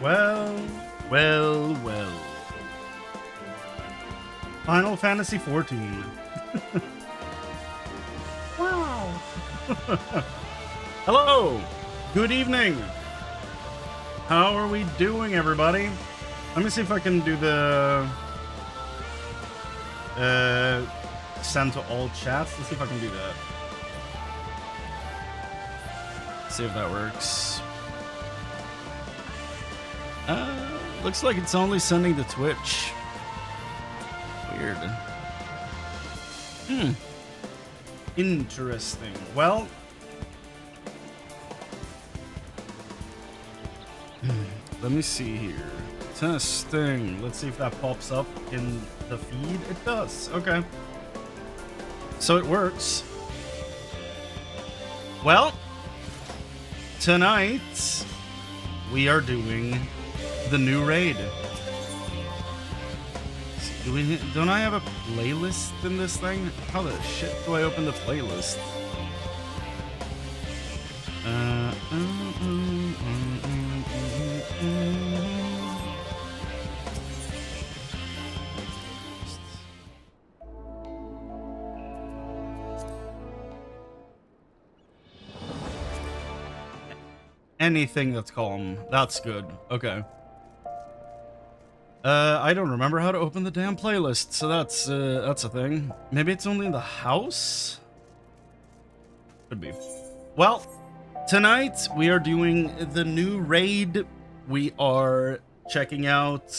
Well, well, well. Final Fantasy XIV. Wow. Hello. Good evening. How are we doing, everybody? Let me see if I can do the send to all chats. Let's see if I can do that. See if that works. Looks like it's only sending to Twitch. Weird. Interesting. Well, let me see here. Testing. Let's see if that pops up in the feed. It does. Okay. So it works. Well, tonight we are doing the new raid. Don't I have a playlist in this thing? How the shit do I open the playlist? Anything that's calm. That's good. Okay. I don't remember how to open the damn playlist, so that's a thing. Maybe it's only in the house? Could be. Well, tonight we are doing the new raid. We are checking out...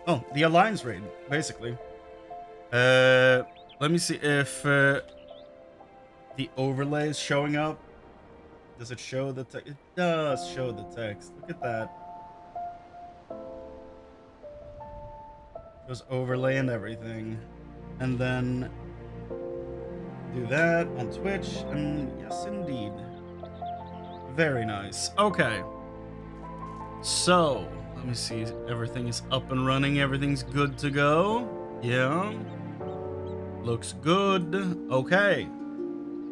Oh, the Alliance Raid, basically. Let me see if the overlay is showing up. Does it show the text? It does show the text. Look at that. There's overlay and everything. And then do that on Twitch. And yes, indeed. Very nice. Okay. So, let me see. Everything is up and running. Everything's good to go. Yeah. Looks good. Okay.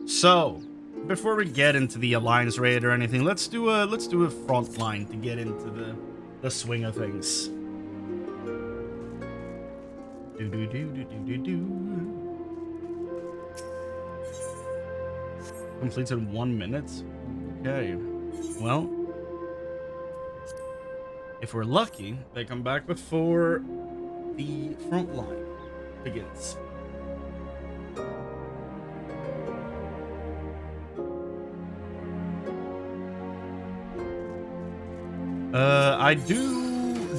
So, before we get into the Alliance Raid or anything, let's do a front line to get into the swing of things. Completes in 1 minute. Okay. Well, if we're lucky, they come back before the front line begins.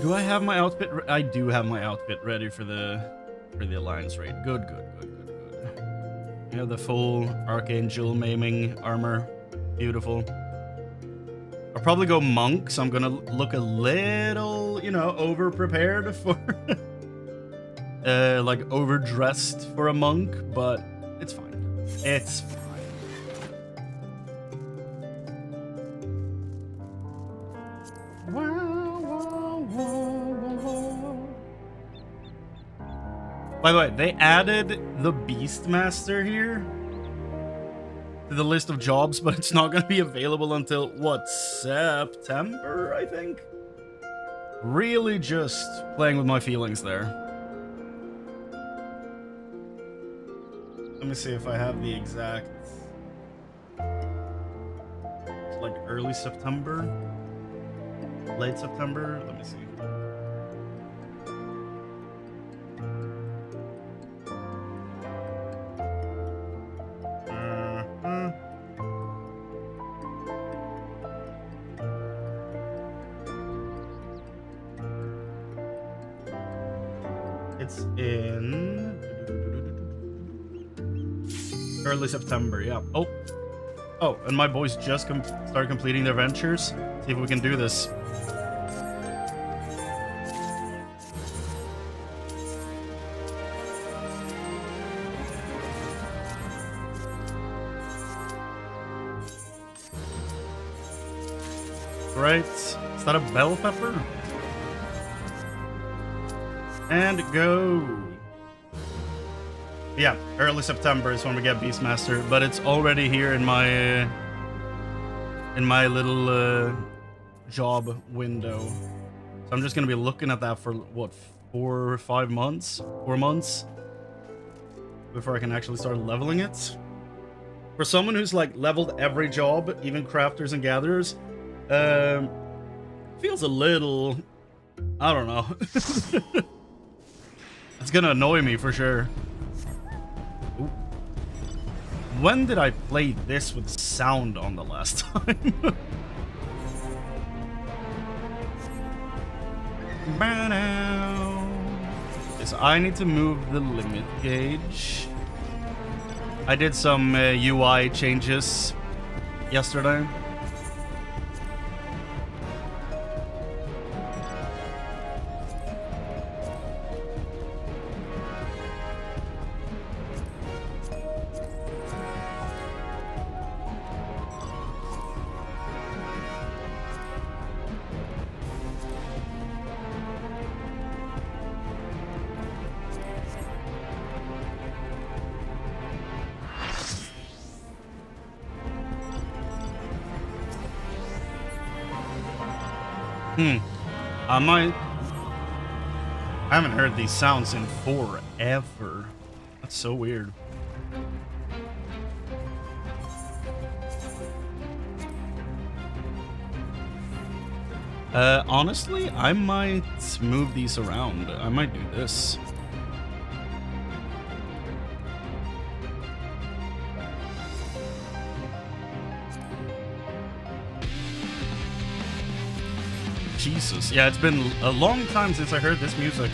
Do I have my outfit? I do have my outfit ready for the Alliance Raid. Good. You have the full Archangel maiming armor. Beautiful. I'll probably go monk, so I'm gonna look a little, over prepared for, like overdressed for a monk, but it's fine. It's fine. By the way, they added the Beastmaster here to the list of jobs, but it's not going to be available until, what, September, I think? Really just playing with my feelings there. Let me see if I have the exact... It's like early September? Late September? Let me see. It's in early September, yeah. Oh, and my boys just started completing their ventures. See if we can do this. Right, is that a bell pepper? And go. Yeah, early September is when we get Beastmaster, but it's already here in my little job window. I'm just gonna be looking at that for what, 4 or 5 months? 4 months before I can actually start leveling it. For someone who's like leveled every job, even crafters and gatherers, feels a little, I don't know. It's gonna annoy me for sure. Ooh. When did I play this with sound on the last time? So I need to move the limit gauge. I did some UI changes yesterday. I haven't heard these sounds in forever. That's so weird. Honestly, I might move these around. I might do this. Jesus. Yeah, it's been a long time since I heard this music.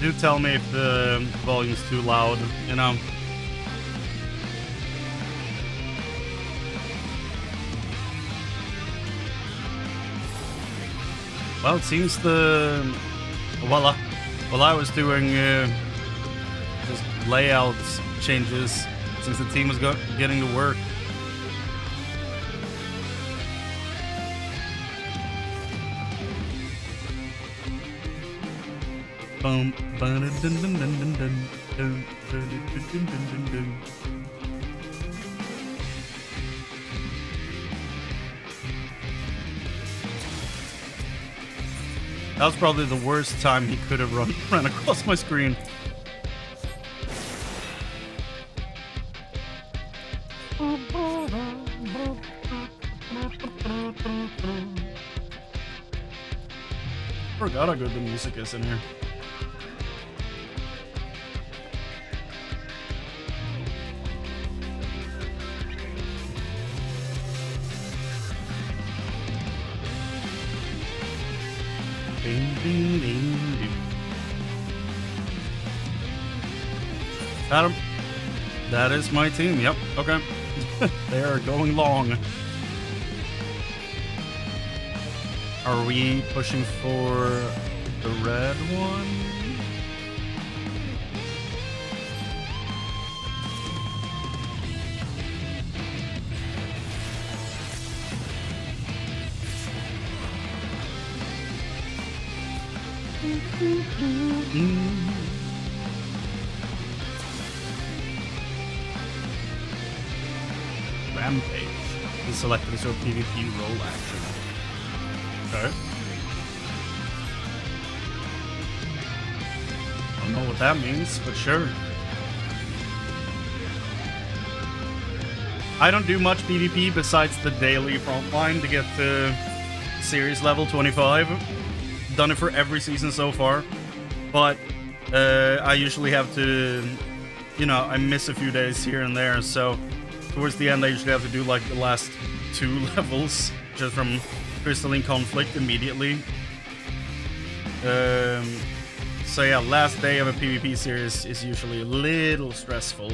Do tell me if the volume's too loud, you know. Well, it seems while I was doing just layout changes, since the team was getting to work. That was probably the worst time he could have run across my screen. Forgot how good the music is in here. Adam, that is my team. Yep. Okay. They are going long. Are we pushing for the red one? Rampage is selected as your PvP role action. Okay. Don't know what that means, but sure. I don't do much PvP besides the daily frontline to get to series level 25. Done it for every season so far, but I usually have to, you know, I miss a few days here and there, so towards the end I usually have to do like the last 2 levels just from Crystalline Conflict immediately. So yeah, last day of a PvP series is usually a little stressful.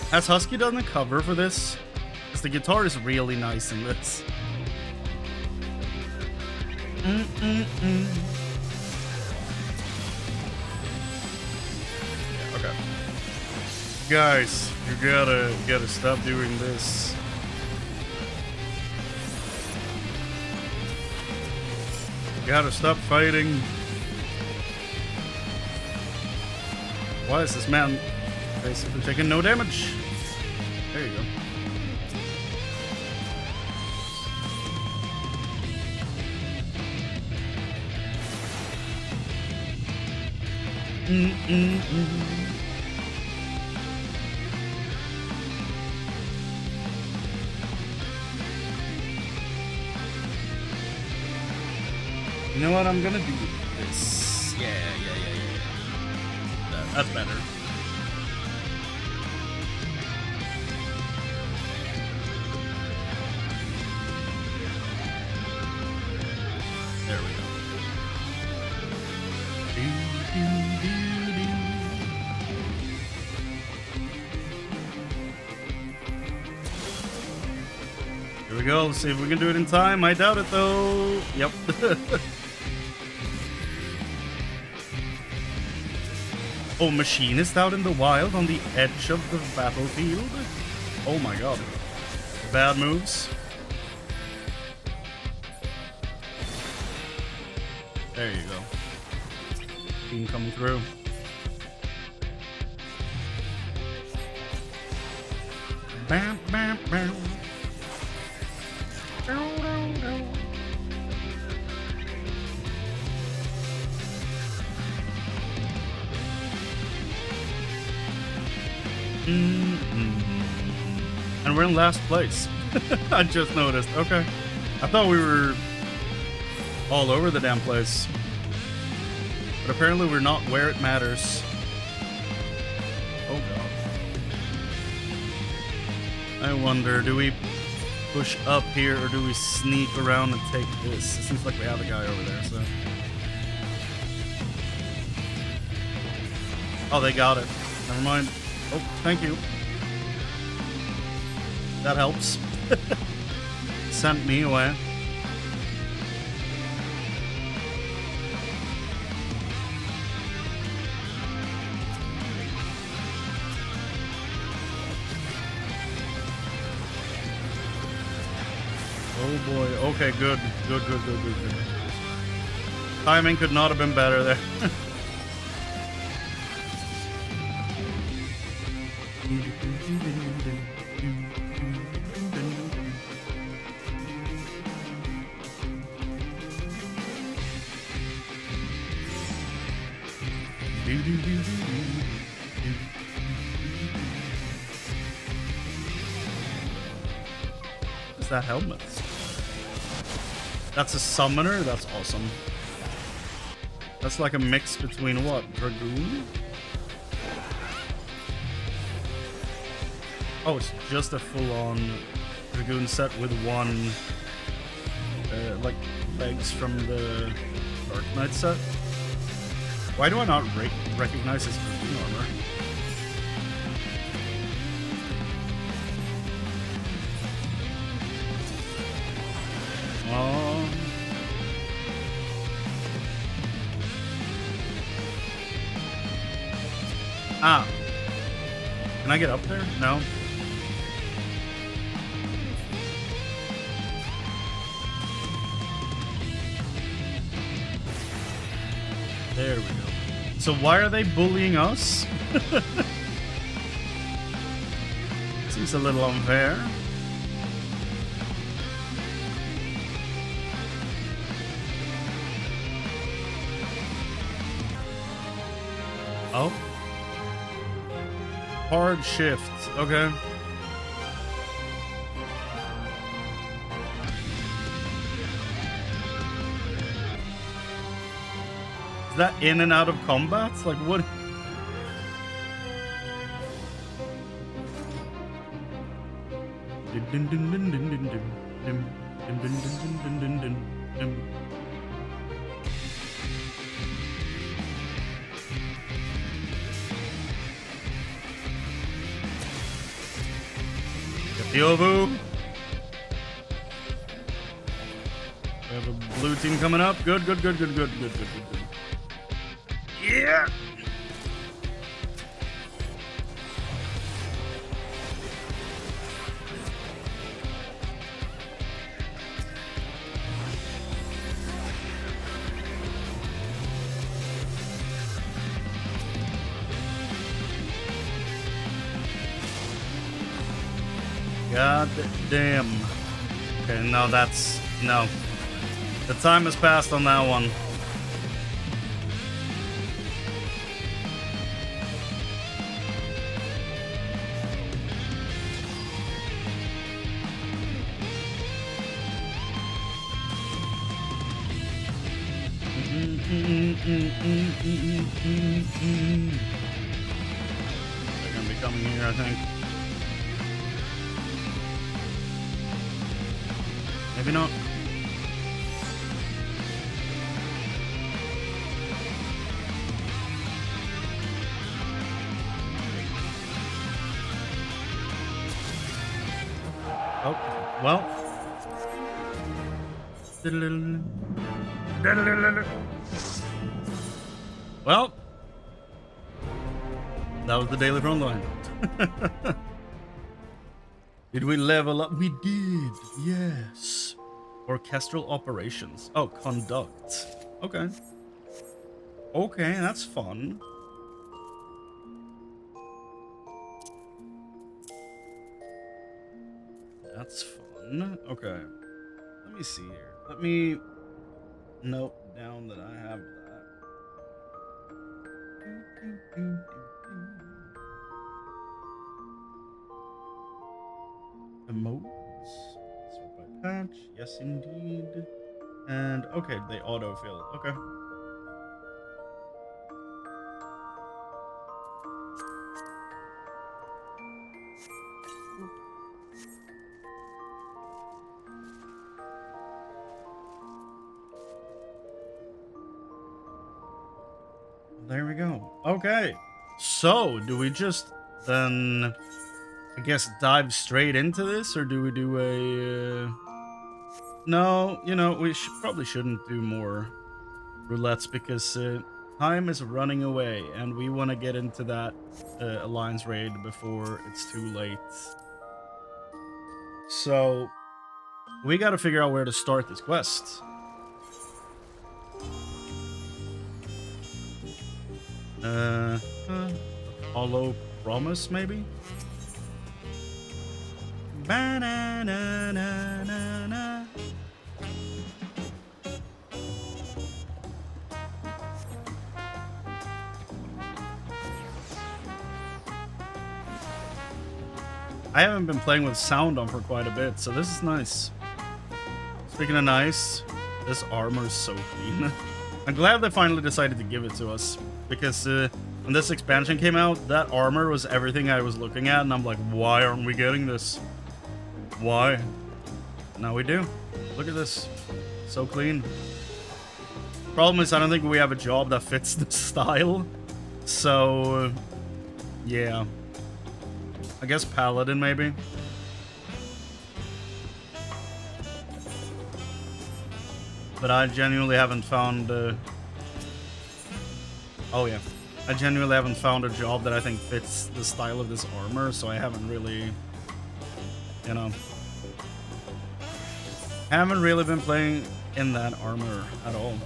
Has Husky done the cover for this? the guitar is really nice in this. Yeah, okay. Guys, you gotta stop doing this. You gotta stop fighting. Why is this man basically taking no damage? There you go. You know what? I'm gonna do this. Yeah. That's better. There we go. Here we go. Let's see if we can do it in time. I doubt it though. Yep. Oh, machinist out in the wild on the edge of the battlefield? Oh my god. Bad moves. There you go. Team coming through. Bam, bam, bam. And we're in last place. I just noticed. Okay. I thought we were all over the damn place. But apparently we're not where it matters. Oh god. I wonder, do we push up here or do we sneak around and take this? It seems like we have a guy over there, so. Oh, they got it. Never mind. Oh, thank you. That helps. Sent me away. Oh boy. Okay, good. Good. Timing could not have been better there. What's that helmet? That's a summoner? That's awesome. That's like a mix between what? Dragoon? Oh, it's just a full-on Dragoon set with one, like, legs from the Dark Knight set. Why do I not recognize his Dragoon armor? Ah. Can I get up there? No. There we go. So why are they bullying us? Seems a little unfair. Oh. Hard shift. Okay. Is that in and out of combat? Like what? Yovu. blue team coming up. Good, good, good, good, good, good, good, good, good. Yeah! God damn. Okay, no, that's... No. The time has passed on that one. They're gonna be coming here, I think. Maybe not. Oh, well. Well. That was the daily front line. Did we level up? We did, yes. Orchestral operations. Oh, conduct. Okay. Okay, that's fun. That's fun. Okay. Let me see here. Let me note down that I have that. Emotes. Sort by patch. Yes, indeed. And okay, they autofill. Okay. There we go. Okay. So, do we just then, I guess, dive straight into this, or do we do a... No, you know, we probably shouldn't do more roulettes because time is running away, and we want to get into that Alliance Raid before it's too late. So, we got to figure out where to start this quest. Hollow Promise, maybe? Ba-na-na-na-na-na. I haven't been playing with sound on for quite a bit, so this is nice. Speaking of nice, this armor is so clean. I'm glad they finally decided to give it to us, because when this expansion came out, that armor was everything I was looking at, and I'm like, why aren't we getting this? Why? Now we do. Look at this. So clean. Problem is, I don't think we have a job that fits the style. So, yeah. I guess Paladin, maybe? But I genuinely haven't found... Oh, yeah. I genuinely haven't found a job that I think fits the style of this armor, so I haven't really... You know... Haven't really been playing in that armor at all.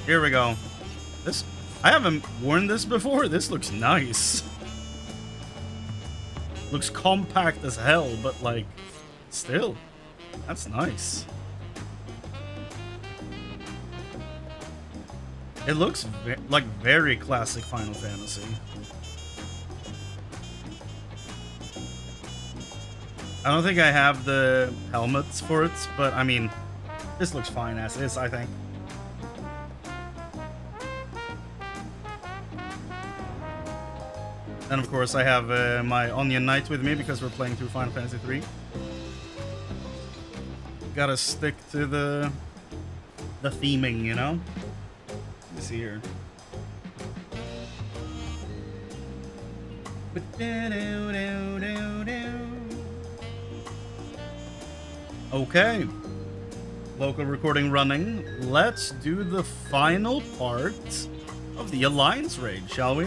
Here we go. This... I haven't worn this before. This looks nice. Looks compact as hell, but, like... Still. That's nice. It looks like very classic Final Fantasy. I don't think I have the helmets for it, but I mean, this looks fine as is, I think. And of course I have my Onion Knight with me because we're playing through Final Fantasy III. Gotta stick to the theming, you know? Let's see here. Okay. Local recording running. Let's do the final part of the Alliance Raid, shall we?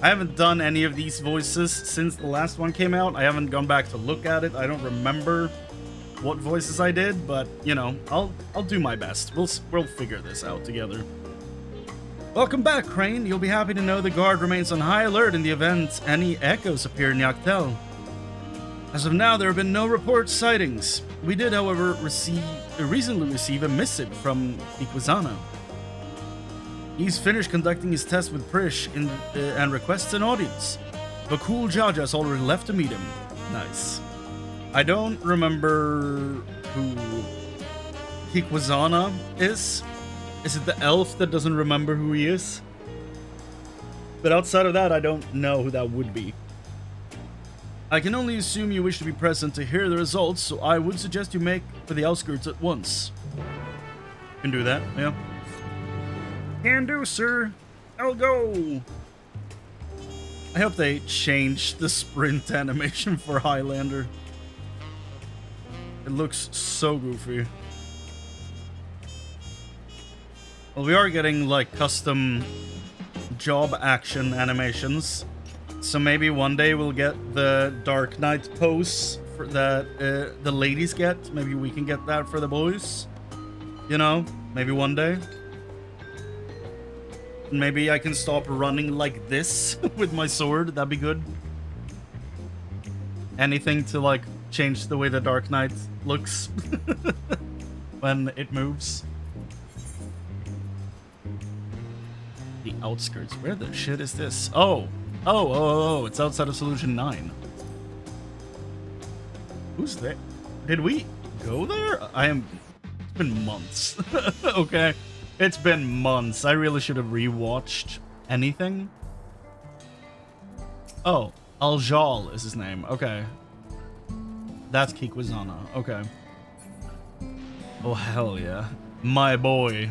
I haven't done any of these voices since the last one came out. I haven't gone back to look at it. I don't remember what voices I did, but you know, I'll do my best. We'll figure this out together. Welcome back, Chrane. You'll be happy to know the guard remains on high alert in the event any echoes appear in Yaktel. As of now, there have been no report sightings. We did, however, recently receive a missive from Ikwazana. He's finished conducting his test with Prish and requests an audience. The cool Jaja has already left to meet him. Nice. I don't remember who Ikwazana is. Is it the elf that doesn't remember who he is? But outside of that, I don't know who that would be. I can only assume you wish to be present to hear the results, so I would suggest you make for the outskirts at once. Can do that, yeah. Can do, sir. I'll go. I hope they changed the sprint animation for Highlander. It looks so goofy. Well, we are getting, like, custom job action animations. So maybe one day we'll get the Dark Knight pose for that the ladies get. Maybe we can get that for the boys. You know, maybe one day. Maybe I can stop running like this with my sword. That'd be good. Anything to, like, change the way the Dark Knight looks when it moves. The outskirts. Where the shit is this? Oh, it's outside of Solution 9. Who's there? Did we go there? It's been months. Okay. It's been months. I really should have rewatched anything. Oh, Aljal is his name. Okay. That's Kikwazana. Okay. Oh, hell yeah. My boy.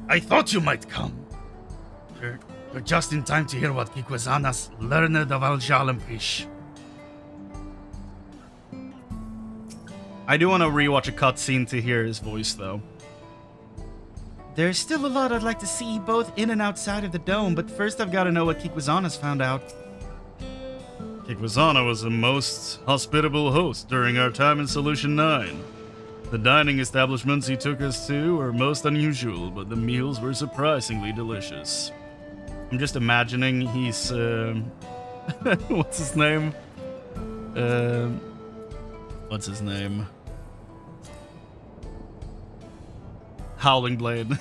I thought you might come. You're just in time to hear what Kikwazana's learned of Aljal and Prish. I do want to rewatch a cutscene to hear his voice, though. There's still a lot I'd like to see, both in and outside of the dome, but first I've got to know what Kikwazana's found out. Kikwazana was a most hospitable host during our time in Solution 9. The dining establishments he took us to were most unusual, but the meals were surprisingly delicious. I'm just imagining he's, what's his name? What's his name? Howling Blade.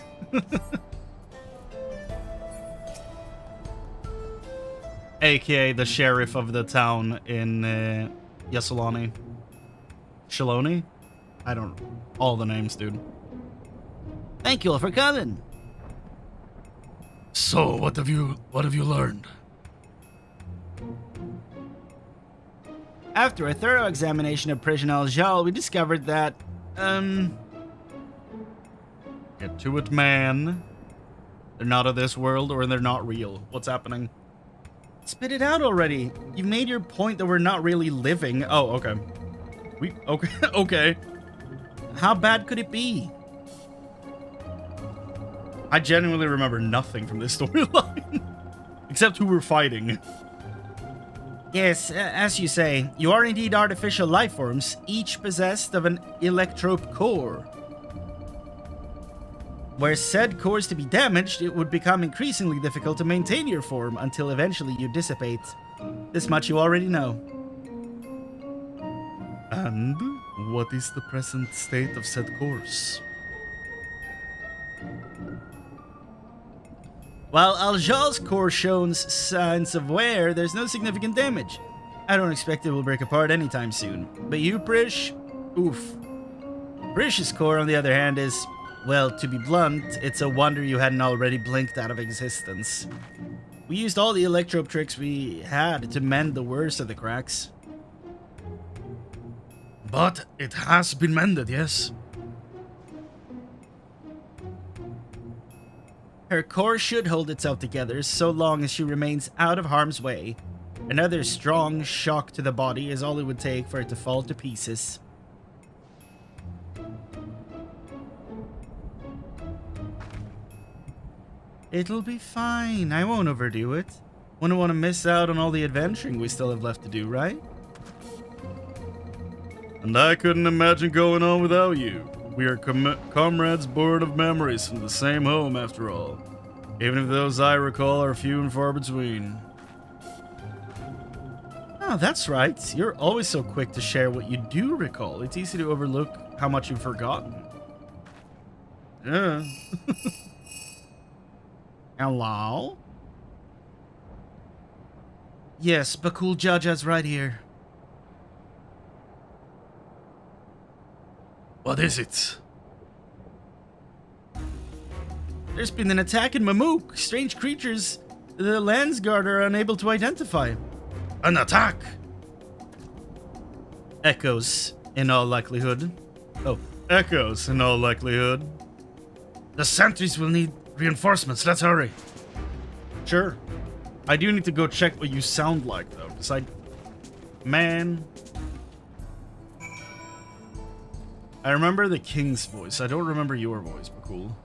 AKA the sheriff of the town in Yasolani. Shaloni? I don't... all the names, dude. Thank you all for coming. So, what have you learned? After a thorough examination of Prish and Aljal, we discovered that, get to it, man. They're not of this world, or they're not real. What's happening? Spit it out already. You've made your point that we're not really living. Oh, okay. Okay, okay. How bad could it be? I genuinely remember nothing from this storyline. Except who we're fighting. Yes, as you say, you are indeed artificial life forms, each possessed of an electrope core. Were said cores to be damaged, it would become increasingly difficult to maintain your form until eventually you dissipate. This much you already know. And what is the present state of said cores? While Aljal's core shows signs of wear, there's no significant damage. I don't expect it will break apart anytime soon. But you, Prish? Oof. Prish's core, on the other hand, is... well, to be blunt, it's a wonder you hadn't already blinked out of existence. We used all the electrope tricks we had to mend the worst of the cracks. But it has been mended, yes? Her core should hold itself together so long as she remains out of harm's way. Another strong shock to the body is all it would take for it to fall to pieces. It'll be fine. I won't overdo it. Wouldn't want to miss out on all the adventuring we still have left to do, right? And I couldn't imagine going on without you. We are comrades born of memories from the same home, after all. Even if those I recall are few and far between. Oh, that's right. You're always so quick to share what you do recall. It's easy to overlook how much you've forgotten. Yeah. Hello? Yes, Bakul Jaja's right here. What is it? There's been an attack in Mamook. Strange creatures the Landsguard are unable to identify. An attack? Echoes, in all likelihood. Oh, echoes, in all likelihood. The sentries will need reinforcements. Let's hurry. Sure. I do need to go check what you sound like, though, because Man. I remember the king's voice. I don't remember your voice, but cool.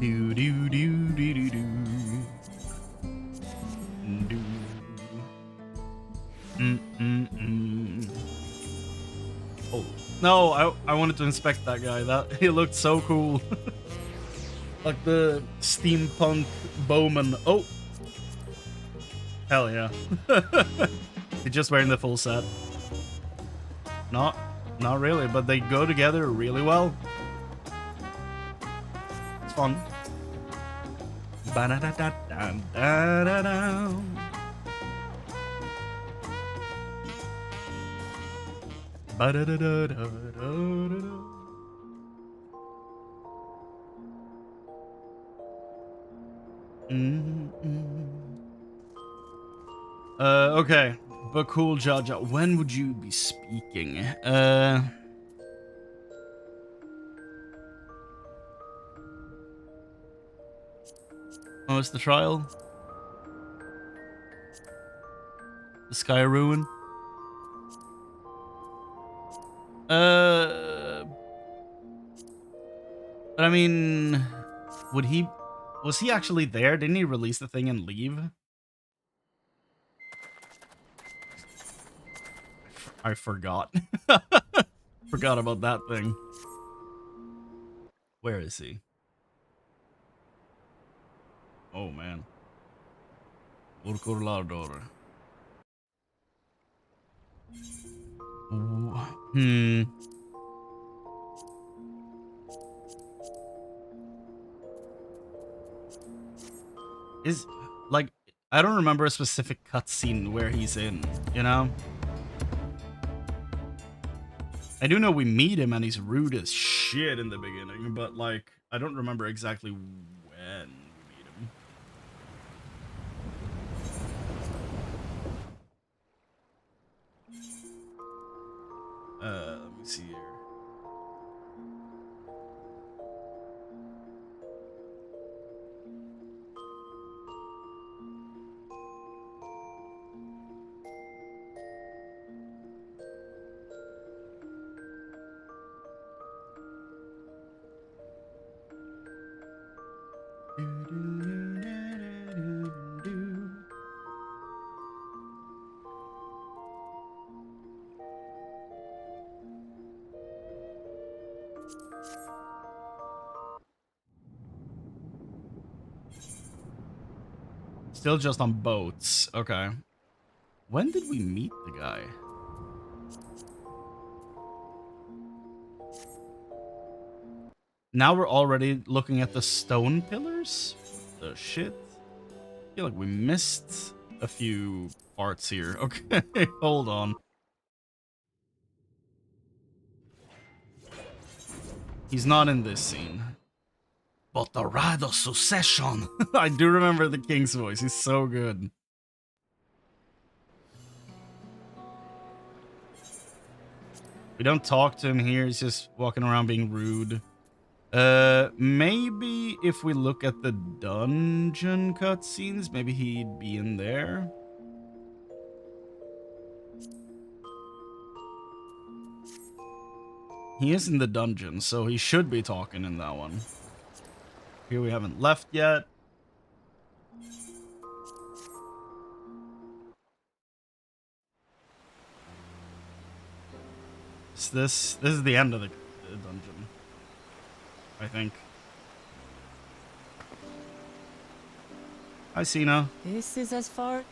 Do do do do do do. Do. Oh no! I wanted to inspect that guy. That he looked so cool, like the steampunk bowman. Oh, hell yeah! He's just wearing the full set. Not really, but they go together really well. It's fun. Ba-da-da-da-da-da-da-da. Ba-da-da-da-da-da-da-da. Okay. Bakul Jaja, when would you be speaking? Oh, it's the trial? The Sky Ruin? But I mean, was he actually there? Didn't he release the thing and leave? I forgot. Forgot about that thing. Where is he? Oh, man. Urkurlador. Is, like, I don't remember a specific cutscene where he's in, you know? I do know we meet him and he's rude as shit in the beginning, but, like, I don't remember exactly when we meet him. Let me see here. Still just on boats. Okay. When did we meet the guy? Now we're already looking at the stone pillars? The shit? I feel like we missed a few parts here. Okay, hold on. He's not in this scene. But the ride of succession. I do remember the king's voice. He's so good. We don't talk to him here. He's just walking around being rude. Maybe if we look at the dungeon cutscenes, maybe he'd be in there. He is in the dungeon, so he should be talking in that one. Here we haven't left yet. This is the end of the dungeon, I think. Hi, Cena. This is as far.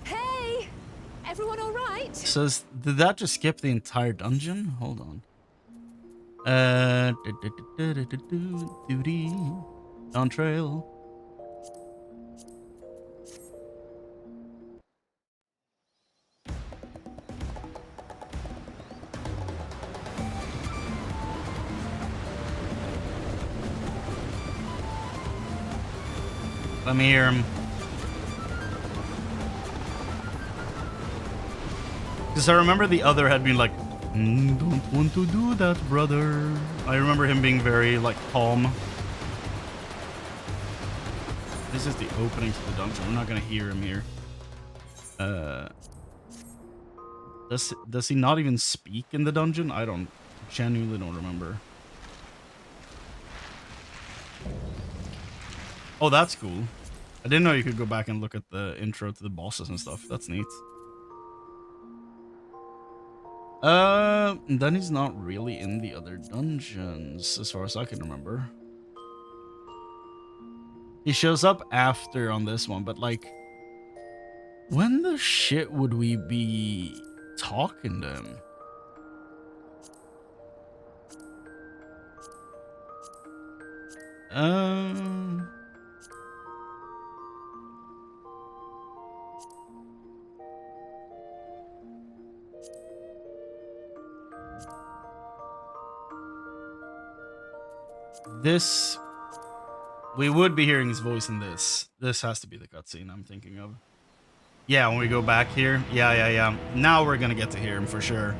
Hey! Everyone all right? Says, did that just skip the entire dungeon? Hold on. Dawntrail. Let me hear him. Because I remember the other had been like, don't want to do that, brother. I remember him being very, like, calm. This is the opening to the dungeon. We're not going to hear him here. Does he not even speak in the dungeon? I genuinely don't remember. Oh, that's cool. I didn't know you could go back and look at the intro to the bosses and stuff. That's neat. Then he's not really in the other dungeons, as far as I can remember. He shows up after on this one, but like, when the shit would we be talking to him? This, we would be hearing his voice in this. This has to be the cutscene I'm thinking of. Yeah, when we go back here. Yeah. Now we're gonna get to hear him for sure.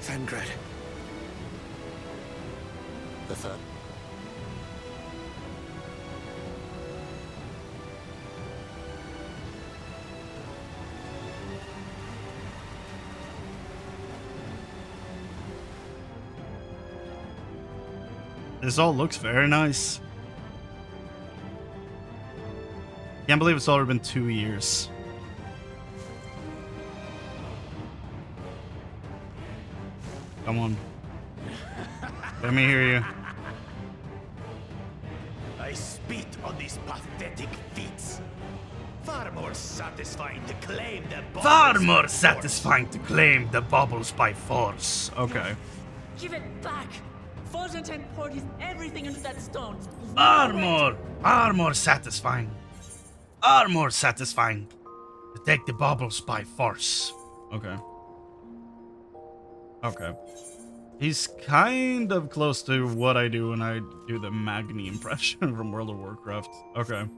Thangred. The third. This all looks very nice. Can't believe it's already been 2 years. Come on. Let me hear you. I spit on these pathetic feats. Far more satisfying to claim the baubles Far by more force. satisfying to claim the baubles by force. Okay. Give it back! Fortune poured his everything into that stone. Far more satisfying. Far more satisfying to take the baubles by force. Okay. Okay. He's kind of close to what I do when I do the Magni impression from World of Warcraft. Okay.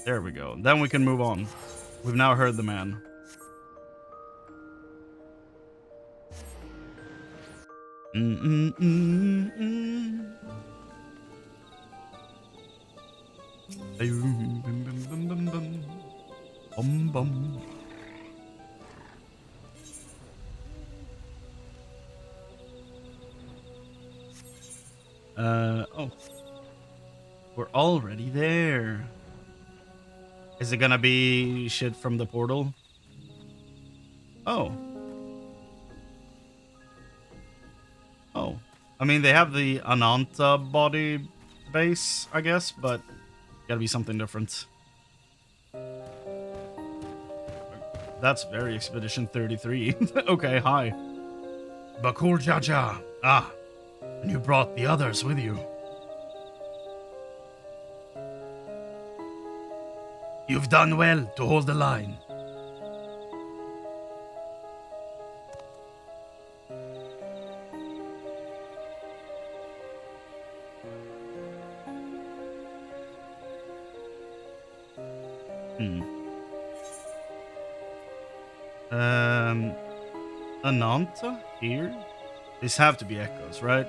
There we go. Then we can move on. We've now heard the man. Bum bum. Oh. We're already there. Is it gonna be shit from the portal? Oh. Oh. I mean, they have the Ananta body base, I guess, but gotta be something different. That's very Expedition 33. Okay, hi. Bakul Jaja. Ah, and you brought the others with you. You've done well to hold the line. Ananta here? These have to be echoes, right?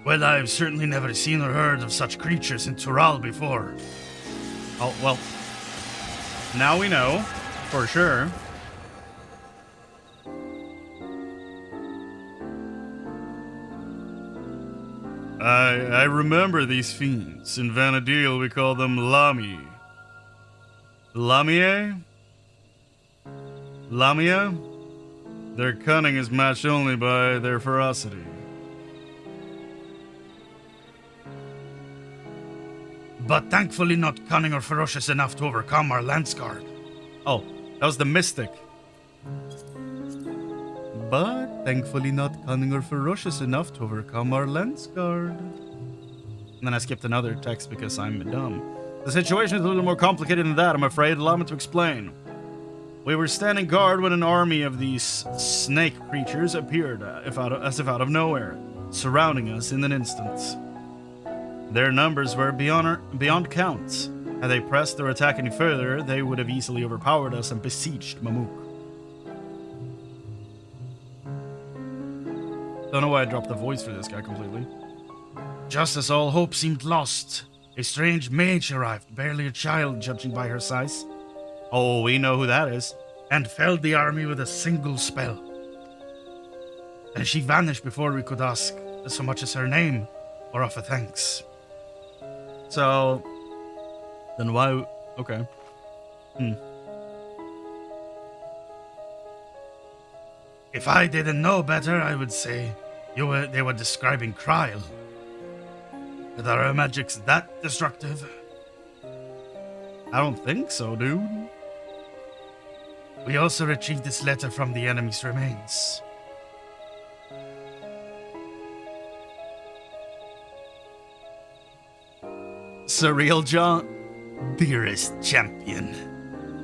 Well, I've certainly never seen or heard of such creatures in Tural before. Oh, well. Now we know, for sure. I remember these fiends. In Vanadil, we call them Lami. Lamia? Lamia? Their cunning is matched only by their ferocity. But thankfully not cunning or ferocious enough to overcome our lance guard. Oh, that was the mystic. But thankfully not cunning or ferocious enough to overcome our lance guard. And then I skipped another text because I'm dumb. The situation is a little more complicated than that, I'm afraid. Allow me to explain. We were standing guard when an army of these snake creatures appeared as if out of nowhere, surrounding us in an instant. Their numbers were beyond count. Had they pressed their attack any further, they would have easily overpowered us and besieged Mamuk. Don't know why I dropped the voice for this guy completely. Just as all hope seemed lost, a strange mage arrived, barely a child judging by her size. Oh, we know who that is. And felled the army with a single spell. And she vanished before we could ask so much as her name or offer thanks. So, then why? Okay. If I didn't know better, I would say they were describing Kryl. But are our magics that destructive? I don't think so, dude. We also retrieved this letter from the enemy's remains. Surreal Jaw, dearest champion,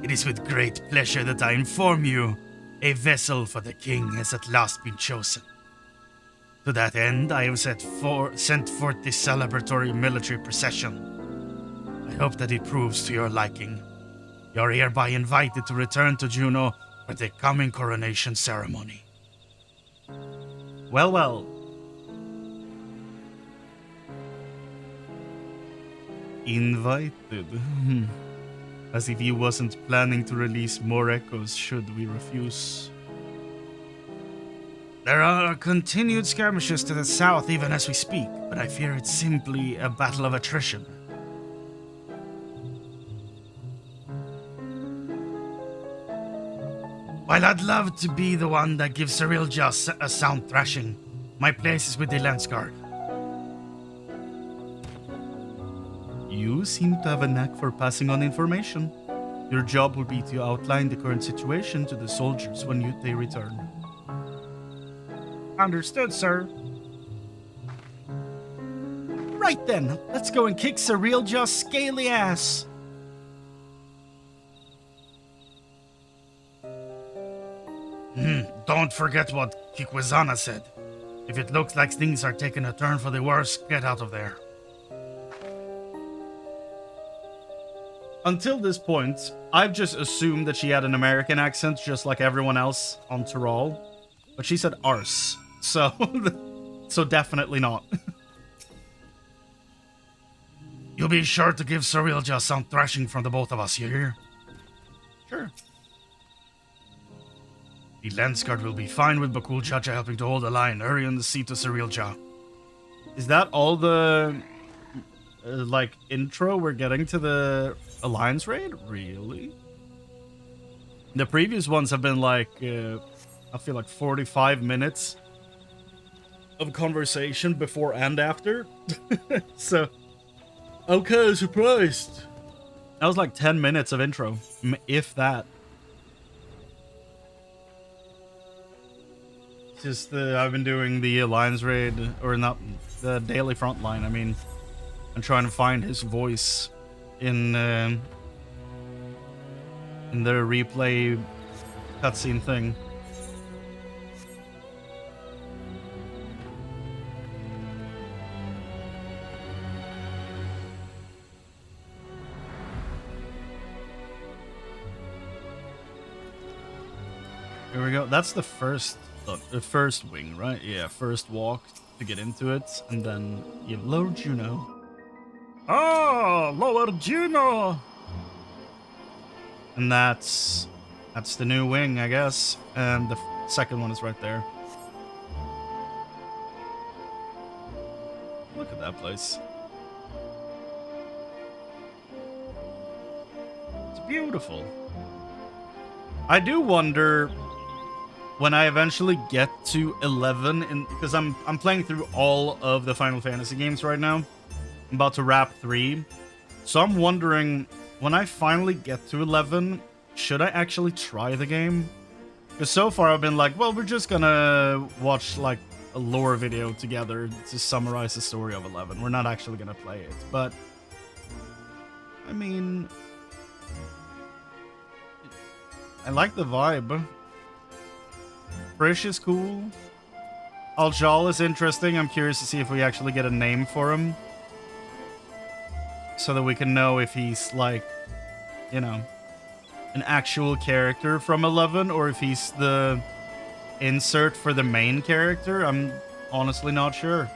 it is with great pleasure that I inform you a vessel for the king has at last been chosen. To that end, I have sent forth this celebratory military procession. I hope that it proves to your liking. You are hereby invited to return to Juno for the coming coronation ceremony. Well, well. Invited. As if he wasn't planning to release more echoes should we refuse. There are continued skirmishes to the south even as we speak, but I fear it's simply a battle of attrition. While I'd love to be the one that gives Cyril just a sound thrashing, my place is with the Lance Guard. You seem to have a knack for passing on information. Your job will be to outline the current situation to the soldiers when they return. Understood, sir. Right then, let's go and kick Cyril just scaly ass. Don't forget what Kikwazana said. If it looks like things are taking a turn for the worse, get out of there. Until this point, I've just assumed that she had an American accent just like everyone else on Tyrol. But she said arse, so definitely not. You'll be sure to give Cyril just some thrashing from the both of us, you hear? Sure. The Lance Guard will be fine with Bakul Chacha helping to hold the line. Hurry on the seat to Cyril Jah. Is that all the, intro we're getting to the Alliance Raid? Really? The previous ones have been I feel like 45 minutes of conversation before and after. So, okay, surprised. That was like 10 minutes of intro, if that. Just I've been doing the Alliance Raid, or not the daily frontline. I mean, I'm trying to find his voice in the replay cutscene thing. Here we go. That's the first wing, right? Yeah, first walk to get into it, and then you have Lower Juno. Oh, Lower Juno! And that's the new wing, I guess. And the second one is right there. Look at that place. It's beautiful. I do wonder when I eventually get to 11, because I'm playing through all of the Final Fantasy games right now. I'm about to wrap 3. So I'm wondering, when I finally get to 11, should I actually try the game? Because so far I've been like, well, we're just gonna watch like a lore video together to summarize the story of 11. We're not actually gonna play it. But, I mean, I like the vibe. Frisch is cool. Aljal is interesting. I'm curious to see if we actually get a name for him. So that we can know if he's like, you know, an actual character from 11 or if he's the insert for the main character. I'm honestly not sure.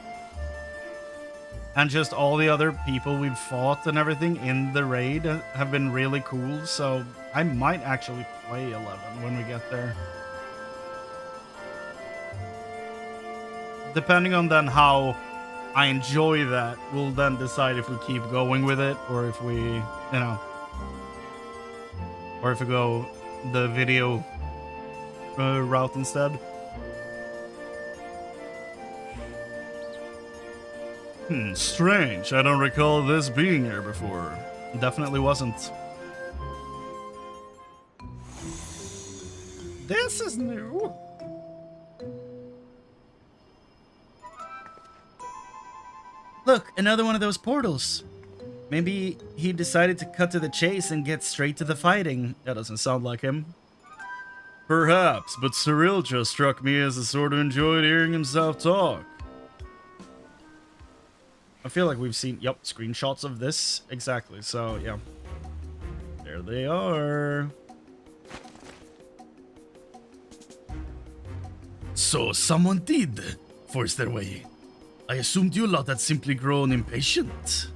And just all the other people we've fought and everything in the raid have been really cool. So I might actually play 11 when we get there. Depending on then how I enjoy that, we'll then decide if we keep going with it or if we, you know, or if we go the video route instead. Strange. I don't recall this being here before. Definitely wasn't. This is new. Look, another one of those portals. Maybe he decided to cut to the chase and get straight to the fighting. That doesn't sound like him. Perhaps, but Cyril just struck me as a sort of enjoyed hearing himself talk. I feel like we've seen, yep, screenshots of this. Exactly, so, yeah. There they are. So, someone did force their way. I assumed you lot had simply grown impatient.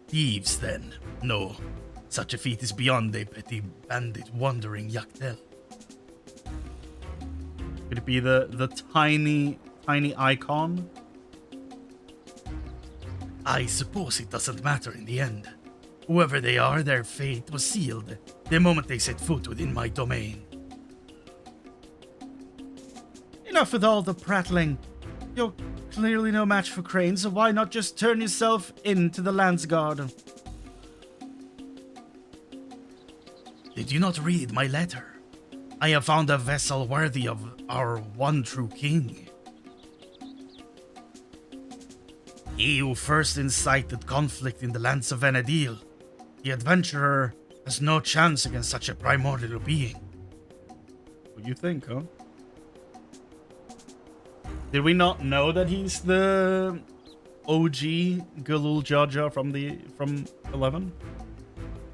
Thieves, then. No, such a feat is beyond a petty bandit wandering Yaktel. Could it be the tiny icon? I suppose it doesn't matter in the end. Whoever they are, their fate was sealed the moment they set foot within my domain. Enough with all the prattling. You're clearly no match for Chrane, so why not just turn yourself into the Landsguard? Did you not read my letter? I have found a vessel worthy of our one true king. He who first incited conflict in the lands of Venedil. The adventurer has no chance against such a primordial being. What do you think, huh? Did we not know that he's the OG Galul Jaja from 11?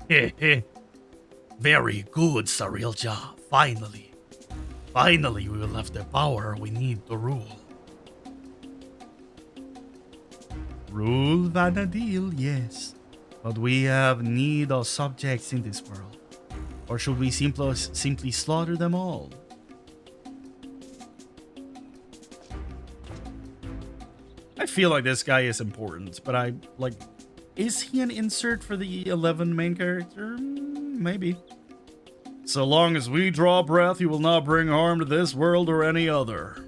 Heh. Very good, Sarilja. Finally. Finally, we will have the power we need to rule. Rule Vanadil, yes. But we have need of subjects in this world. Or should we simply slaughter them all? I feel like this guy is important, but is he an insert for the 11 main character? Maybe. So long as we draw breath, you will not bring harm to this world or any other.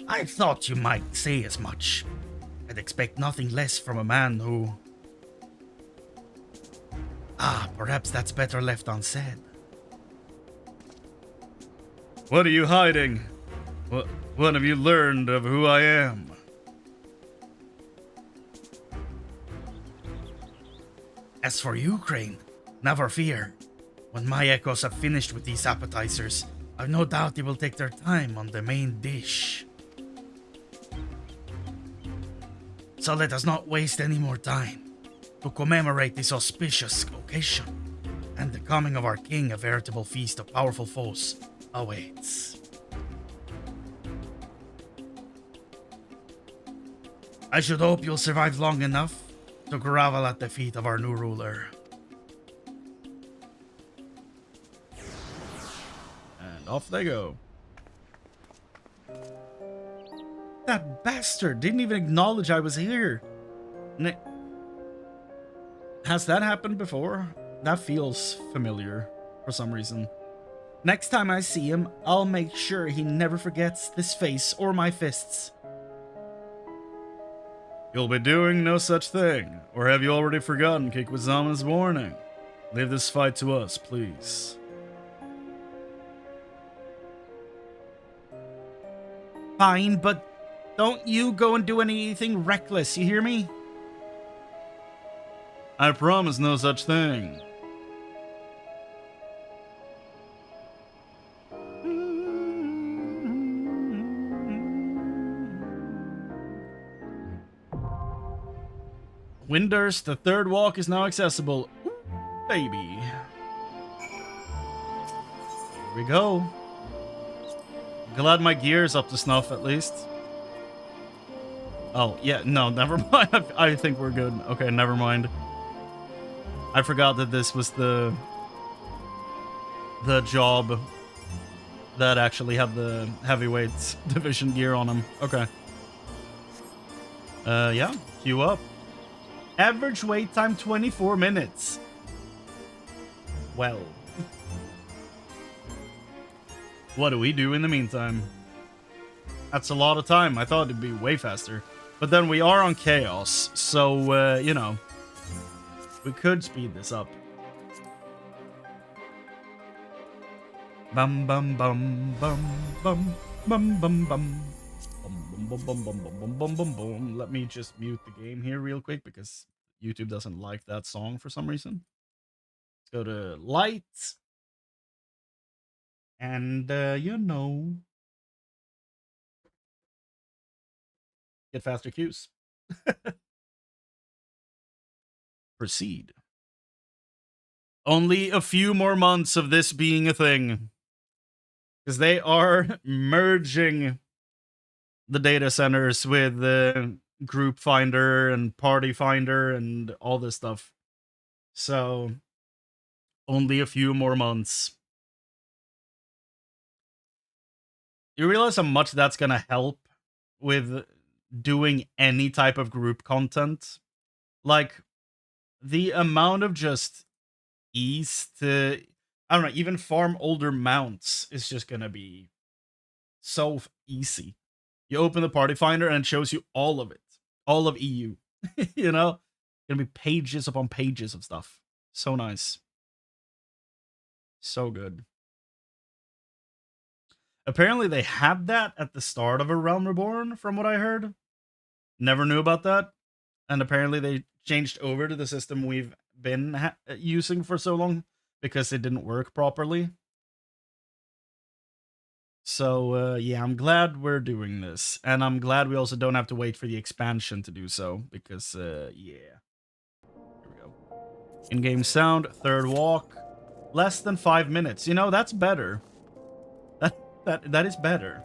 I thought you might say as much. I'd expect nothing less from a man who... perhaps that's better left unsaid. What are you hiding? What have you learned of who I am? As for you, Chrane, never fear. When my echoes have finished with these appetizers, I've no doubt they will take their time on the main dish. So let us not waste any more time. To commemorate this auspicious occasion and the coming of our king, a veritable feast of powerful foes awaits. I should hope you'll survive long enough to grovel at the feet of our new ruler. And off they go. That bastard didn't even acknowledge I was here. Has that happened before? That feels familiar for some reason. Next time I see him, I'll make sure he never forgets this face or my fists. You'll be doing no such thing. Or have you already forgotten Kikwazama's warning? Leave this fight to us, please. Fine, but don't you go and do anything reckless, you hear me? I promise no such thing. Windurst, the third walk is now accessible. Ooh, baby. Here we go. Glad my gear's up to snuff at least. Oh, yeah, no, never mind. I think we're good. Okay, never mind. I forgot that this was the job that actually had the heavyweight division gear on him. Okay. Yeah, queue up. Average wait time 24 minutes. Well. What do we do in the meantime? That's a lot of time. I thought it'd be way faster. But then we are on Chaos, so, you know, we could speed this up. Bum bum bum bum bum bum bum bum. Bum, bum, bum, bum, bum, bum, bum, bum, bum. Let me just mute the game here real quick because YouTube doesn't like that song for some reason. Let's go to lights. And, you know, get faster cues. Proceed. Only a few more months of this being a thing. Because they are merging the data centers with the group finder and party finder and all this stuff. So, only a few more months. You realize how much that's going to help with doing any type of group content? Like, the amount of just ease to, I don't know, even farm older mounts is just going to be so easy. You open the party finder and it shows you all of it. All of EU. You know? Gonna be pages upon pages of stuff. So nice. So good. Apparently they had that at the start of A Realm Reborn, from what I heard. Never knew about that. And apparently they changed over to the system we've been using for so long because it didn't work properly. So, yeah, I'm glad we're doing this. And I'm glad we also don't have to wait for the expansion to do so. Because, yeah. Here we go. In-game sound, third walk. Less than 5 minutes. You know, that's better. That is better.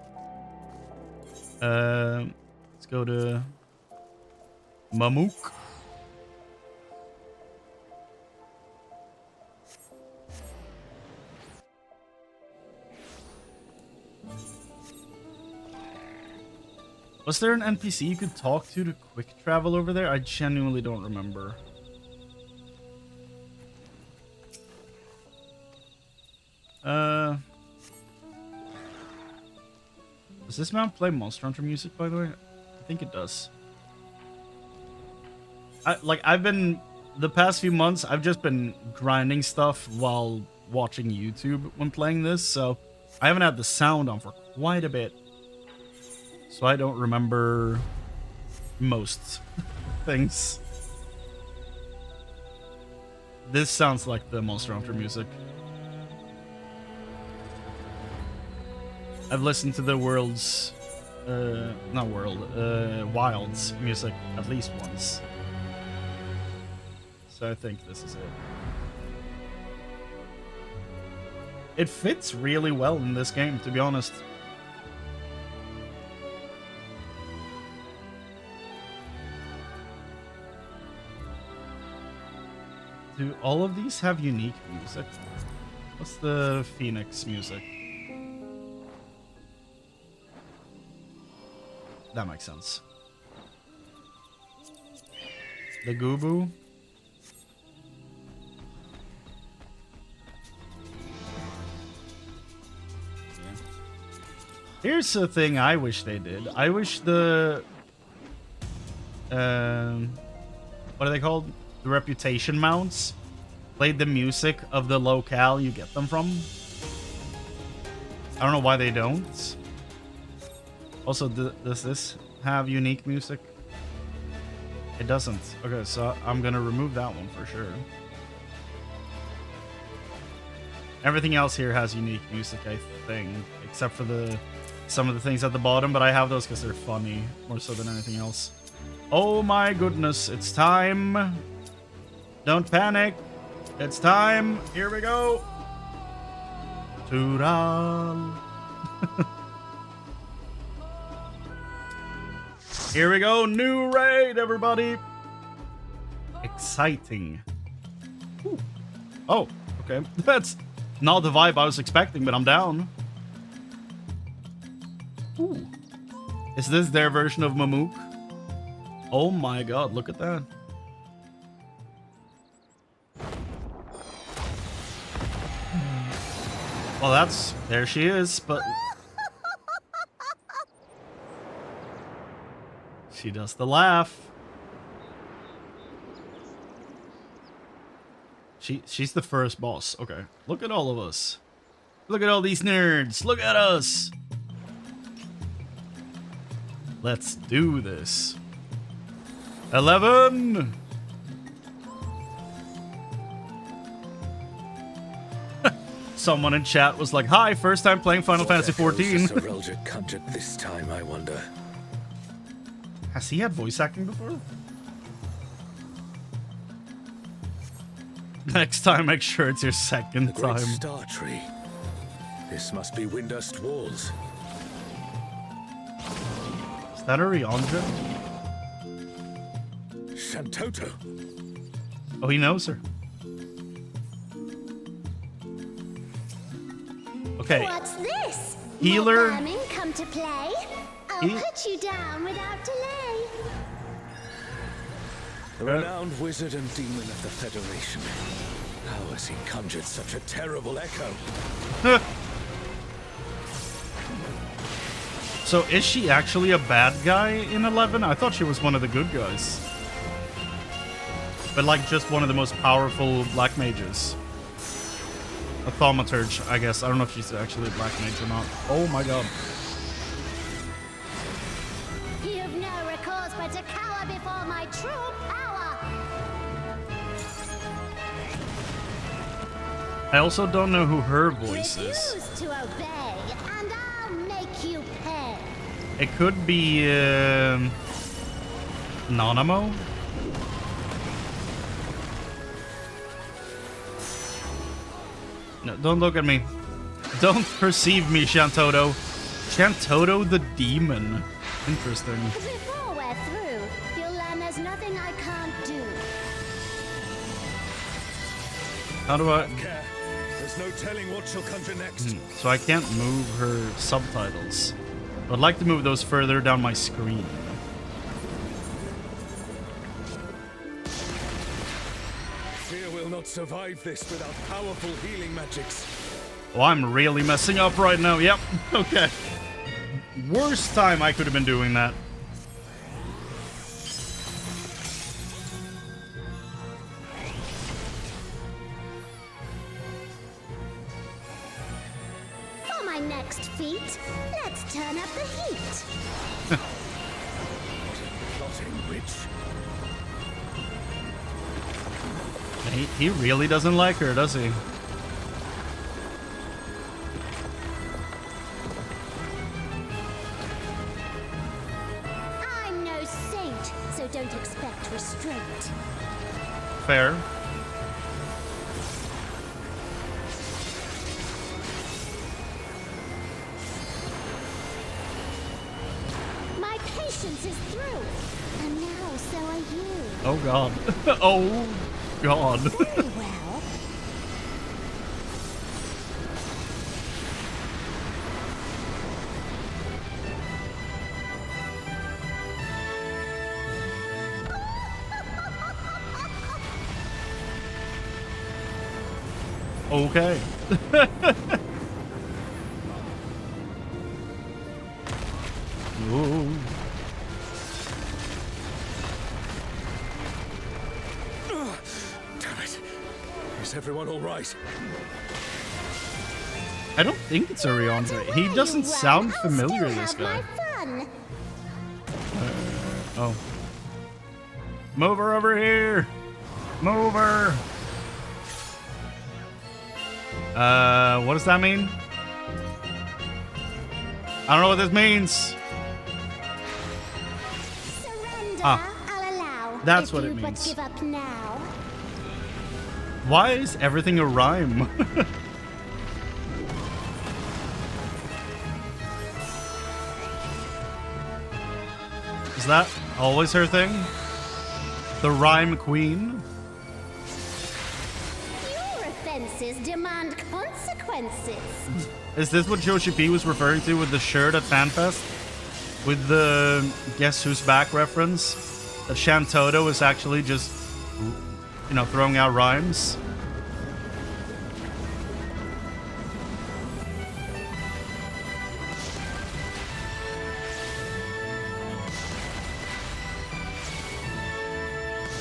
Let's go to Mamook. Was there an NPC you could talk to quick travel over there? I genuinely don't remember. Does this mount play Monster Hunter music, by the way? I think it does. I've been, the past few months, I've just been grinding stuff while watching YouTube when playing this, so I haven't had the sound on for quite a bit. So I don't remember most things. This sounds like the Monster Hunter music. I've listened to the Wilds music at least once. So I think this is it. It fits really well in this game, to be honest. Do all of these have unique music? What's the Phoenix music? That makes sense. The Gubu. Here's the thing I wish they did. I wish the what are they called? The reputation mounts played the music of the locale you get them from. I don't know why they don't. Also, does this have unique music? It doesn't. Okay, so I'm gonna remove that one for sure. Everything else here has unique music, I think, except for some of the things at the bottom, but I have those because they're funny more so than anything else. Oh my goodness, it's time. Don't panic. It's time. Here we go. Tural. Here we go. New raid, everybody. Exciting. Ooh. Oh, okay. That's not the vibe I was expecting, but I'm down. Ooh. Is this their version of Mamook? Oh my god, look at that. Well, that's... there she is, but... she does the laugh. She's the first boss. Okay. Look at all of us. Look at all these nerds. Look at us. Let's do this. 11. Someone in chat was like, "Hi, first time playing Final Fantasy XIV." Roger conjured this time, I wonder. Has he had voice acting before? Next time, make sure it's your second The great time. star tree. This must be Windurst walls. Is that a Riandra? Shantotto. Oh, he knows her. Okay. What's this? Healer. More vermin come to play? I'll put you down without delay. The renowned wizard and demon of the Federation. How has he conjured such a terrible echo? So is she actually a bad guy in 11? I thought she was one of the good guys. But like just one of the most powerful black mages. A thaumaturge, I guess. I don't know if she's actually a black mage or not. Oh my god. You've no recourse but to cower before my true power. I also don't know who her voice is. Refuse to obey, and I'll make you pay. It could be Nanamo. No, don't look at me. Don't perceive me, Shantotto. Shantotto the demon. Interesting. Before we're through, you'll learn there's nothing I can't do. How do I... Care. There's no telling what she'll conjure next. So I can't move her subtitles. I'd like to move those further down my screen. Fear will not survive this without powerful healing magics. Oh, I'm really messing up right now. Yep. Okay. Worst time I could have been doing that. For my next feat, let's turn up the heat. Plotting witch. He really doesn't like her, does he? I'm no saint, so don't expect restraint. Fair. My patience is through. And now so are you. Oh god. Oh god. Very well. Okay. Ooh. Damn it. Is everyone all right? I don't think it's Ariandre. He doesn't sound familiar, this guy. Fun. Oh. Move her over here. Move her. What does that mean? I don't know what this means. Surrender. Ah. I'll allow. That's if what it you but means. give up now. Why is everything a rhyme? Is that always her thing? The rhyme queen? Your offenses demand consequences. Is this what Joshi P was referring to with the shirt at FanFest? With the Guess Who's Back reference? That Shantotto is actually just, you know, throwing out rhymes?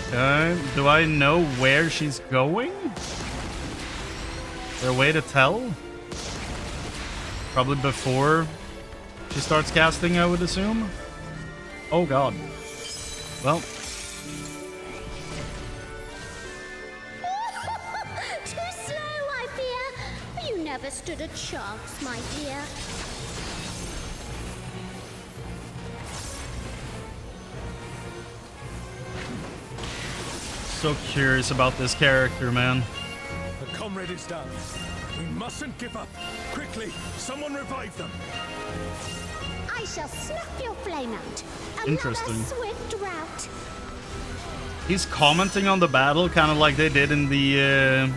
Okay, do I know where she's going? Is there a way to tell? Probably before she starts casting, I would assume. Oh god. Well. Too slow, I fear. You never stood a chance, my dear. So curious about this character, man. The comrade is down. We mustn't give up. Quickly, someone revive them. I shall snuff your flame out. Interesting. Another swift rout. He's commenting on the battle, kind of like they did in the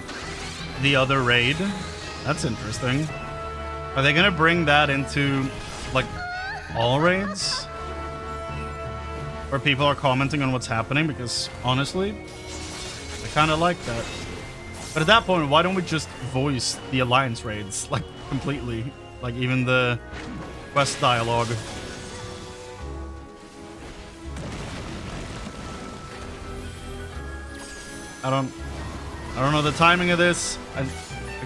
other raid. That's interesting. Are they gonna bring that into like all raids, where people are commenting on what's happening? Because honestly, I kind of like that. But at that point, why don't we just voice the Alliance raids like completely, like even the quest dialogue? I don't know the timing of this. I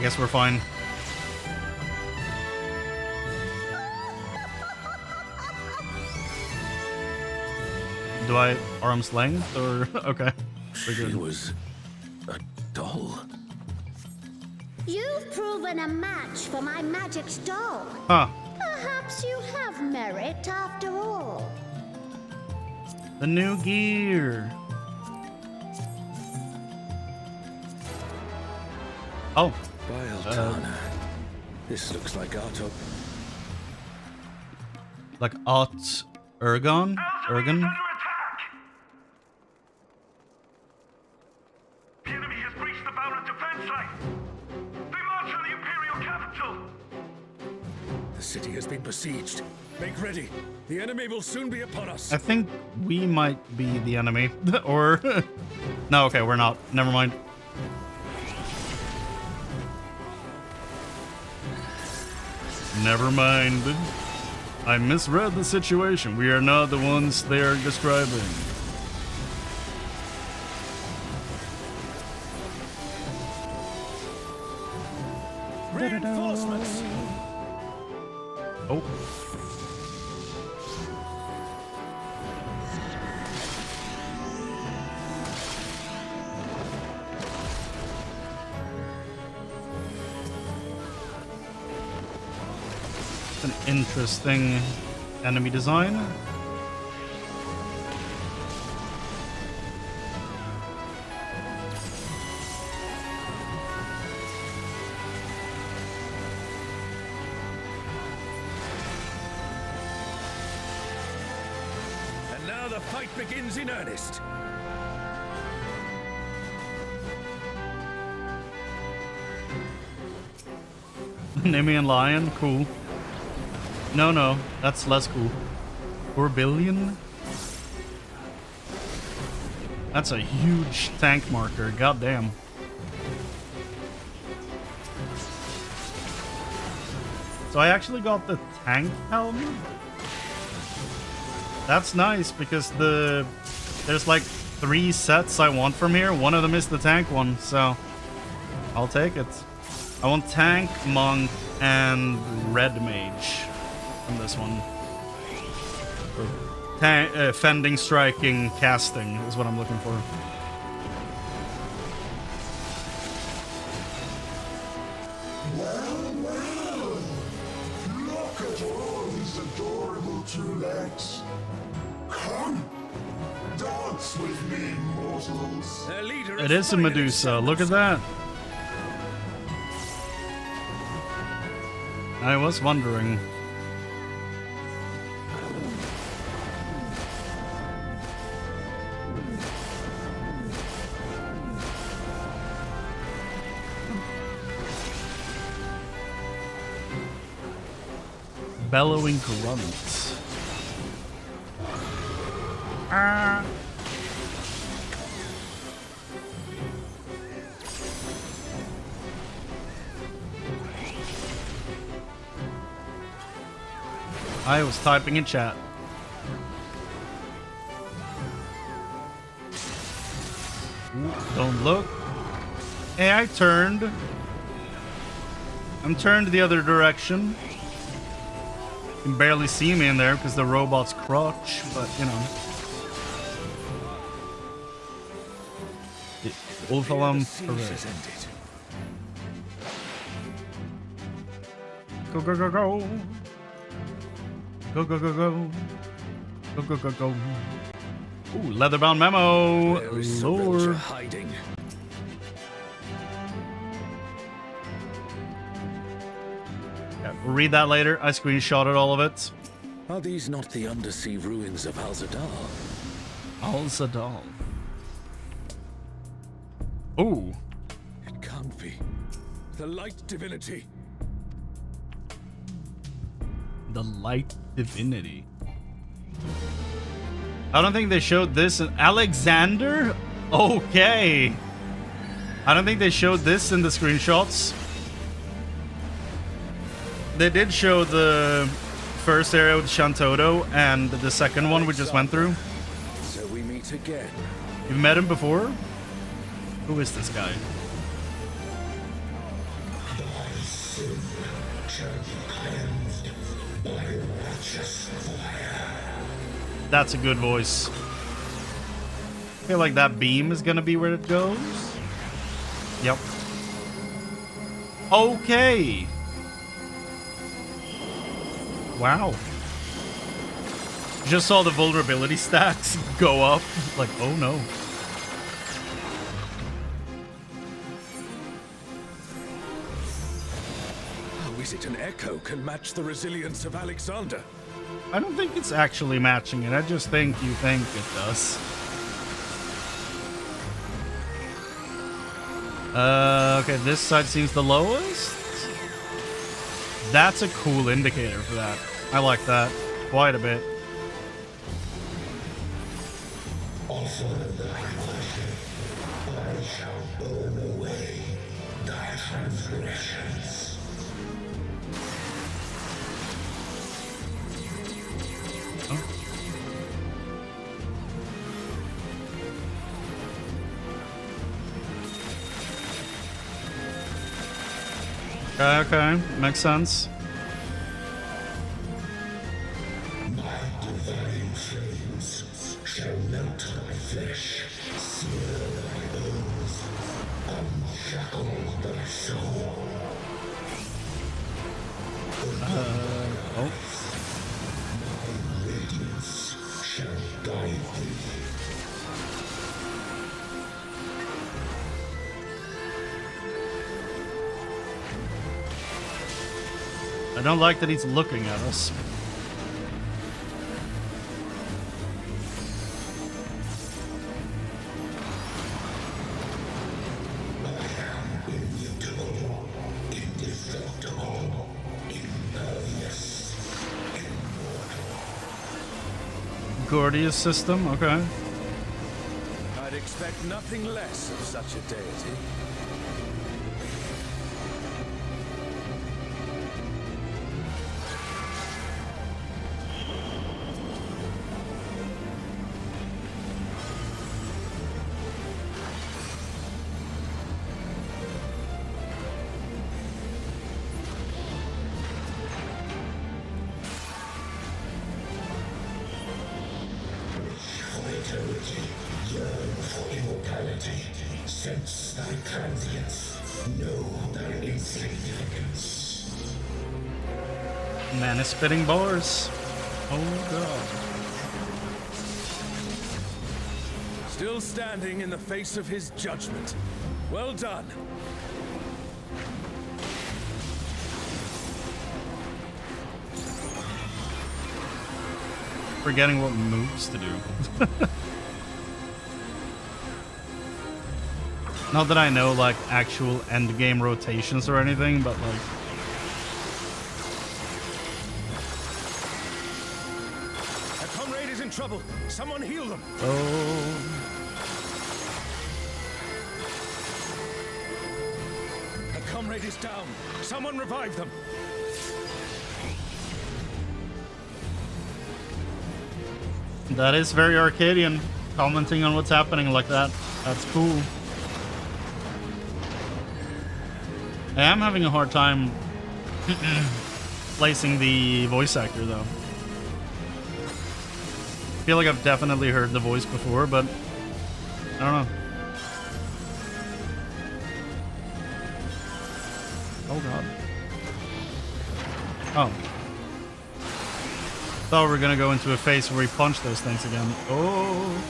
guess we're fine. Do I arm's length or okay? We're good. She was a doll. You've proven a match for my magic doll. Huh. Perhaps you have merit after all. The new gear. Oh. Bieltana. This looks like Arto. Like Ot Ergon? Ergon? The enemy has breached the Baron defense line. They march on the Imperial capital. The city has been besieged. Make ready. The enemy will soon be upon us. I think we might be the enemy. Or... no, okay, we're not. Never mind. Never mind. I misread the situation. We are not the ones they are describing. Reinforcements. Oh. An interesting enemy design. Now the fight begins in earnest. Nemean lion, cool. No, that's less cool. 4 billion? That's a huge tank marker, goddamn. So I actually got the tank helmet. That's nice because there's like 3 sets I want from here. One of them is the tank one, so I'll take it. I want tank, monk, and red mage from this one. Fending, striking, casting is what I'm looking for. Look at all these adorable 2 legs. Come, dance with me, mortals. Their leader It is a Medusa. Look at that. I was wondering. Bellowing grunts. Ah. I was typing in chat. Ooh, don't look. Hey, I turned. I'm turned the other direction. You can barely see me in there because the robot's crotch, but you know. Ulfalam Parade. Go, go, go, go. Go, go, go, go. Go, go, go, go. Ooh, leatherbound memo. There is Lord. hiding. Yeah, we'll read that later. I screenshotted all of it. Are these not the undersea ruins of Al-Zadar? Al-Zadar. Ooh. It can't be. The light divinity. The light divinity. I don't think they showed this in Alexander? Okay. I don't think they showed this in the screenshots. They did show the first area with Shantotto and the second one we just went through. So we meet again. You've met him before? Who is this guy? Thy sin shall be cleansed by righteous fire. That's a good voice. I feel like that beam is gonna be where it goes. Yep. Okay. Wow. Just saw the vulnerability stats go up. Like, oh no. How is it an echo can match the resilience of Alexander? I don't think it's actually matching it. I just think you think it does. Okay, this side seems the lowest. That's a cool indicator for that. I like that quite a bit. Offer thy worship, I shall burn away thy transgressions. Okay, makes sense. My divine flames shall melt thy flesh, sear thy bones, unshackle thy soul. Oh. My radiance shall guide thee. I don't like that he's looking at us. Gordius system, okay. I'd expect nothing less of such a deity. Yearn for immortality. Sense thy transience. Know thy insignificance. Man is spitting bars. Oh god. Still standing in the face of his judgment. Well done. Forgetting what moves to do. Not that I know like actual end game rotations or anything, but like A comrade is in trouble. Someone heal them. oh. A comrade is down. Someone revive them. That is very Arcadian, commenting on what's happening like that. That's cool. I am having a hard time placing the voice actor though. I feel like I've definitely heard the voice before, but I don't know. Oh god. Oh. Thought we were gonna go into a phase where we punch those things again. Oh.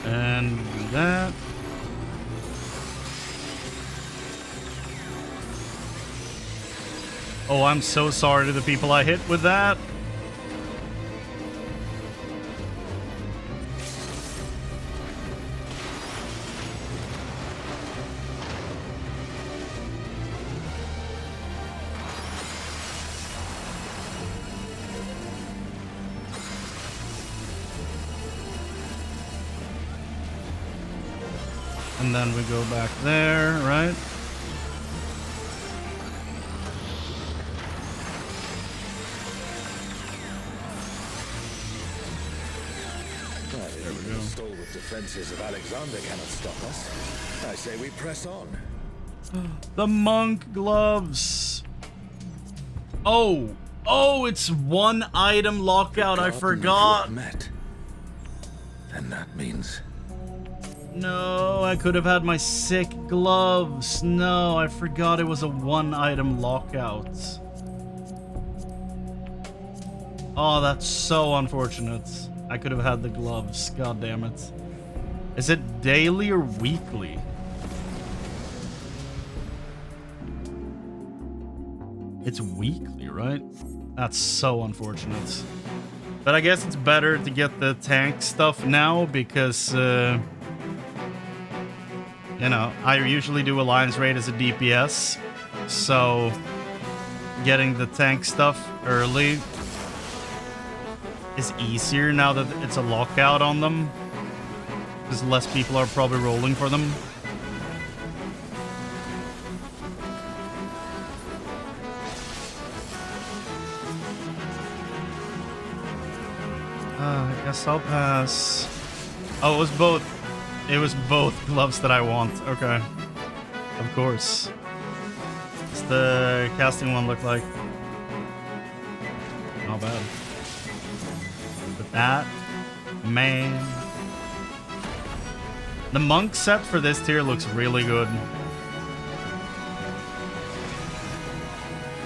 And do that. Oh, I'm so sorry to the people I hit with that. And then we go back there, right? There we go. Stalwart defenses of Alexander cannot stop us. I say we press on. The monk gloves. Oh, it's one item lockout. I forgot. Met. And that means No, I could have had my sick gloves. No, I forgot it was a one item lockout. Oh, that's so unfortunate. I could have had the gloves. God damn it. Is it daily or weekly? It's weekly, right? That's so unfortunate. But I guess it's better to get the tank stuff now because, you know, I usually do Alliance Raid as a DPS. So, getting the tank stuff early is easier now that it's a lockout on them. Because less people are probably rolling for them. I guess I'll pass. Oh, it was both. It was both gloves that I want. Okay. Of course. What's the casting one look like? Not bad. But that, man. The monk set for this tier looks really good.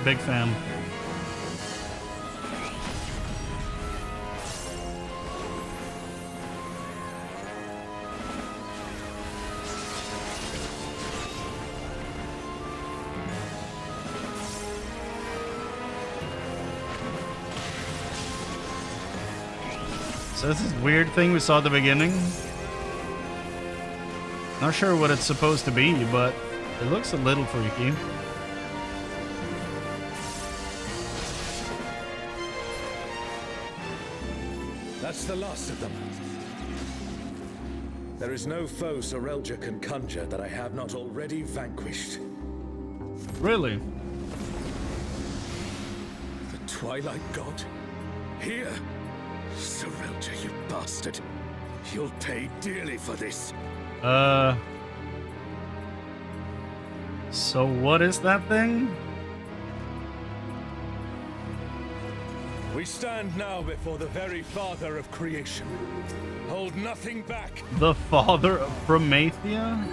Big fan. So this is weird thing we saw at the beginning. Not sure what it's supposed to be, but it looks a little freaky. That's the last of them. There is no foe Sorelja can conjure that I have not already vanquished. Really? The Twilight God? Here? Sorelja, you bastard. You'll pay dearly for this. So what is that thing? We stand now before the very father of creation. Hold nothing back. The father of Prometheus?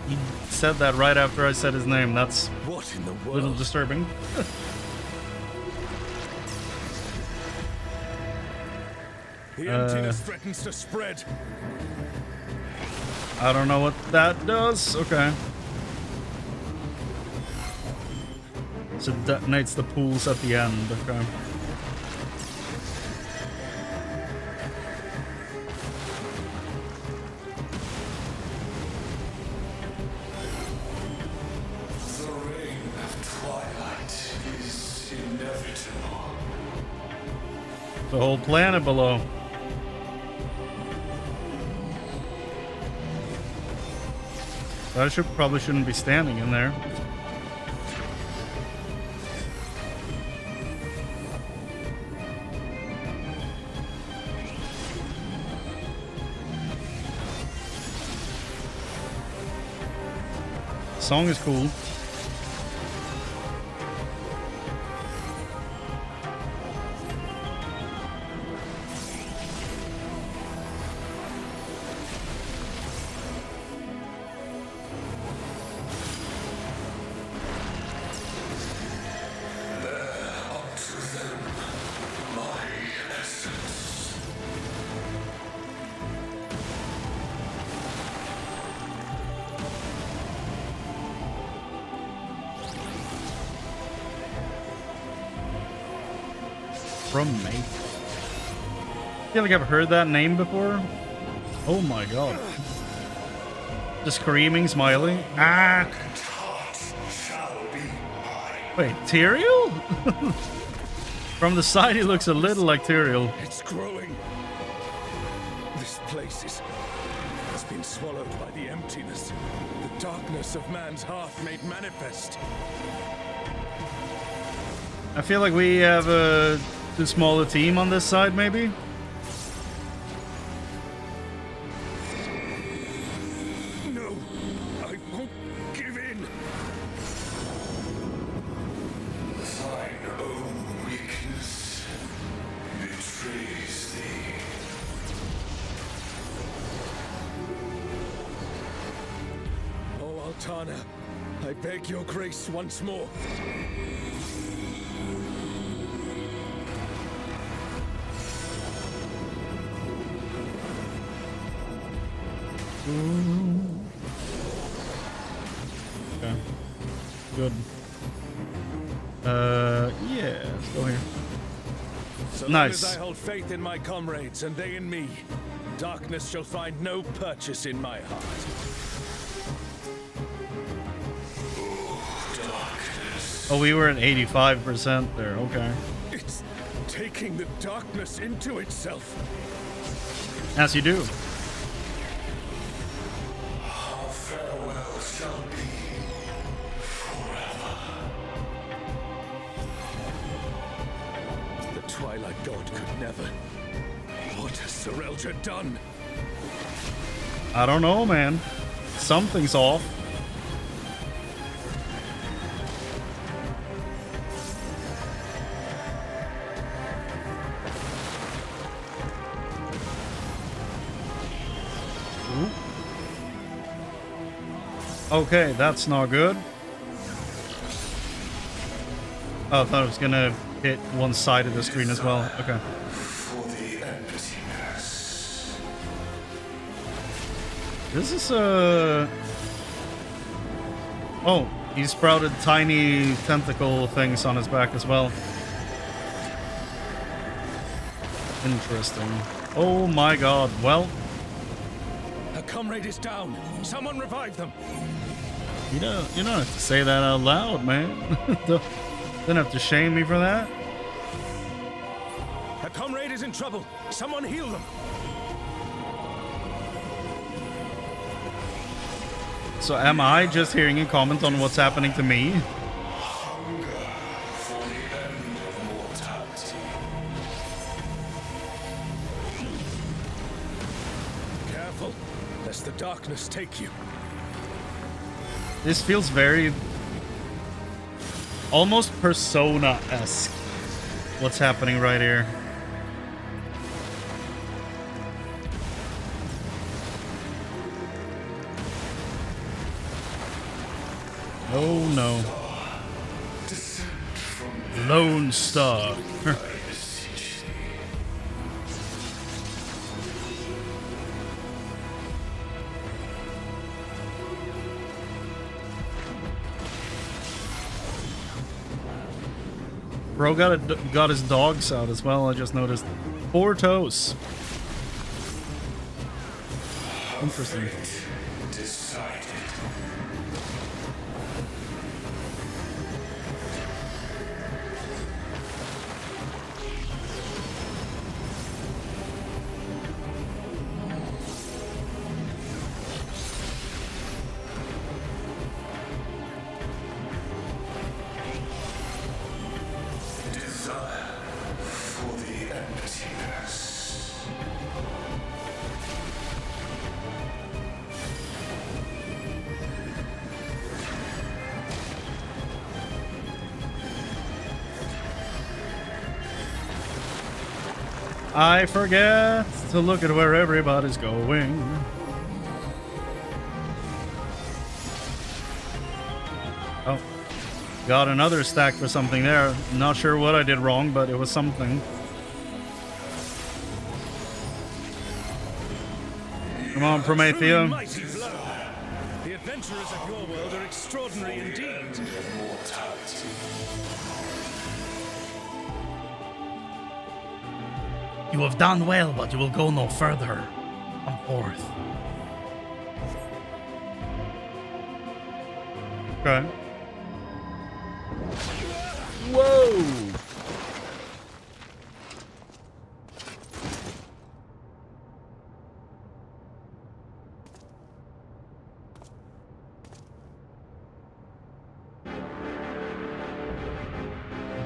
He said that right after I said his name. That's What in the a world? little disturbing. The emptiness threatens to spread. I don't know what that does. Okay. So it detonates the pools at the end. Okay. The reign of twilight is inevitable. The whole planet below. I probably shouldn't be standing in there. Song is cool. From me. I feel like I've heard that name before. Oh my god. The screaming smiley. Ah! Wait, Tyrael? From the side he looks a little like Tyrael. It's growing. This place has been swallowed by the emptiness. The darkness of man's heart made manifest. I feel like we have a too small a team on this side, maybe? No, I won't give in. Thine own weakness betrays thee. Oh, Altana, I beg your grace once more. Okay. Good. Yeah, let's go here. So long Nice. as I hold faith in my comrades and they in me, darkness shall find no purchase in my heart. Oh, we were at 85% there. Okay. It's taking the darkness into itself. As you do. Our farewell shall be forever. The Twilight God could never. What has Sorelja done? I don't know, man. Something's off. Okay, that's not good. Oh, I thought it was gonna hit one side of the screen as well. Okay. For the emptiness. This is Oh, He sprouted tiny tentacle things on his back as well. Interesting. Oh my god. Well, A comrade is down. Someone revive them. you don't have to say that out loud, man. Don't have to shame me for that. A comrade is in trouble. Someone heal them. So am I just hearing a comment on what's happening to me? Hunger for the end of mortality. Careful, lest the darkness take you. This feels very almost Persona-esque. What's happening right here? Oh no. Lone Star. Bro got his dogs out as well, I just noticed. 4 toes. Interesting. Decided. I forget to look at where everybody's going. Oh, got another stack for something there. Not sure what I did wrong, but it was something. Come on, Promethea. Mighty blow. The adventurers of your world are extraordinary indeed. Mortality. You have done well, but you will go no further. Come forth. Okay. Whoa!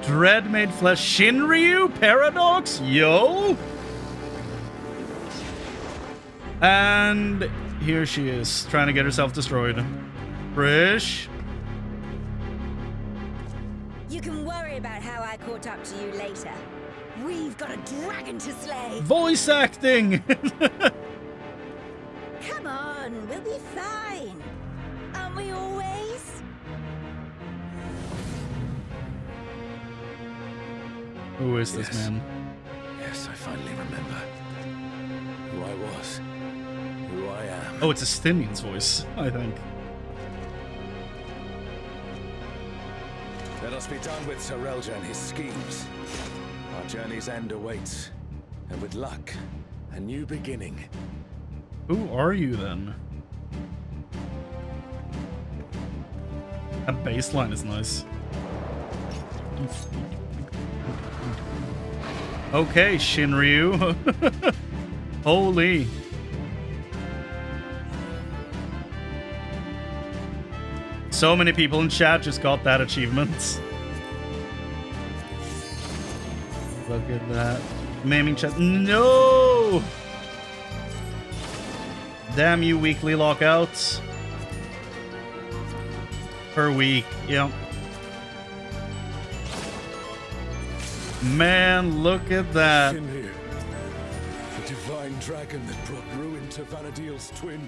Dread made flesh Shinryu Paradox, yo! And here she is, trying to get herself destroyed. Frish. You can worry about how I caught up to you later. We've got a dragon to slay. Voice acting! Come on, we'll be fine. Aren't we always? Who is this man? Yes, I finally remember who I was, who I am. Oh, it's a Stinian's voice, I think. Let us be done with Sir Relja and his schemes. Our journey's end awaits, and with luck, a new beginning. Who are you then? That bass line is nice. Okay, Shinryu. Holy. So many people in chat just got that achievement. Look at that. Maiming chat. No! Damn you, weekly lockouts. Per week, yep. Man, look at that. Shinryu, the divine dragon that brought ruin to Vanadil's twin.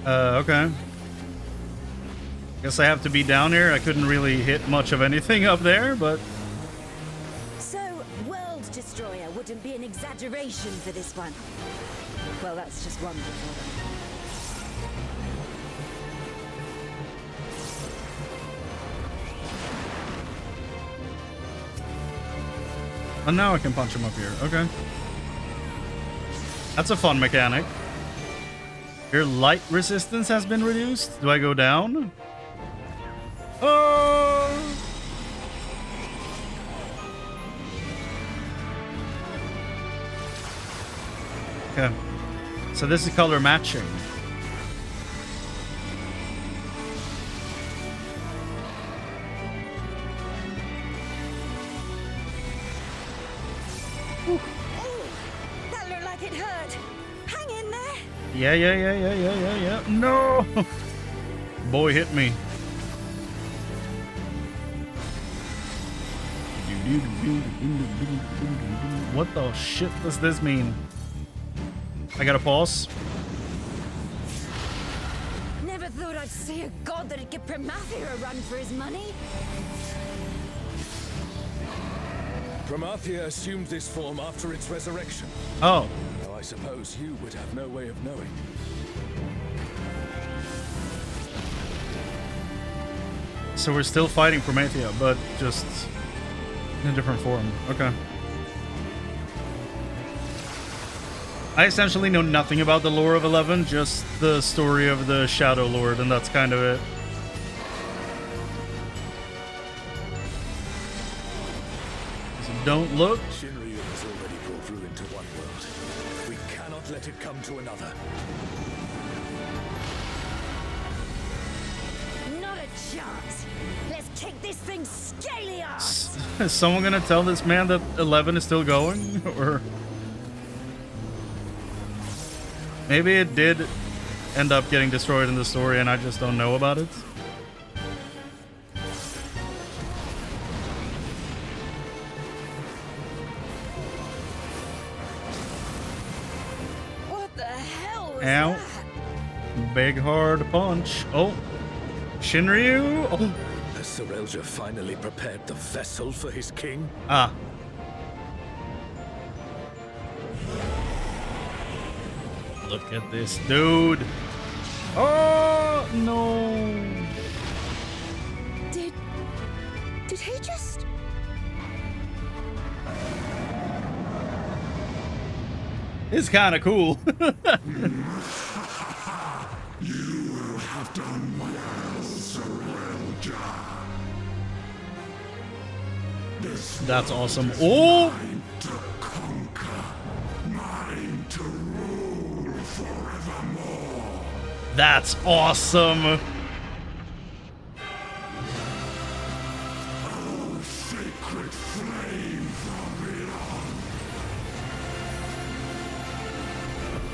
Okay. Guess I have to be down here. I couldn't really hit much of anything up there, but... So, World Destroyer wouldn't be an exaggeration for this one. Well, that's just wonderful. And now I can punch him up here. Okay. That's a fun mechanic. Your light resistance has been reduced. Do I go down? Oh! Okay. So this is color matching. That looked like it hurt. Hang in there. Yeah. No! Boy hit me. What the shit does this mean? I gotta pause. Never thought I'd see a god that'd give Promathia a run for his money. Promathia assumed this form after its resurrection. Oh. Now I suppose you would have no way of knowing. So we're still fighting Promathia, but just in a different form. Okay. I essentially know nothing about the lore of 11, just the story of the Shadow Lord, and that's kind of it. So don't look. Shinryu has already brought ruin to one world. We cannot let it come to another. Not a chance. Let's kick this thing scaly ass. Is someone gonna tell this man that 11 is still going? Or maybe it did end up getting destroyed in the story and I just don't know about it. What the hell was Ow. that? Big hard punch. Oh. Shinryu. Oh. Has Serelja finally prepared the vessel for his king? Ah. Look at this dude. Oh, no. Did he just... It's kind of cool. You will have done well, Serelja. That's awesome. Oh! Mine to conquer, mine to rule forevermore. That's awesome. Oh, sacred flame from beyond.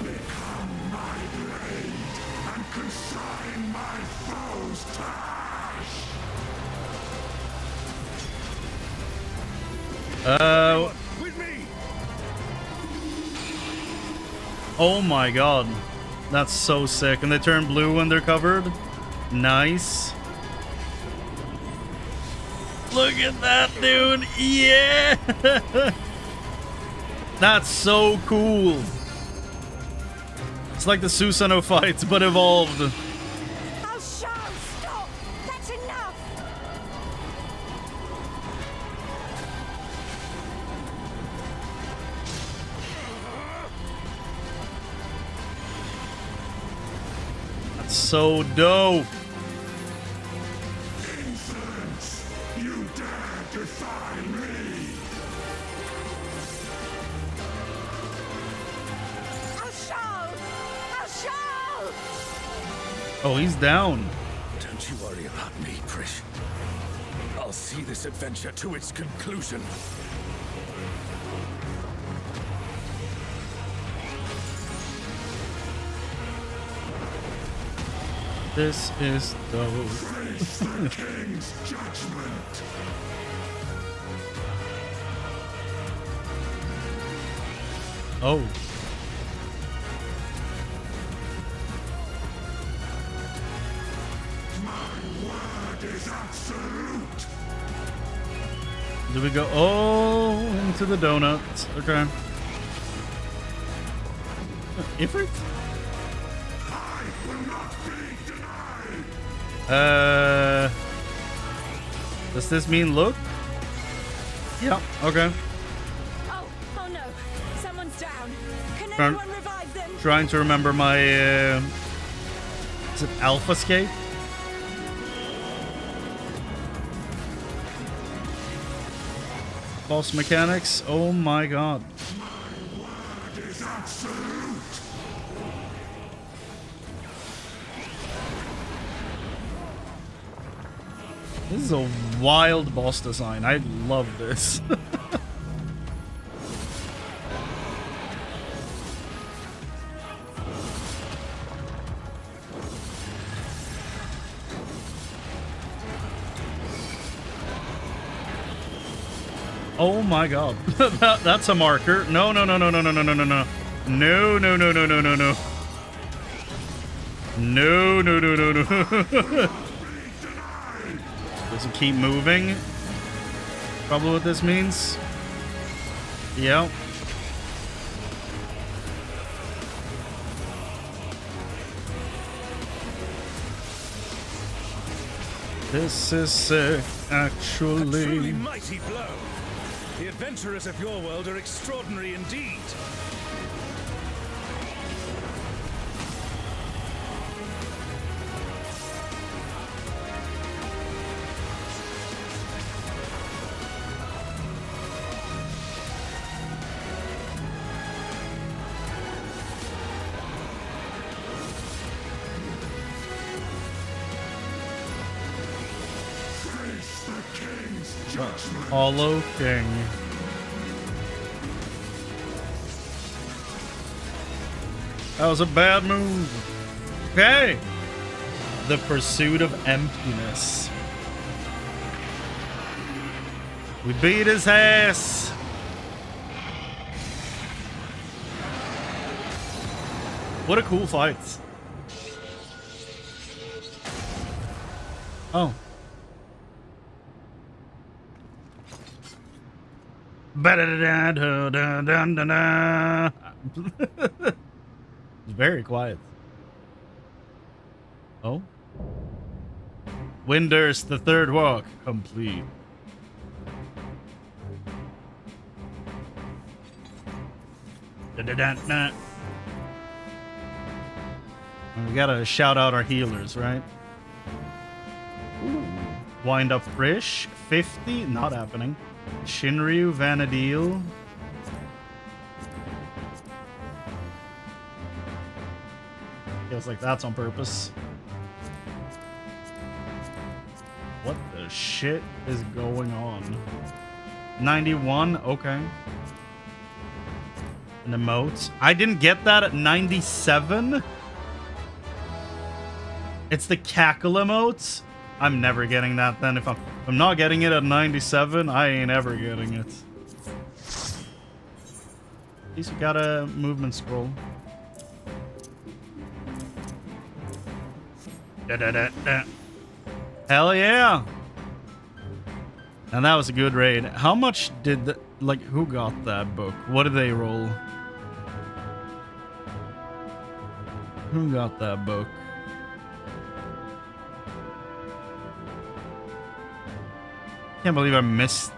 Become my blade and consign my foes to ash. With me! Oh my god. That's so sick. And they turn blue when they're covered. Nice. Look at that, dude. Yeah. That's so cool. It's like the Susanoo fights, but evolved. Oh, Charles, stop! That's enough! That's so dope. Insolence! You dare defy me! Oh, Charles! Oh, Charles! Oh, he's down. Don't you worry about me, Prish. I'll see this adventure to its conclusion. This is dope. Face the king's judgment! Oh. My word is absolute! Do we go? Oh, into the donuts. Okay. Ifrit? I will not be denied! Does this mean look? Yeah, okay. Everyone revive them! Trying to remember my, is it Alpha Escape? Boss mechanics, oh my god. This is a wild boss design. I love this. Oh my god. That's a marker. No, no, no, no, no, no, no, no, no, no. No, no, no, no, no, no, no. No, no, no, no, no. Does it keep moving? Probably what this means. Yep. This is sick, actually. A truly mighty blow. The adventurers of your world are extraordinary indeed. Hollow King. That was a bad move. Okay. The Pursuit of Emptiness. We beat his ass. What a cool fight. Oh. It's very quiet. Oh. Windurst, the third walk complete. We gotta shout out our healers, right? Ooh. Wind up Frisch, 50, not happening. Shinryu, Vanadil. Feels like that's on purpose. What the shit is going on? 91, okay. An emote. I didn't get that at 97? It's the cackle emotes? I'm never getting that then. If I'm not getting it at 97, I ain't ever getting it. At least we got a movement scroll. Hell yeah! And that was a good raid. How much did the, like, who got that book? What did they roll? Who got that book? Can't believe I missed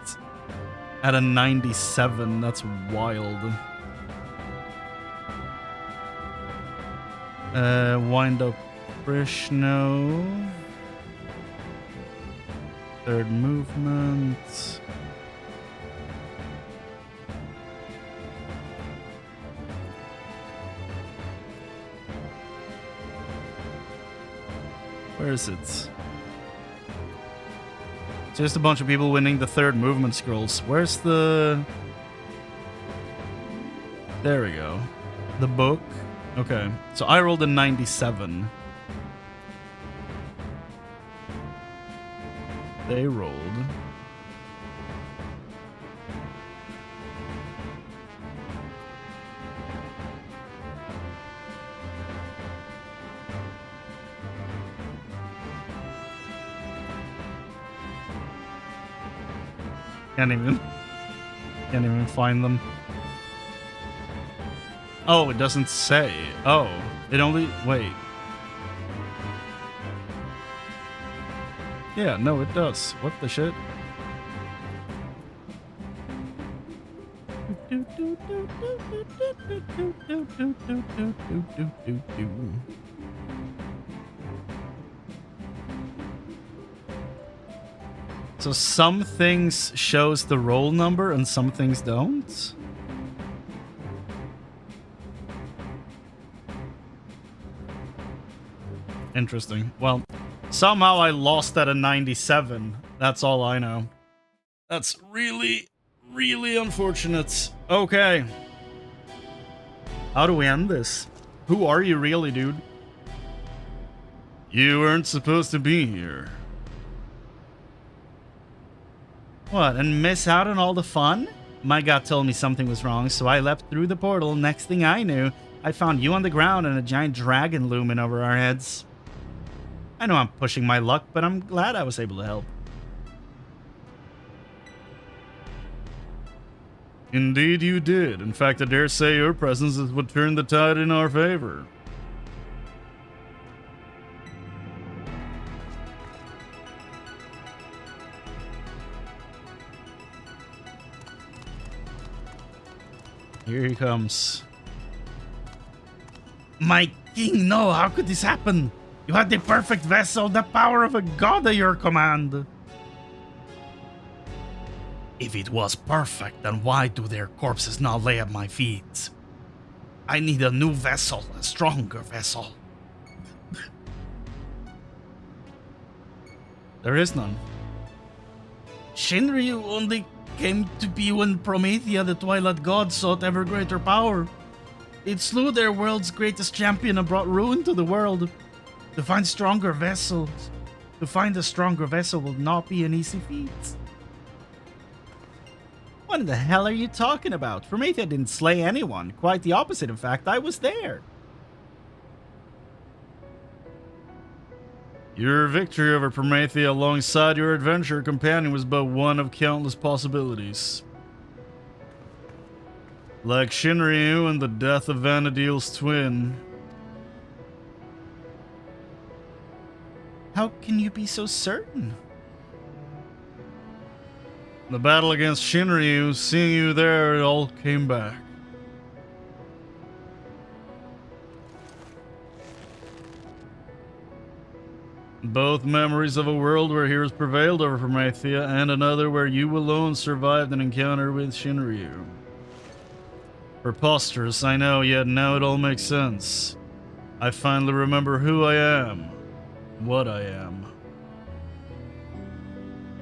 at a 97. That's wild. Wind up Krishno. Third movement. Where is it? Just a bunch of people winning the third movement scrolls. Where's the... There we go. The book. Okay. So I rolled a 97. They rolled. Can't even find them. Oh, it doesn't say. Oh, it only, wait. Yeah, no, it does. What the shit? So some things shows the roll number and some things don't? Interesting. Well, somehow I lost at a 97. That's all I know. That's really, really unfortunate. Okay. How do we end this? Who are you really, dude? You weren't supposed to be here. What, and miss out on all the fun? My gut told me something was wrong, so I leapt through the portal. Next thing I knew, I found you on the ground and a giant dragon looming over our heads. I know I'm pushing my luck, but I'm glad I was able to help. Indeed you did. In fact, I dare say your presence is what turned the tide in our favor. Here he comes. My king, no, how could this happen? You had the perfect vessel, the power of a god at your command. If it was perfect, then why do their corpses not lay at my feet? I need a new vessel, a stronger vessel. There is none. Shinryu only came to be when Promethea, the Twilight God, sought ever greater power. It slew their world's greatest champion and brought ruin to the world. To find a stronger vessel will not be an easy feat. What in the hell are you talking about? Promethea didn't slay anyone. Quite the opposite, in fact. I was there. Your victory over Promethea alongside your adventure companion was but one of countless possibilities. Like Shinryu and the death of Vana'diel's twin. How can you be so certain? The battle against Shinryu, seeing you there, it all came back. Both memories of a world where heroes prevailed over Promethea and another where you alone survived an encounter with Shinryu. Preposterous, I know, yet now it all makes sense. I finally remember who I am, what I am.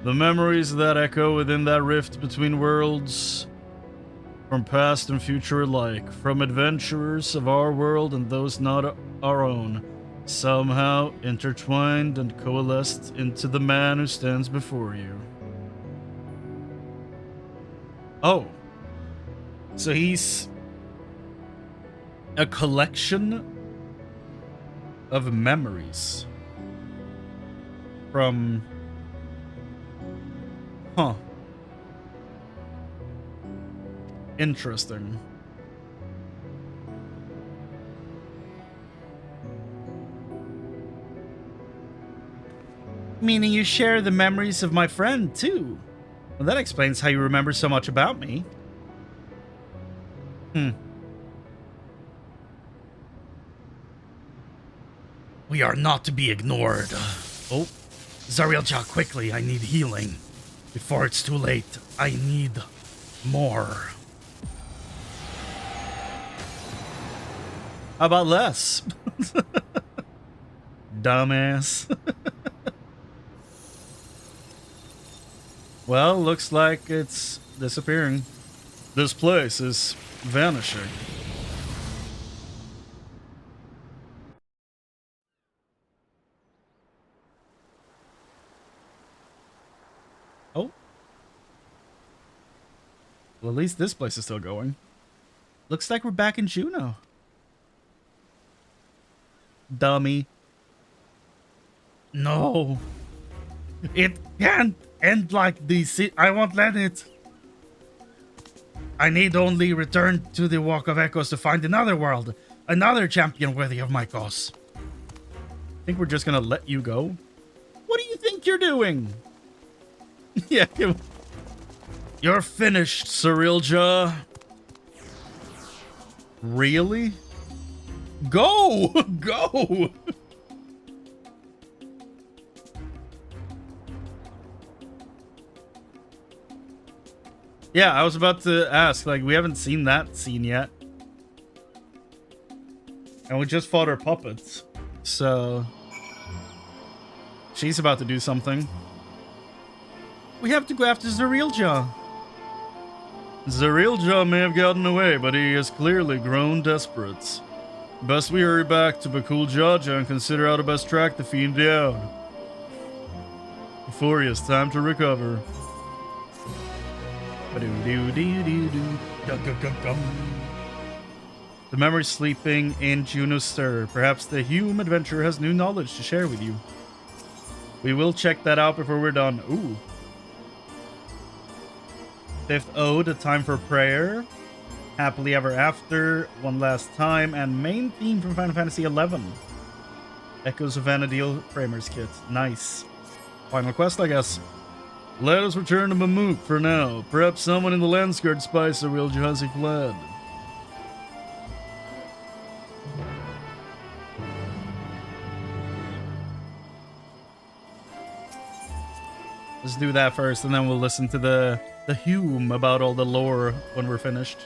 The memories that echo within that rift between worlds, from past and future alike, from adventurers of our world and those not our own, somehow intertwined and coalesced into the man who stands before you. Oh. So he's a collection of memories from... Huh. Interesting. Meaning you share the memories of my friend, too. Well, that explains how you remember so much about me. We are not to be ignored. Oh. Zarielja, quickly, I need healing. Before it's too late, I need more. How about less? Dumbass. Well, looks like it's disappearing. This place is vanishing. Oh. Well, at least this place is still going. Looks like we're back in Juneau. Dummy. No. It can't end like this. I won't let it. I need only return to the Walk of Echoes to find another world. Another champion worthy of my cause. I think we're just gonna let you go. What do you think you're doing? Yeah. You're finished, Zarielja. Really? Go! Go! Yeah, I was about to ask, like, we haven't seen that scene yet. And we just fought her puppets. So she's about to do something. We have to go after Zerilja. Zerilja may have gotten away, but he has clearly grown desperate. Best we hurry back to Bakul Jaja and consider how to best track the fiend down before he has time to recover. The memory sleeping in Juno's stir. Perhaps the Hume adventurer has new knowledge to share with you. We will check that out before we're done. Ooh. Fifth Ode, A Time for Prayer. Happily Ever After, One Last Time, and main theme from Final Fantasy XI. Echoes of Vanadil, Framer's Kit. Nice. Final quest, I guess. Let us return to Mamook for now. Perhaps someone in the Landsguard spies the real Jahazi fled. Let's do that first, and then we'll listen to the Hume about all the lore when we're finished.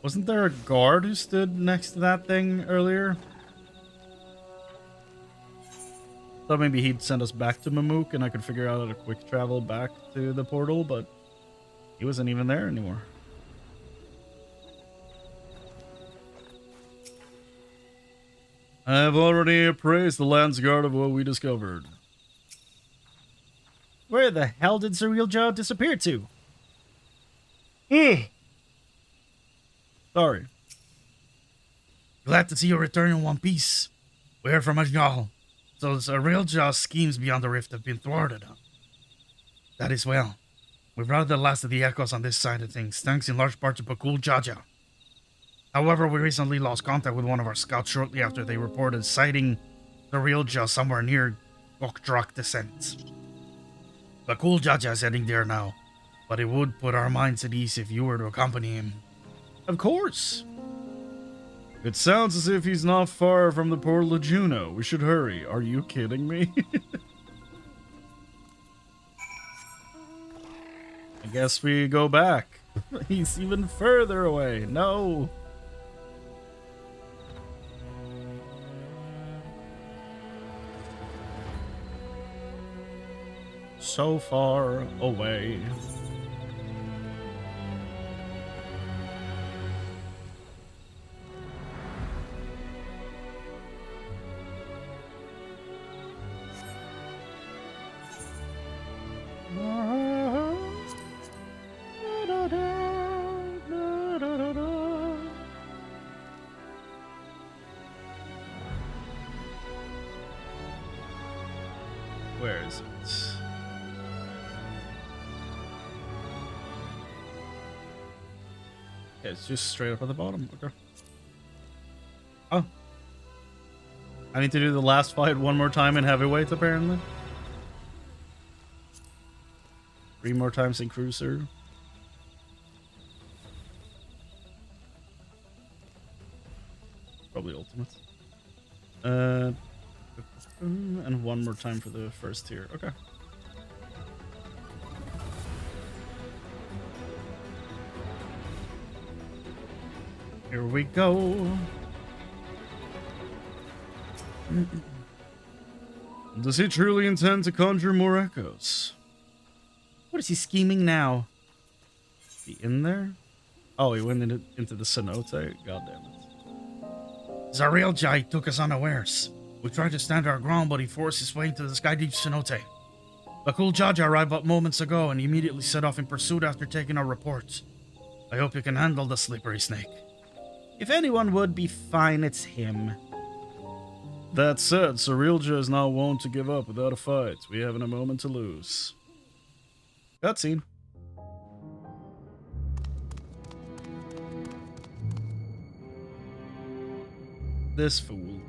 Wasn't there a guard who stood next to that thing earlier? Thought maybe he'd send us back to Mamook and I could figure out how to quick travel back to the portal, but he wasn't even there anymore. I have already appraised the Landsguard of what we discovered. Where the hell did Zerilja disappear to? Sorry. Glad to see you return in one piece. We heard from Ajnal. So Zerilja's schemes beyond the rift have been thwarted. That is well. We've routed the last of the echoes on this side of things, thanks in large part to Bakul Jaja. However, we recently lost contact with one of our scouts shortly after they reported sighting Zerilja somewhere near Gokdrak Descent. Bakul Jaja is heading there now, but it would put our minds at ease if you were to accompany him. Of course. It sounds as if he's not far from the portal of Juno. We should hurry. Are you kidding me? I guess we go back. He's even further away. No. So far away. Where is it? Okay, it's just straight up at the bottom. Okay. Oh. I need to do the last fight one more time in heavyweight, apparently. 3 more times in cruiser. Probably ultimate. And 1 more time for the first tier. Okay. Here we go. Does he truly intend to conjure more echoes? What is he scheming now? Is he in there? Oh, he went into the cenote? God damn it. Zerilja took us unawares. We tried to stand our ground, but he forced his way into the Skydeep cenote. Bakul Jaja arrived but moments ago and immediately set off in pursuit after taking our reports. I hope you can handle the slippery snake. If anyone would be fine, it's him. That said, Zerilja is not wont to give up without a fight. We haven't a moment to lose. Cutscene. This fool.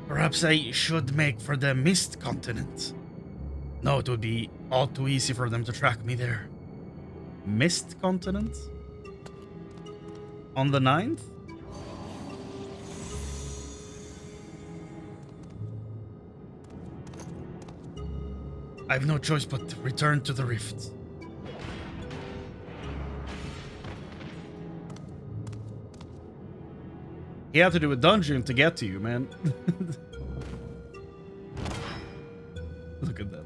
Perhaps I should make for the Mist Continent. No, it would be all too easy for them to track me there. Mist Continent? On the 9th? I have no choice but to return to the Rift. You have to do a dungeon to get to you, man. Look at that.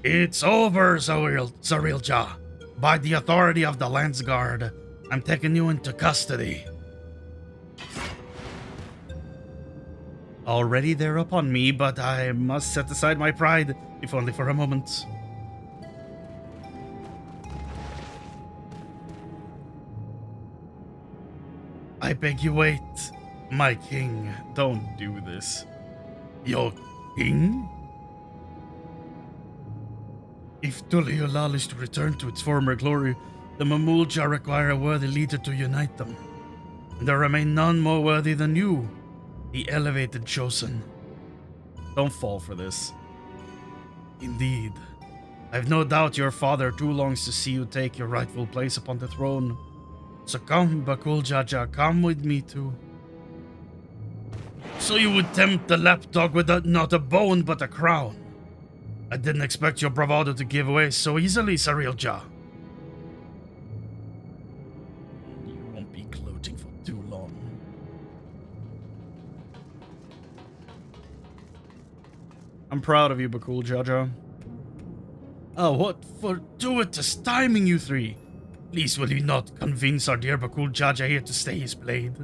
It's over, Zarilja. By the authority of the Lance Guard, I'm taking you into custody. Already they're upon me, but I must set aside my pride, if only for a moment. I beg you wait, my king. Don't do this. Your king? If Tuliolal is to return to its former glory, the Mamulja require a worthy leader to unite them. And there remain none more worthy than you, the elevated chosen. Don't fall for this. Indeed. I've no doubt your father too longs to see you take your rightful place upon the throne. So come, Bakul Jaja, come with me too. So you would tempt the lapdog with not a bone but a crown. I didn't expect your bravado to give way so easily, Sarilja. You won't be gloating for too long. I'm proud of you, Bakul Jaja. Oh, what fortuitous timing, you three. Please will you not convince our dear Bakul Jaja here to stay his blade?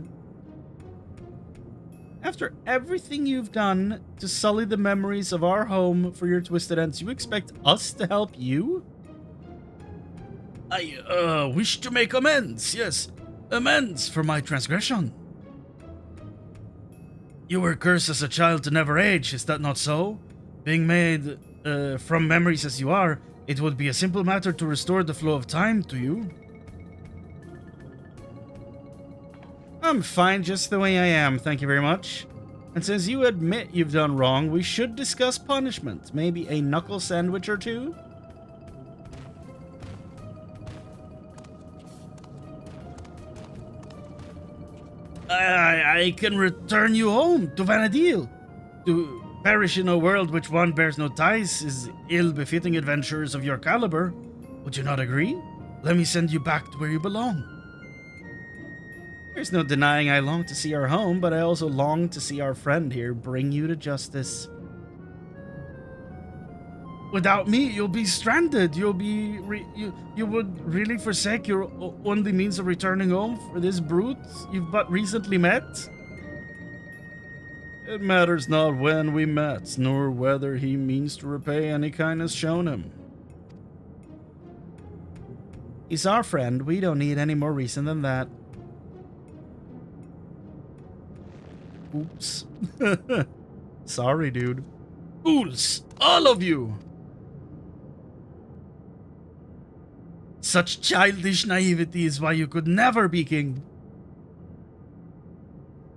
After everything you've done to sully the memories of our home for your twisted ends, you expect us to help you? I wish to make amends, yes. Amends for my transgression. You were cursed as a child to never age, is that not so? Being made from memories as you are, it would be a simple matter to restore the flow of time to you. I'm fine just the way I am, thank you very much. And since you admit you've done wrong, we should discuss punishment. Maybe a knuckle sandwich or two? I can return you home to Vanadil. To perish in a world which one bears no ties is ill-befitting adventurers of your caliber. Would you not agree? Let me send you back to where you belong. There's no denying I long to see our home, but I also long to see our friend here bring you to justice. Without me, you'll be stranded. You would really forsake your only means of returning home for this brute you've but recently met? It matters not when we met, nor whether he means to repay any kindness shown him. He's our friend. We don't need any more reason than that. Oops. Sorry, dude. Fools! All of you! Such childish naivety is why you could never be king.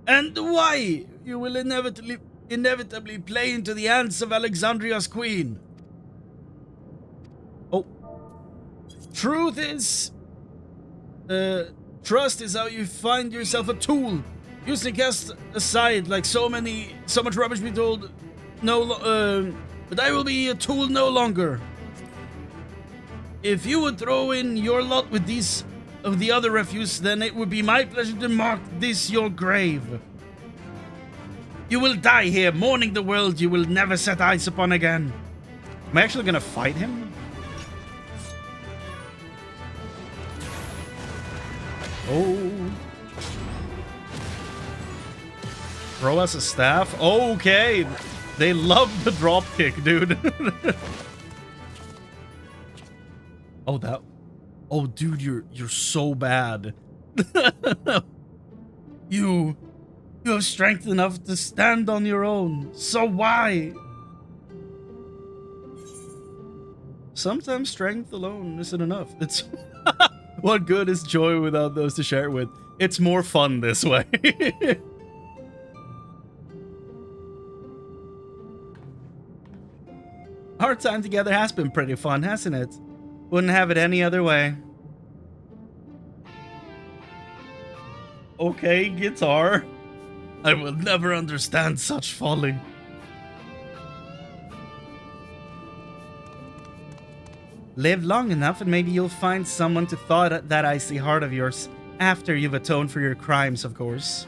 And why you will inevitably play into the hands of Alexandria's queen. Oh. Truth is... trust is how you find yourself a tool. Usually cast aside like so much rubbish be told. But I will be a tool no longer. If you would throw in your lot with these of the other refuse, then it would be my pleasure to mark this your grave. You will die here, mourning the world you will never set eyes upon again. Am I actually gonna fight him? Oh. Throw us a staff? Okay. They love the drop kick, dude. Oh, dude, you're so bad. You have strength enough to stand on your own. So why? Sometimes strength alone isn't enough. It's what good is joy without those to share it with? It's more fun this way. Our time together has been pretty fun, hasn't it? Wouldn't have it any other way. Okay, guitar. I will never understand such folly. Live long enough and maybe you'll find someone to thaw that icy heart of yours. After you've atoned for your crimes, of course.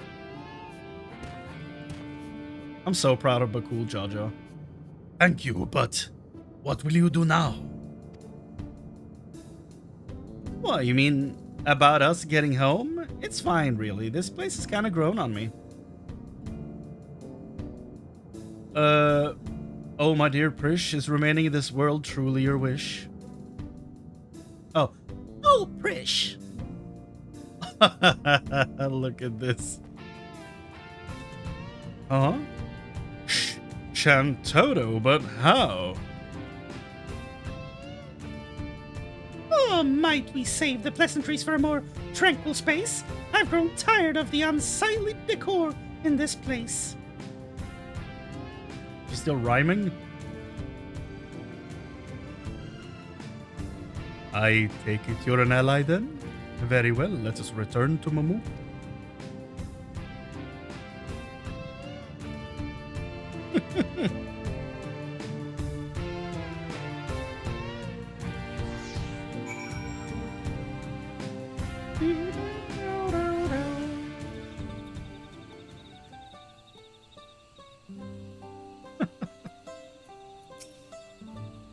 I'm so proud of Bakul, Jaja. Thank you, but what will you do now? What, you mean about us getting home? It's fine, really. This place has kind of grown on me. Oh, my dear Prish, is remaining in this world truly your wish? Oh, Prish. Look at this. Huh? Shantotto, but how? Oh, might we save the pleasantries for a more tranquil space? I've grown tired of the unsightly decor in this place. She's still rhyming? I take it you're an ally then? Very well, let us return to Mamu.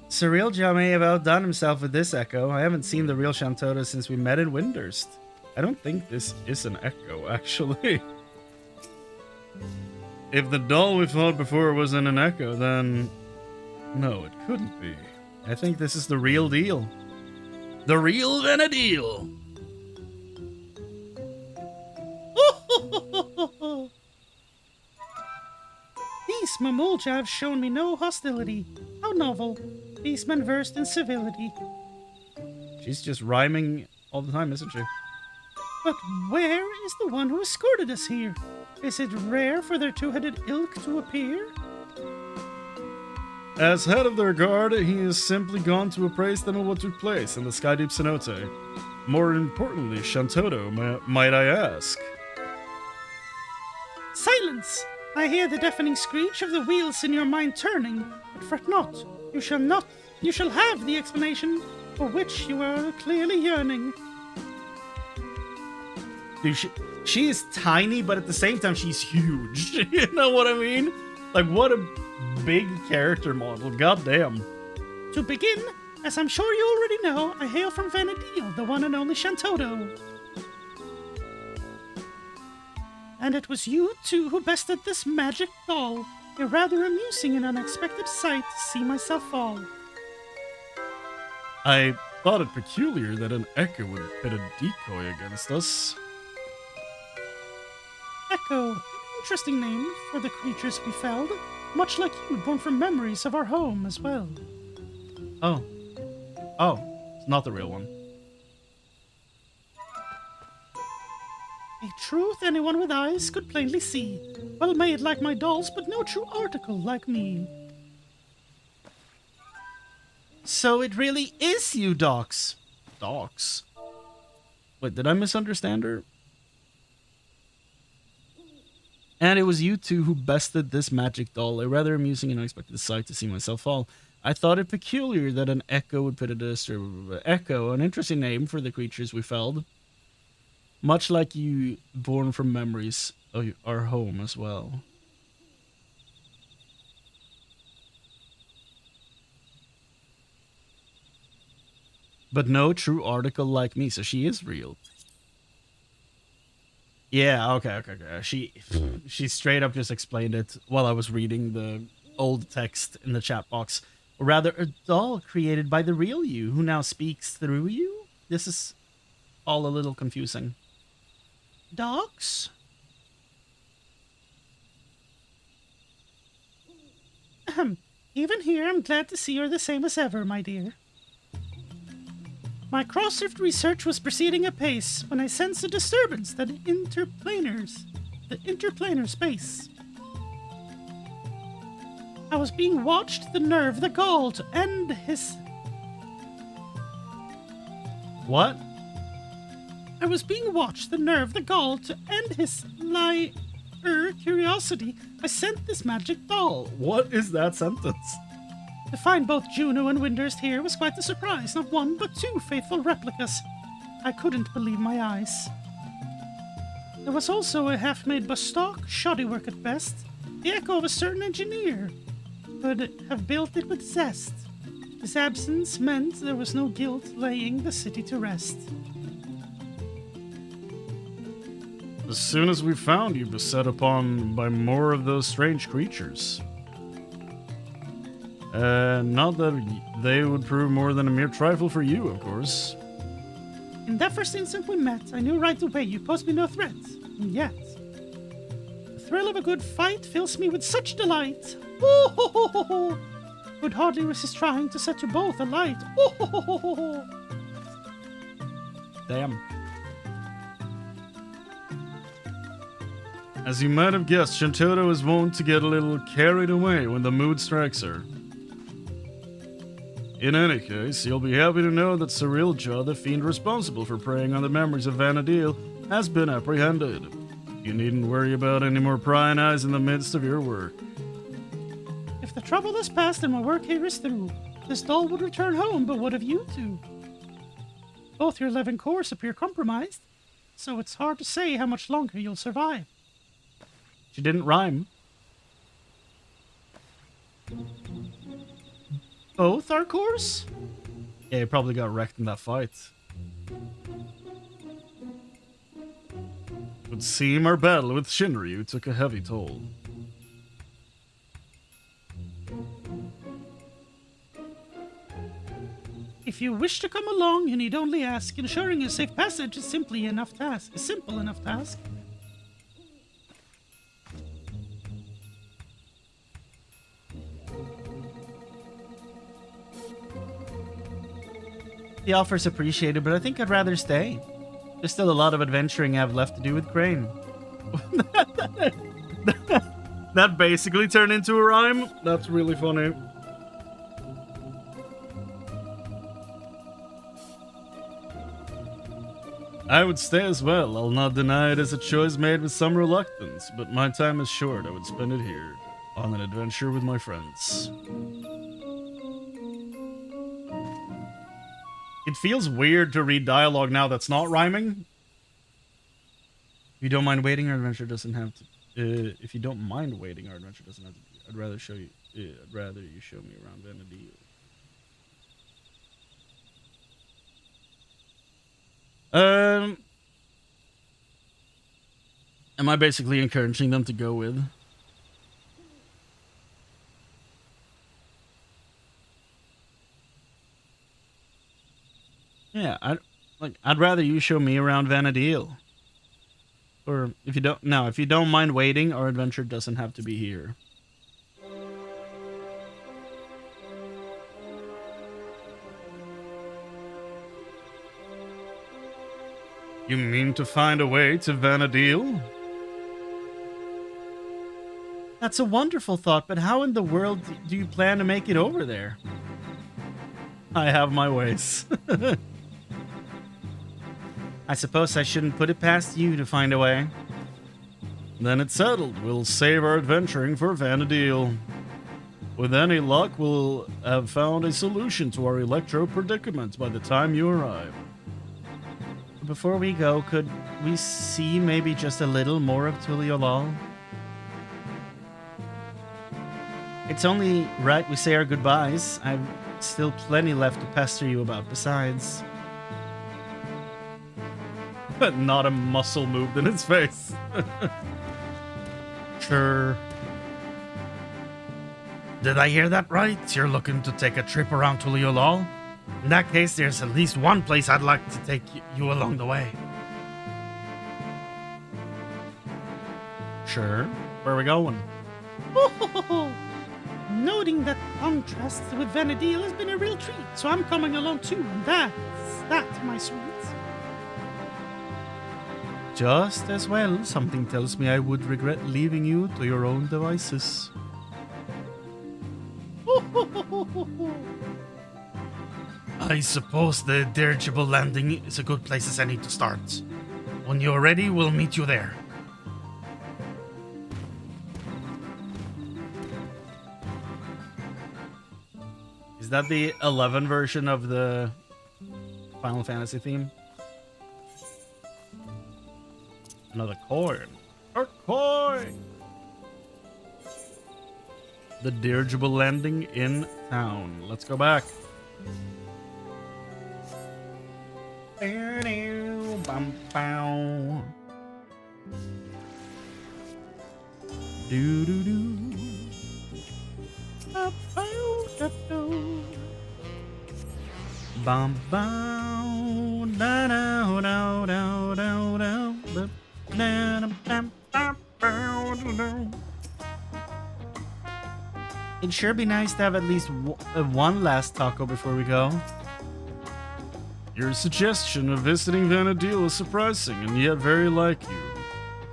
Surreal Jah may have outdone himself with this echo. I haven't seen the real Shantotto since we met in Windurst. I don't think this is an echo, actually. If the doll we fought before wasn't an echo, then... no, it couldn't be. I think this is the real deal. The real Venedil! These Mamulja have shown me no hostility. How novel. Beastmen versed in civility. She's just rhyming all the time, isn't she? But where is the one who escorted us here? Is it rare for their two-headed ilk to appear? As head of their guard, he has simply gone to appraise them of what took place in the Skydeep Cenote. More importantly, Shantotto, might I ask? Silence! I hear the deafening screech of the wheels in your mind turning, but fret not. You shall have the explanation for which you are clearly yearning. Dude, she is tiny, but at the same time, she's huge. You know what I mean? Like, what a big character model. Goddamn. To begin, as I'm sure you already know, I hail from Venedil, the one and only Shantotto. And it was you, too, who bested this magic doll. A rather amusing and unexpected sight to see myself fall. I thought it peculiar that an echo would pit a decoy against us. Echo, an interesting name for the creatures we felled, much like you, born from memories of our home as well. Oh, it's not the real one. A truth anyone with eyes could plainly see. Well made like my dolls, but no true article like me. So it really is you, Docs. Docs? Wait, did I misunderstand her? And it was you two who bested this magic doll. A rather amusing and unexpected sight to see myself fall. I thought it peculiar that an echo would pit us. Echo, an interesting name for the creatures we felled. Much like you, born from memories of our home as well. But no true article like me, so she is real. Yeah, okay. She straight up just explained it while I was reading the old text in the chat box. Or rather, a doll created by the real you, who now speaks through you? This is all a little confusing. Dogs? Even here, I'm glad to see you're the same as ever, my dear. My cross-rift research was proceeding apace when I sensed a disturbance that the interplanar space. I was being watched, the nerve, the gall to end his... What? I was being watched, the nerve, the gall to end his curiosity. I sent this magic doll. What is that sentence? To find both Juno and Windurst here was quite a surprise. Not one, but two faithful replicas. I couldn't believe my eyes. There was also a half-made bus stock, shoddy work at best. The echo of a certain engineer could have built it with zest. His absence meant there was no guilt laying the city to rest. As soon as we found you, beset upon by more of those strange creatures. Not that they would prove more than a mere trifle for you, of course. In that first instant we met, I knew right away you posed me no threat. And yet, the thrill of a good fight fills me with such delight. Oh ho ho ho ho! Would hardly resist trying to set you both alight. Oh ho ho ho ho ho! Damn. As you might have guessed, Shantotto is wont to get a little carried away when the mood strikes her. In any case, you'll be happy to know that Cyrilja, the fiend responsible for preying on the memories of Vanadil, has been apprehended. You needn't worry about any more prying eyes in the midst of your work. If the trouble is past and my work here is through, this doll would return home, but what of you two? Both your living cores appear compromised, so it's hard to say how much longer you'll survive. She didn't rhyme. Both our cores? Yeah, he probably got wrecked in that fight. It would seem our battle with Shinryu took a heavy toll. If you wish to come along, you need only ask. Ensuring a safe passage is a simple enough task. The offer's appreciated, but I think I'd rather stay. There's still a lot of adventuring I have left to do with Chrane. That basically turned into a rhyme? That's really funny. I would stay as well. I'll not deny it as a choice made with some reluctance, but my time is short. I would spend it here, on an adventure with my friends. It feels weird to read dialogue now that's not rhyming. If you don't mind waiting, our adventure doesn't have to. If you don't mind waiting, our adventure doesn't have to. I'd rather show you. I'd rather you show me around Vanadil. Am I basically encouraging them to go with? Yeah, I'd rather you show me around Vanadil. Or if you don't mind waiting, our adventure doesn't have to be here. You mean to find a way to Vanadil? That's a wonderful thought, but how in the world do you plan to make it over there? I have my ways. I suppose I shouldn't put it past you to find a way. Then it's settled. We'll save our adventuring for Vanadil. With any luck, we'll have found a solution to our electro predicament by the time you arrive. Before we go, could we see maybe just a little more of Tuliolal? It's only right we say our goodbyes. I've still plenty left to pester you about besides. But not a muscle moved in his face. Sure. Did I hear that right? You're looking to take a trip around Tuliolal? In that case, there's at least one place I'd like to take you along the way. Sure. Where are we going? Noting that contrast with Vanadil has been a real treat, so I'm coming along too, and that's that, my sweet. Just as well. Something tells me I would regret leaving you to your own devices. I suppose the dirigible landing is a good place as any to start. When you're ready, we'll meet you there. Is that the 11 version of the Final Fantasy theme? Another coin. A coin! The dirigible landing in town. Let's go back. Do do do. Bum bum da da da da da da. It'd sure be nice to have at least one last taco before we go. Your suggestion of visiting Vanadil is surprising and yet very like you.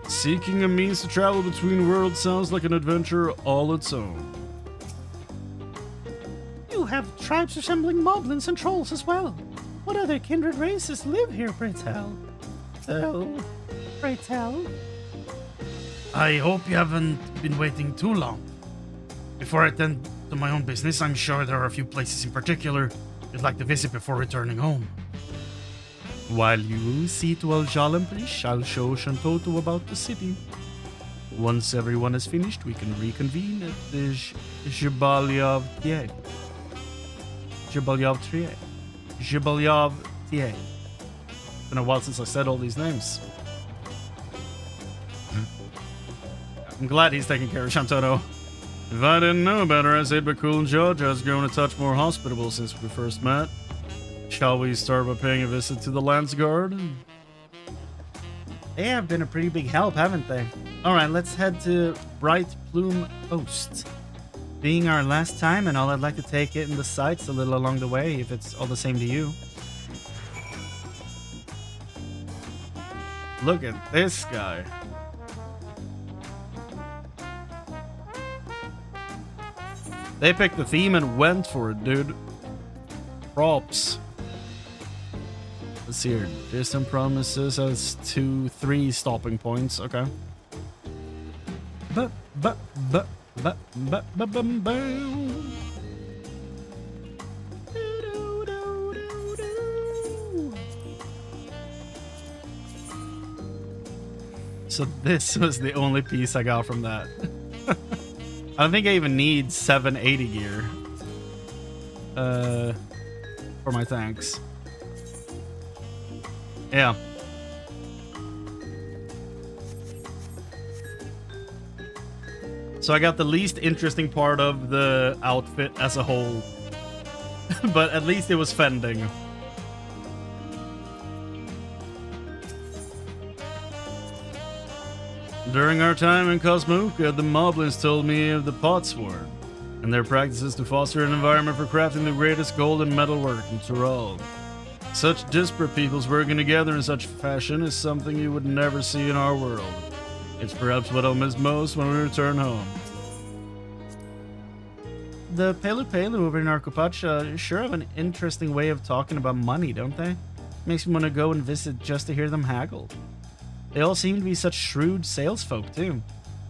Seeking a means to travel between worlds sounds like an adventure all its own. You have tribes resembling moblins and trolls as well. What other kindred races live here, pray tell? Oh, pray tell. I hope you haven't been waiting too long. Before I attend to my own business, I'm sure there are a few places in particular you'd like to visit before returning home. While you see to El Jalemprish, I'll show Shantotto about the city. Once everyone is finished, we can reconvene at the Zhibalyav Tier. Zhibalyav Tier. Zhibalyav Tier. It's been a while since I said all these names. I'm glad he's taking care of Shantotto. If I didn't know better, I'd say Bakul and Georgia has grown a touch more hospitable since we first met. Shall we start by paying a visit to the Lance Guard? They have been a pretty big help, haven't they? Alright, let's head to Bright Plume Post. Being our last time and all, I'd like to take it in the sights a little along the way, if it's all the same to you. Look at this guy. They picked the theme and went for it, dude. Props. Let's see here. Distant promises has 2-3 stopping points. Okay. So this was the only piece I got from that. I don't think I even need 780 gear for my tanks. Yeah. So I got the least interesting part of the outfit as a whole. But at least it was fending. During our time in Cosmoka, the Moblins told me of the Potsword and their practices to foster an environment for crafting the greatest gold and metalwork in Tyrol. Such disparate peoples working together in such fashion is something you would never see in our world. It's perhaps what I'll miss most when we return home. The Pelu Pelu over in Arcopacha sure have an interesting way of talking about money, don't they? Makes me want to go and visit just to hear them haggle. They all seem to be such shrewd salesfolk, too.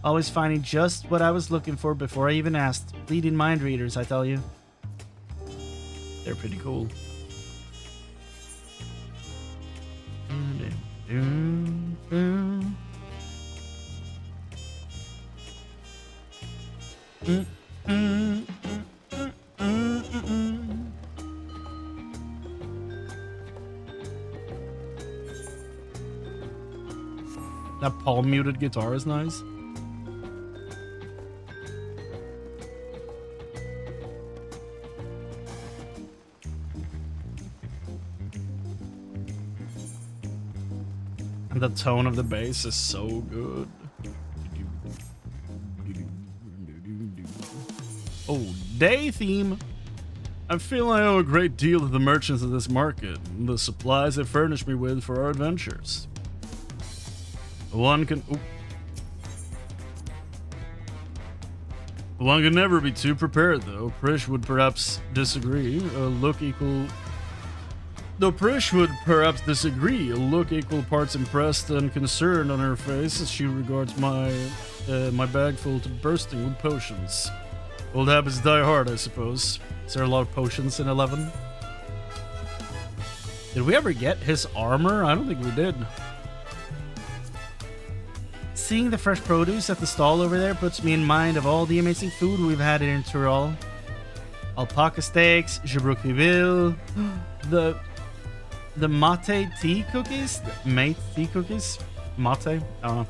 Always finding just what I was looking for before I even asked. Bleeding mind readers, I tell you. They're pretty cool. That palm muted guitar is nice. And the tone of the bass is so good. Oh, day theme. I feel I owe a great deal to the merchants of this market and the supplies they furnish me with for our adventures. One One can never be too prepared, though. Prish would perhaps disagree. A look equal parts impressed and concerned on her face as she regards my bag full to bursting with potions. Old habits die hard, I suppose. Is there a lot of potions in 11? Did we ever get his armor? I don't think we did. Seeing the fresh produce at the stall over there puts me in mind of all the amazing food we've had in Tyrol. Alpaca steaks, Jabroukville, the mate tea cookies? Mate tea cookies? Mate? I don't know.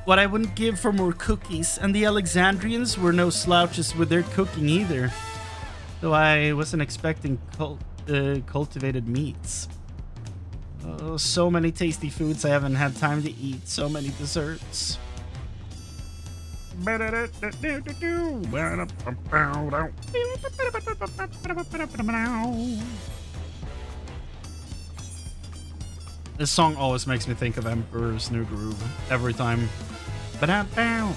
What I wouldn't give for more cookies, and the Alexandrians were no slouches with their cooking either. Though I wasn't expecting cultivated meats. Oh, so many tasty foods I haven't had time to eat. So many desserts. This song always makes me think of Emperor's New Groove every time. Ba-da-bow.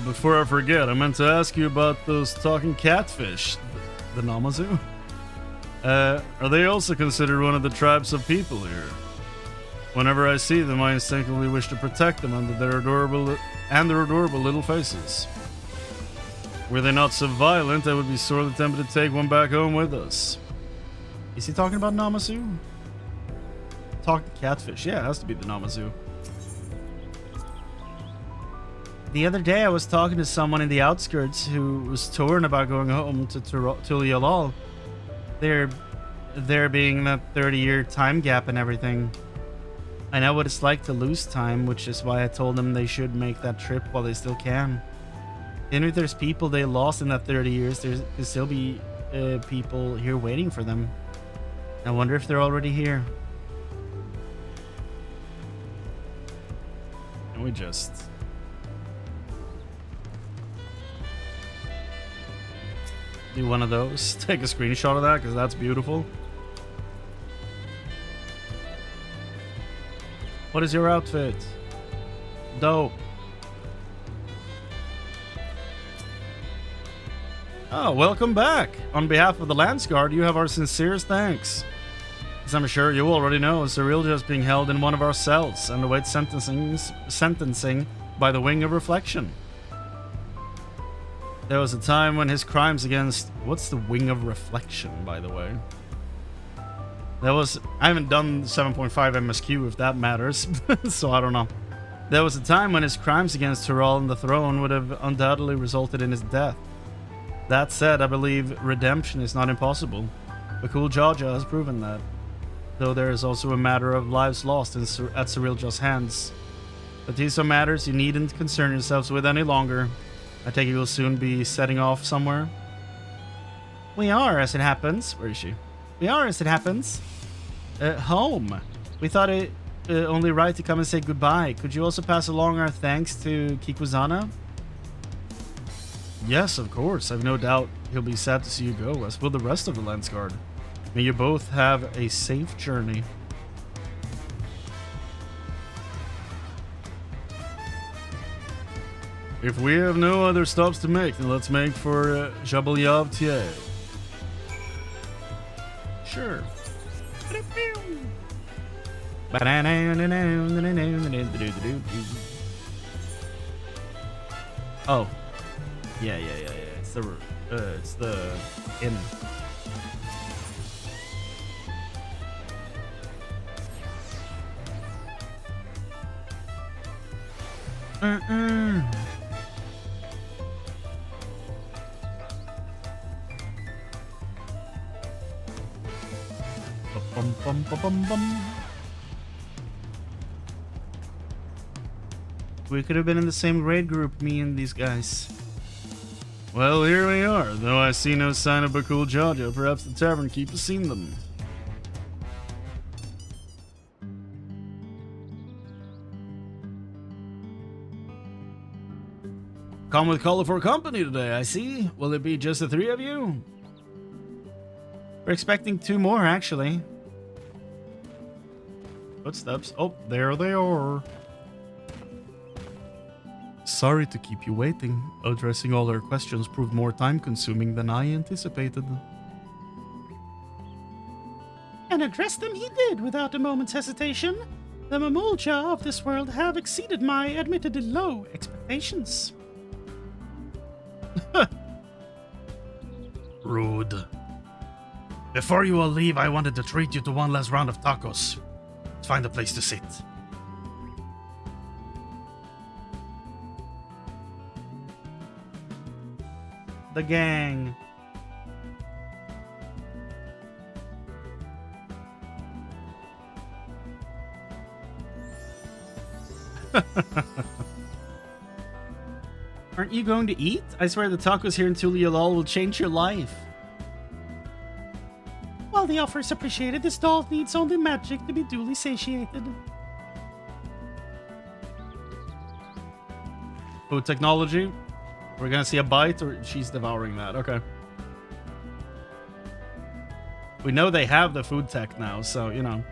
Before I forget, I meant to ask you about those talking catfish, the Namazu. Are they also considered one of the tribes of people here? Whenever I see them, I instinctively wish to protect them under their adorable little faces. Were they not so violent, I would be sorely tempted to take one back home with us. Is he talking about Namazu? Talking catfish, yeah, it has to be the Namazu. The other day, I was talking to someone in the outskirts who was torn about going home to Yalal. There being that 30-year time gap and everything. I know what it's like to lose time, which is why I told them they should make that trip while they still can. Even if there's people they lost in that 30 years, there could still be people here waiting for them. I wonder if they're already here. Can we just... do one of those? Take a screenshot of that, because that's beautiful. What is your outfit? Dope. Oh, welcome back. On behalf of the Lance Guard, you have our sincerest thanks. As I'm sure you already know, Cyril is being held in one of our cells and awaits sentencing by the Wing of Reflection. There was a time when his crimes against... What's the Wing of Reflection, by the way? I haven't done 7.5 MSQ, if that matters, so I don't know. There was a time when his crimes against Tyrol and the throne would have undoubtedly resulted in his death. That said, I believe redemption is not impossible. The cool Jaja has proven that. Though there is also a matter of lives lost at Cyril Ja's hands. But these are matters you needn't concern yourselves with any longer. I take it you'll soon be setting off somewhere. We are, as it happens. Where is she? We are, as it happens. Home. We thought it only right to come and say goodbye. Could you also pass along our thanks to Kikuzana? Yes, of course. I've no doubt he'll be sad to see you go, as will the rest of the Lance Guard. May you both have a safe journey. If we have no other stops to make, then let's make for Jabeljavtier. Sure. Oh. Yeah. It's the inn. Bum, bum, bum, bum, bum. We could have been in the same grade group, me and these guys. Well, here we are. Though I see no sign of Bakul Jaja, perhaps the tavern keep has seen them. Come with call for company today, I see. Will it be just the three of you? We're expecting two more, actually. Footsteps. Oh, there they are. Sorry to keep you waiting. Addressing all our questions proved more time-consuming than I anticipated. And address them he did without a moment's hesitation. The Mamulja of this world have exceeded my admittedly low expectations. Rude. Before you all leave, I wanted to treat you to one last round of tacos. Let's find a place to sit. The gang. Aren't you going to eat? I swear the tacos here in Tulialal will change your life. While the offer is appreciated, this doll needs only magic to be duly satiated. Food technology. We're gonna see a bite, or she's devouring that. Okay. We know they have the food tech now, so you know.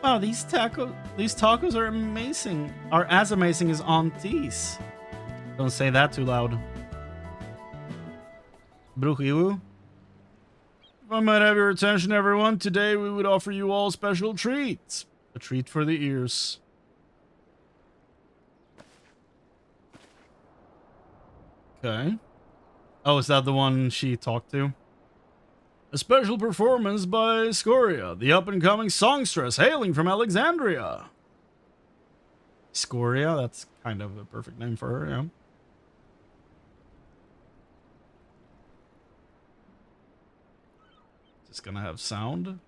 Wow, these tacos are amazing. Are as amazing as Auntie's. Don't say that too loud. Brujiu. If I might have your attention, everyone, today we would offer you all special treats. A treat for the ears. Okay. Oh, is that the one she talked to? A special performance by Scoria, the up-and-coming songstress hailing from Alexandria. Scoria, that's kind of the perfect name for her, yeah. Just gonna have sound.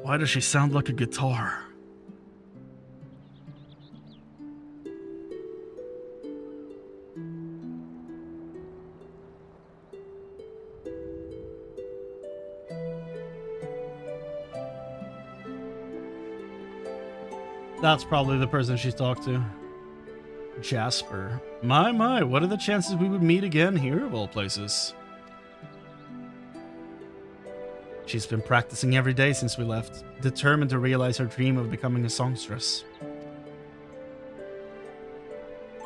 Why does she sound like a guitar? That's probably the person she's talked to. Jasper. My, what are the chances we would meet again here of all places? She's been practicing every day since we left, determined to realize her dream of becoming a songstress.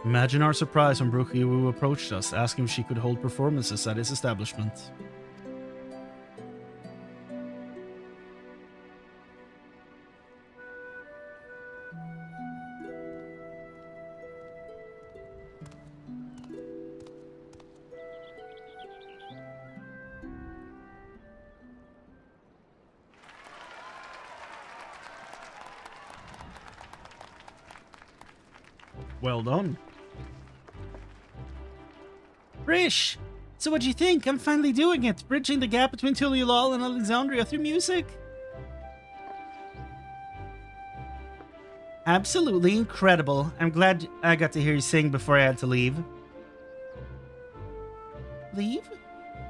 Imagine our surprise when Brujiu approached us, asking if she could hold performances at his establishment. Well done. Rish! So what'd you think? I'm finally doing it, bridging the gap between Tulialal and Alexandria through music. Absolutely incredible. I'm glad I got to hear you sing before I had to leave. Leave?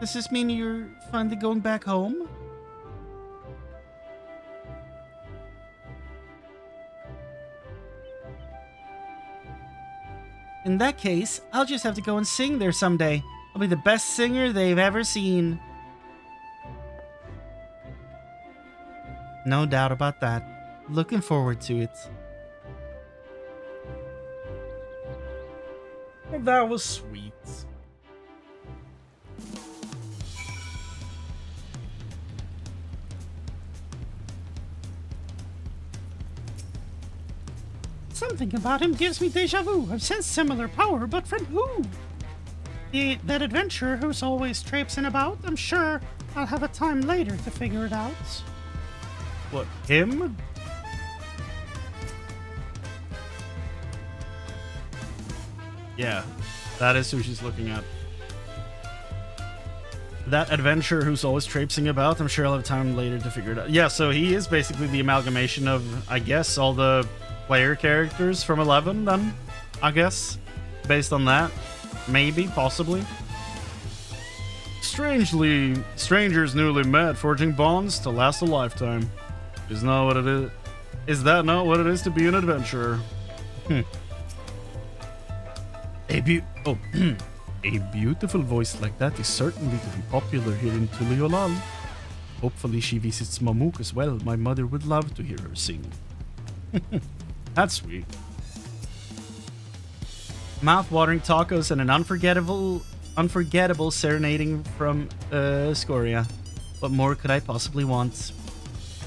Does this mean you're finally going back home? In that case, I'll just have to go and sing there someday. I'll be the best singer they've ever seen. No doubt about that. Looking forward to it. Well, that was sweet. Something about him gives me deja vu. I've sensed similar power, but from who? That adventurer who's always traipsing about? I'm sure I'll have a time later to figure it out. What, him? Yeah, that is who she's looking at. That adventurer who's always traipsing about. I'm sure I'll have time later to figure it out. Yeah, so he is basically the amalgamation of, I guess, all the player characters from 11, then, I guess. Based on that. Maybe, possibly. Strangely, strangers newly met, forging bonds to last a lifetime. Is not what it is. Is that not what it is to be an adventurer? A beautiful voice like that is certainly to be popular here in Tuliolal. Hopefully she visits Mamuk as well. My mother would love to hear her sing. That's sweet. Mouth-watering tacos and an unforgettable serenading from Scoria. What more could I possibly want?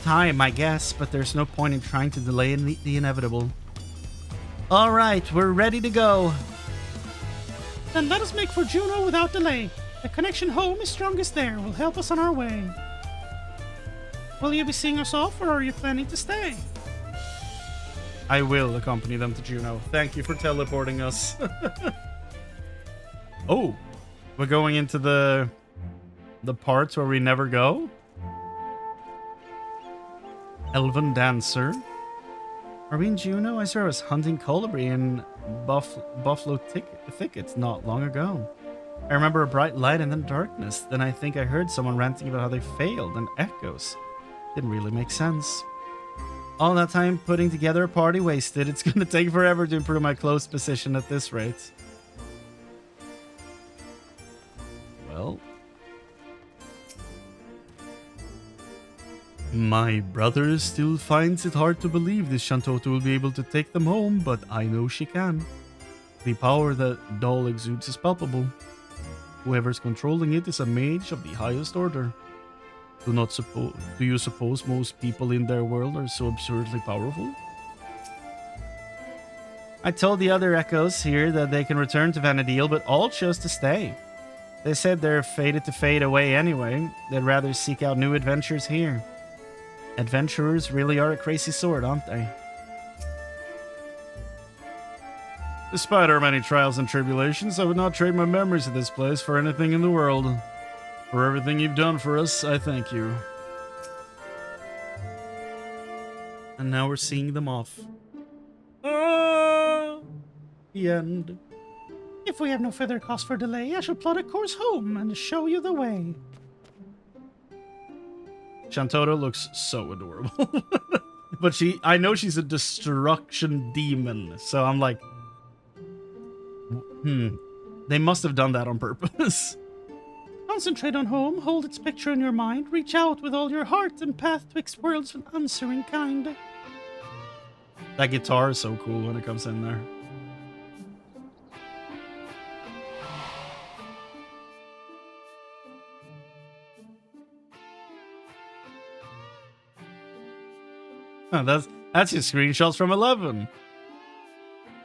Time, I guess, but there's no point in trying to delay the inevitable. Alright, we're ready to go. Then let us make for Juno without delay. The connection home is strongest there. Will help us on our way. Will you be seeing us off, or are you planning to stay? I will accompany them to Juno. Thank you for teleporting us. Oh, we're going into the parts where we never go? Elven Dancer. Are we in Juno? I swear I was hunting colibri in Buffalo Thickets not long ago. I remember a bright light and then darkness. Then I think I heard someone ranting about how they failed and echoes. Didn't really make sense. All that time putting together a party wasted. It's gonna take forever to improve my close position at this rate. Well. My brother still finds it hard to believe this Shantotto will be able to take them home, but I know she can. The power that doll exudes is palpable. Whoever's controlling it is a mage of the highest order. Do you suppose most people in their world are so absurdly powerful? I told the other echoes here that they can return to Vanadil, but all chose to stay. They said they're fated to fade away anyway. They'd rather seek out new adventures here. Adventurers really are a crazy sort, aren't they? Despite our many trials and tribulations, I would not trade my memories of this place for anything in the world. For everything you've done for us, I thank you. And now we're seeing them off. Ah, the end. If we have no further cause for delay, I shall plot a course home and show you the way. Shantotto looks so adorable. But I know she's a destruction demon, so I'm like, they must have done that on purpose. Concentrate on home, hold its picture in your mind, reach out with all your heart and path twixt worlds with answering kind. That guitar is so cool when it comes in there. Oh, that's your screenshots from 11.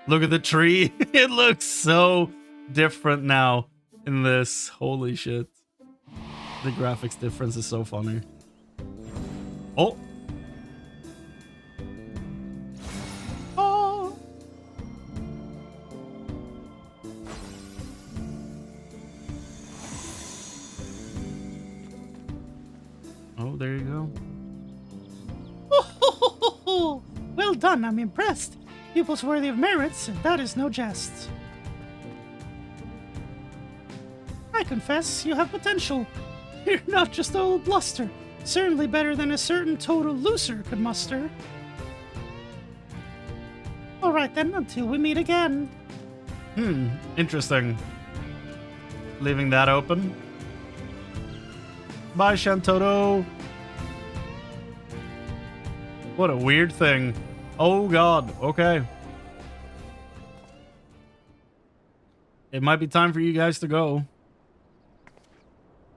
Look at the tree. It looks so different now in this. Holy shit. The graphics difference is so funny. Oh. Oh. Oh, there you go. Oh, well done, I'm impressed. Pupils worthy of merits, that is no jest. I confess, you have potential. You're not just old bluster. Certainly better than a certain total loser could muster. Alright then, until we meet again. Interesting. Leaving that open. Bye, Shantotto. What a weird thing. Oh god, okay. It might be time for you guys to go.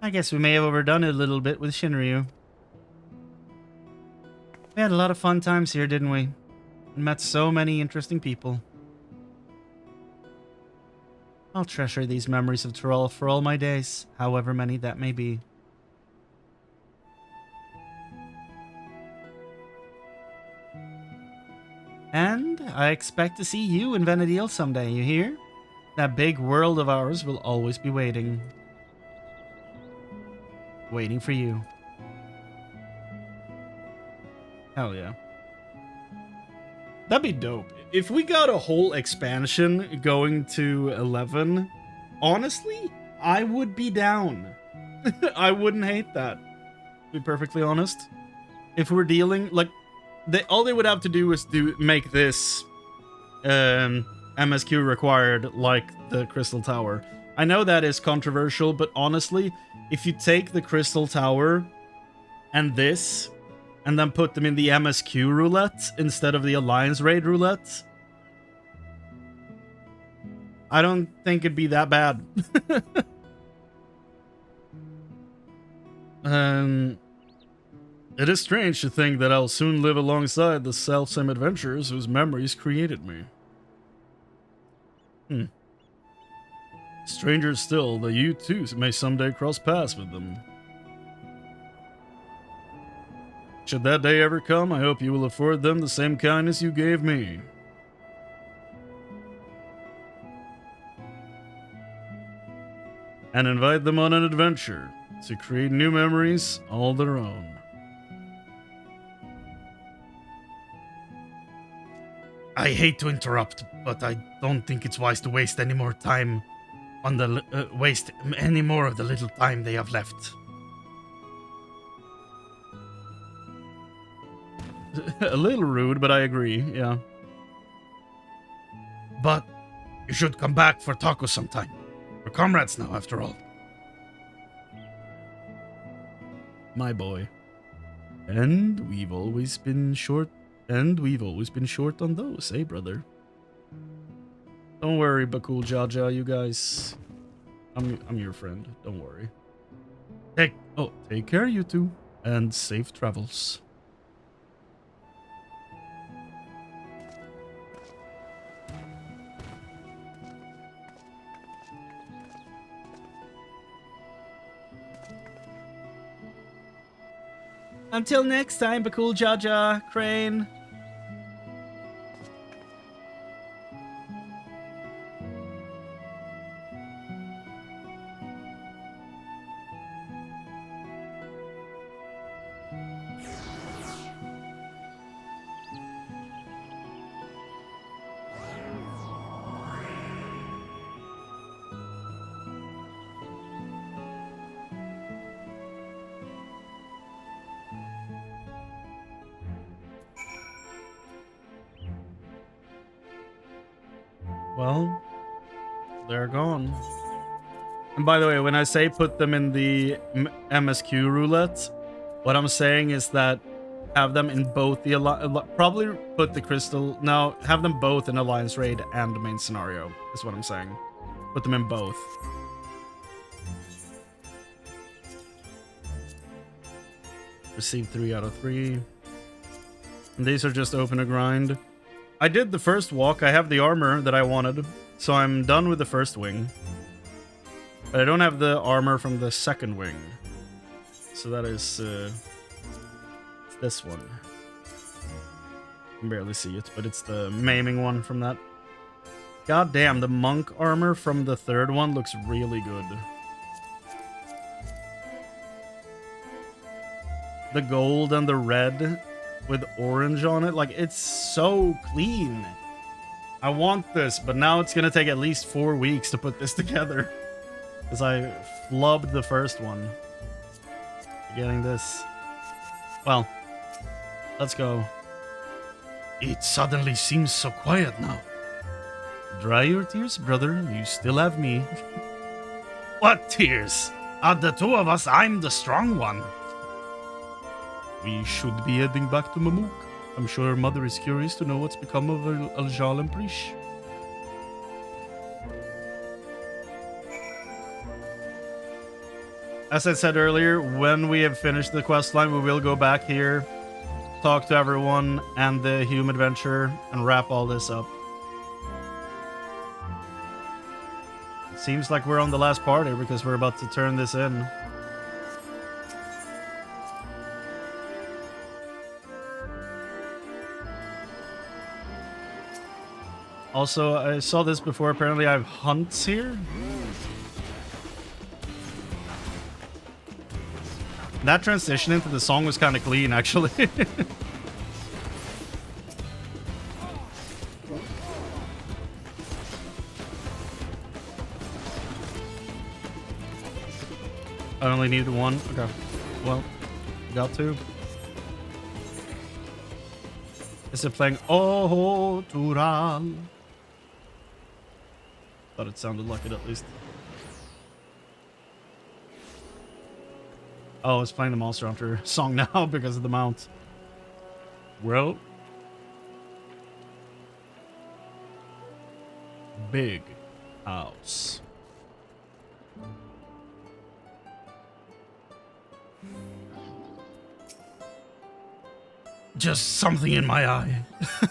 I guess we may have overdone it a little bit with Shinryu. We had a lot of fun times here, didn't we? and met so many interesting people. I'll treasure these memories of Tyrol for all my days, however many that may be. And I expect to see you in Venedil someday, you hear? That big world of ours will always be waiting. Waiting for you. Hell yeah. That'd be dope. If we got a whole expansion going to 11, honestly, I would be down. I wouldn't hate that, to be perfectly honest. If we're dealing, like, all they would have to do is make this MSQ required like the Crystal Tower. I know that is controversial, but honestly, if you take the Crystal Tower and this, and then put them in the MSQ roulette instead of the Alliance Raid roulette, I don't think it'd be that bad. It is strange to think that I'll soon live alongside the self-same adventurers whose memories created me. Stranger still that you too may someday cross paths with them. Should that day ever come, I hope you will afford them the same kindness you gave me. And invite them on an adventure to create new memories all their own. I hate to interrupt, but I don't think it's wise to waste any more time on the waste any more of the little time they have left. A little rude, but I agree, yeah. But you should come back for tacos sometime. We're comrades now, after all. My boy. And we've always been short on those, eh, brother? Don't worry, Bakul Jaja, you guys. I'm your friend. Don't worry. Take care, you two, and safe travels. Until next time, Bakul Jaja, Chrane. Well, they're gone. And by the way, when I say put them in the MSQ roulette, what I'm saying is that have them in both the probably put the crystal. No, have them both in Alliance Raid and the main scenario. Is what I'm saying. Put them in both. Received 3 out of 3. And these are just open a grind. I did the first walk. I have the armor that I wanted, so I'm done with the first wing. But I don't have the armor from the second wing. So that is this one. I can barely see it, but it's the maiming one from that. God damn, the monk armor from the third one looks really good. The gold and the red with orange on it, like, it's so clean. I want this, but now it's gonna take at least 4 weeks to put this together, because I flubbed the first one. Getting this. Well, let's go. It suddenly seems so quiet now. Dry your tears, brother. You still have me. What tears? Of the two of us, I'm the strong one. We should be heading back to Mamuk. I'm sure her mother is curious to know what's become of Aljal and Prish. As I said earlier, when we have finished the quest line, we will go back here talk to everyone and the Hume adventure and wrap all this up. Seems like we're on the last part here because we're about to turn this in. Also, I saw this before. Apparently, I have hunts here. That transition into the song was kind of clean, actually. I only needed one. Okay. Well, got two. Is it playing Oh Tural? Thought it sounded like it at least. Oh, it's playing the Monster Hunter song now because of the mount. Well. Big house. Just something in my eye.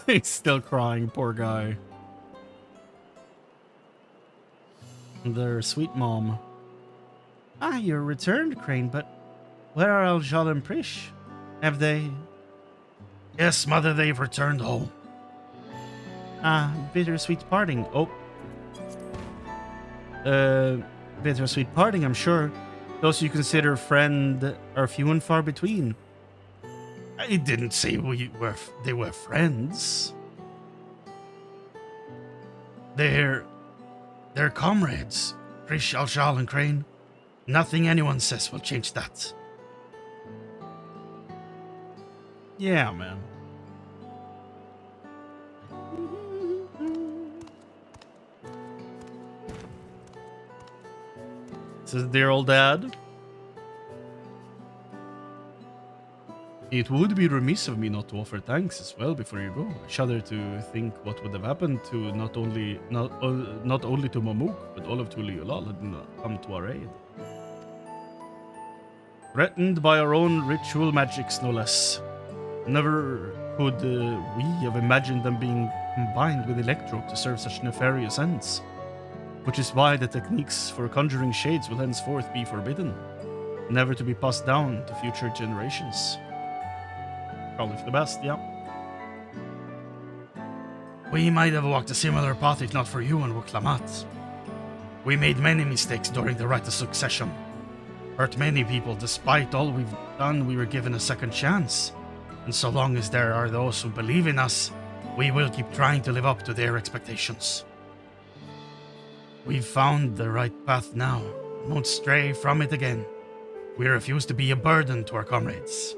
He's still crying, poor guy. Their sweet mom. Ah, you're returned, Chrane, but where are Aljal and Prish? Have they... Yes, mother, they've returned home. Ah, bittersweet parting. Oh. Bittersweet parting, I'm sure. Those you consider friend are few and far between. I didn't say they were friends. They're comrades. Prish, Aljal, and Chrane. Nothing anyone says will change that. Yeah, man. This is dear old dad. It would be remiss of me not to offer thanks as well before you go. I shudder to think what would have happened to not only to Mamuk, but all of Tuliulal had not come to our aid. Threatened by our own ritual magics, no less. Never could we have imagined them being combined with Electro to serve such nefarious ends. Which is why the techniques for conjuring shades will henceforth be forbidden, never to be passed down to future generations. Probably for the best, yeah. We might have walked a similar path if not for you and Wuklamat. We made many mistakes during the Rite of Succession. Hurt many people. Despite all we've done, we were given a second chance. And so long as there are those who believe in us, we will keep trying to live up to their expectations. We've found the right path now. Won't stray from it again. We refuse to be a burden to our comrades.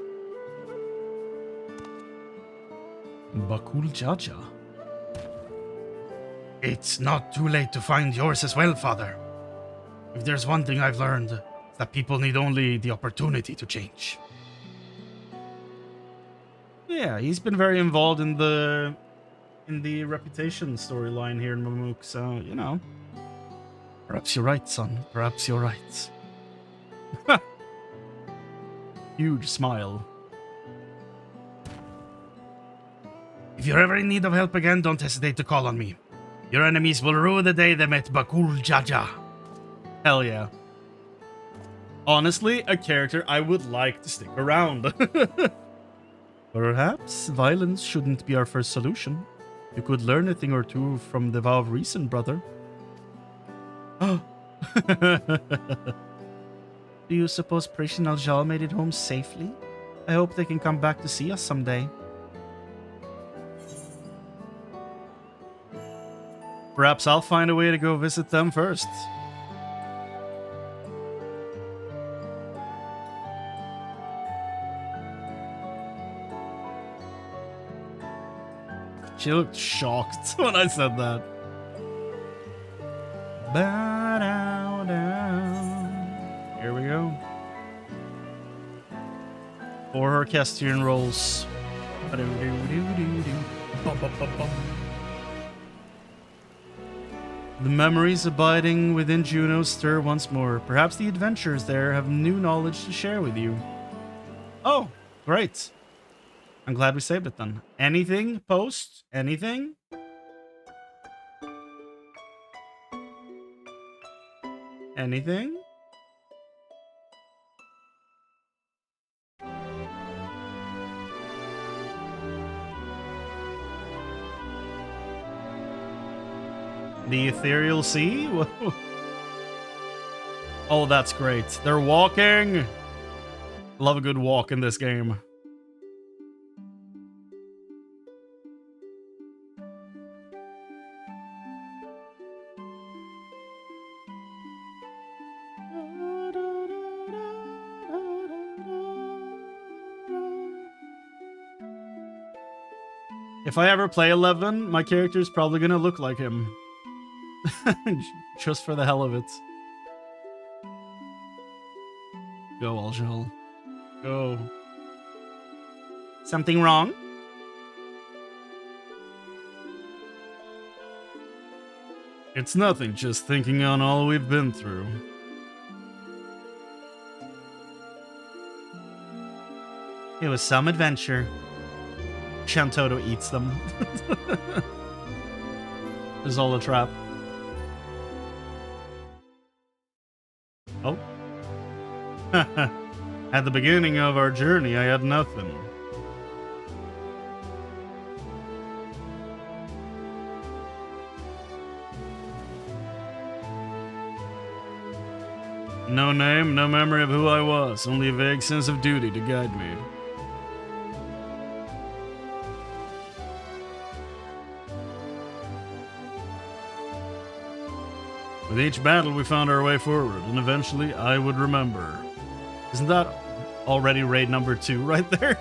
Bakul Jaja. It's not too late to find yours as well, Father. If there's one thing I've learned, it's that people need only the opportunity to change. Yeah, he's been very involved in the reputation storyline here in Mamuk, so, you know. Perhaps you're right, son. Perhaps you're right. Huge smile. If you're ever in need of help again, don't hesitate to call on me. Your enemies will rue the day they met Bakul Jaja. Hell yeah. Honestly, a character I would like to stick around. Perhaps violence shouldn't be our first solution. You could learn a thing or two from the Vow of Reason, brother. Oh. Do you suppose Prish and Aljal made it home safely? I hope they can come back to see us someday. Perhaps I'll find a way to go visit them first. She looked shocked when I said that. Here we go. 4 orchestrion rolls. The memories abiding within Juno stir once more. Perhaps the adventurers there have new knowledge to share with you. Oh, great. I'm glad we saved it then. Anything? Post? Anything? Anything? The Ethereal Sea? Whoa. Oh, that's great. They're walking. Love a good walk in this game. If I ever play 11, my character's probably gonna look like him. Just for the hell of it. Go, Aljal. Go. Something wrong? It's nothing, just thinking on all we've been through. It was some adventure. Shantotto eats them. It's all a trap. Oh. At the beginning of our journey, I had nothing. No name, no memory of who I was, only a vague sense of duty to guide me. With each battle, we found our way forward, and eventually, I would remember. Isn't that already raid number 2 right there?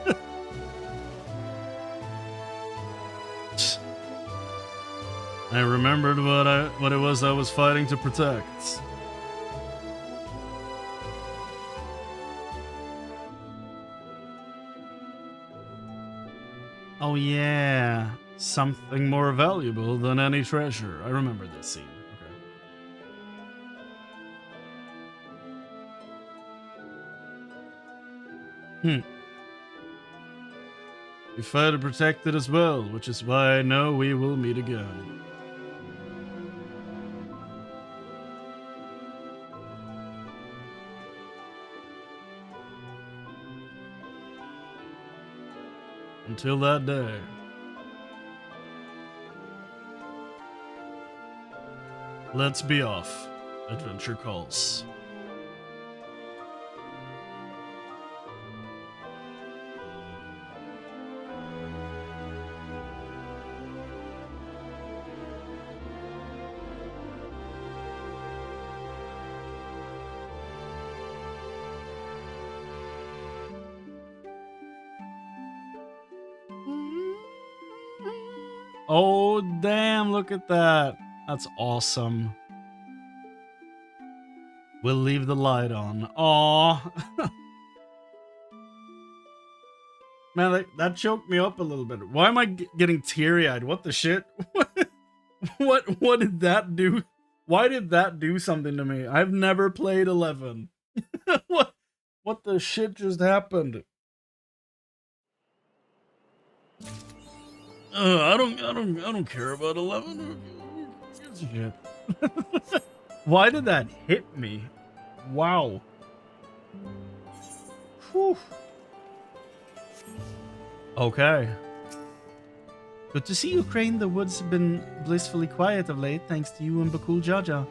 I remembered what it was I was fighting to protect. Oh yeah, something more valuable than any treasure. I remember this scene. Okay. We fight to protect it as well, which is why I know we will meet again. Until that day. Let's be off. Adventure calls. Oh, damn, look at that. That's awesome. We'll leave the light on. Aww. Man, that choked me up a little bit. Why am I getting teary-eyed? What the shit? What did that do? Why did that do something to me? I've never played 11. What the shit just happened? I don't care about 11. Shit. Why did that hit me? Wow. Whew. Okay. Good to see you, Chrane. The woods have been blissfully quiet of late, thanks to you and Bakul Jaja.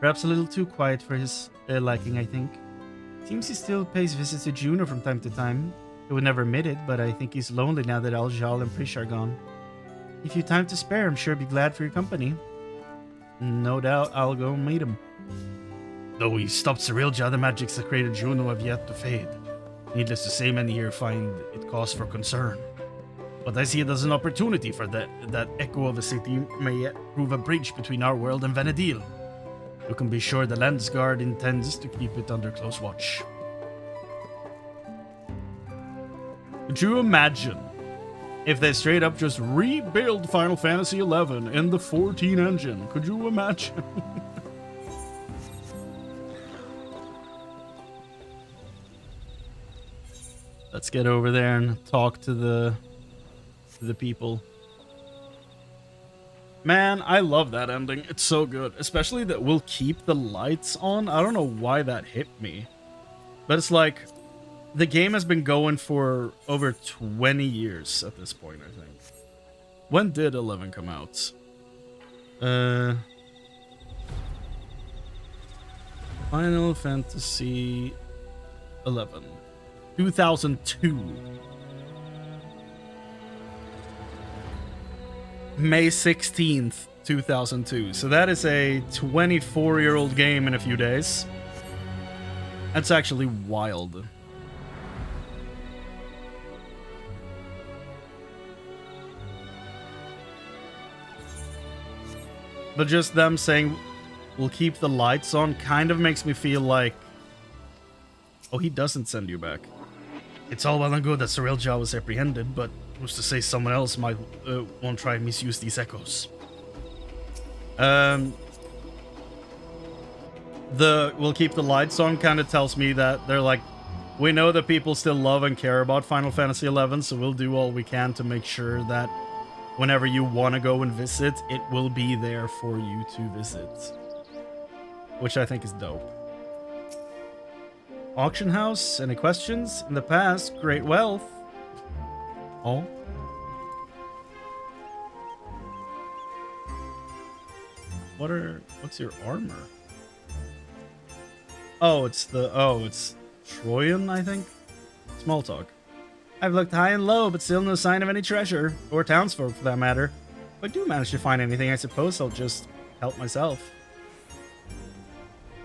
Perhaps a little too quiet for his liking, I think. Seems he still pays visits to Juno from time to time. He would never admit it, but I think he's lonely now that Aljal and Prish are gone. If you've time to spare, I'm sure he'd be glad for your company. No doubt I'll go meet him. Though he stopped Cyrilja, the magics that created Juno have yet to fade. Needless to say, many here find it cause for concern. But I see it as an opportunity for that echo of a city may yet prove a bridge between our world and Vanadil. You can be sure the Landsguard intends to keep it under close watch. Could you imagine if they straight up just rebuild Final Fantasy XI in the 14 engine? Could you imagine? Let's get over there and talk to the the people. Man, I love that ending. It's so good. Especially that we'll keep the lights on. I don't know why that hit me. But it's like, the game has been going for over 20 years at this point, I think. When did 11 come out? Final Fantasy 11. 2002. May 16th, 2002. So that is a 24-year-old game in a few days. That's actually wild. But just them saying we'll keep the lights on kind of makes me feel like, oh, he doesn't send you back. It's all well and good that Sorelja was apprehended, but who's to say someone else might won't try and misuse these echoes? The we'll keep the lights on kind of tells me that they're like, we know that people still love and care about Final Fantasy XI, so we'll do all we can to make sure that whenever you want to go and visit, it will be there for you to visit. Which I think is dope. Auction house, any questions? In the past, great wealth. Oh. What's your armor? Oh, it's Troyan, I think? Small talk. I've looked high and low, but still no sign of any treasure, or townsfolk for that matter. If I do manage to find anything, I suppose I'll just help myself.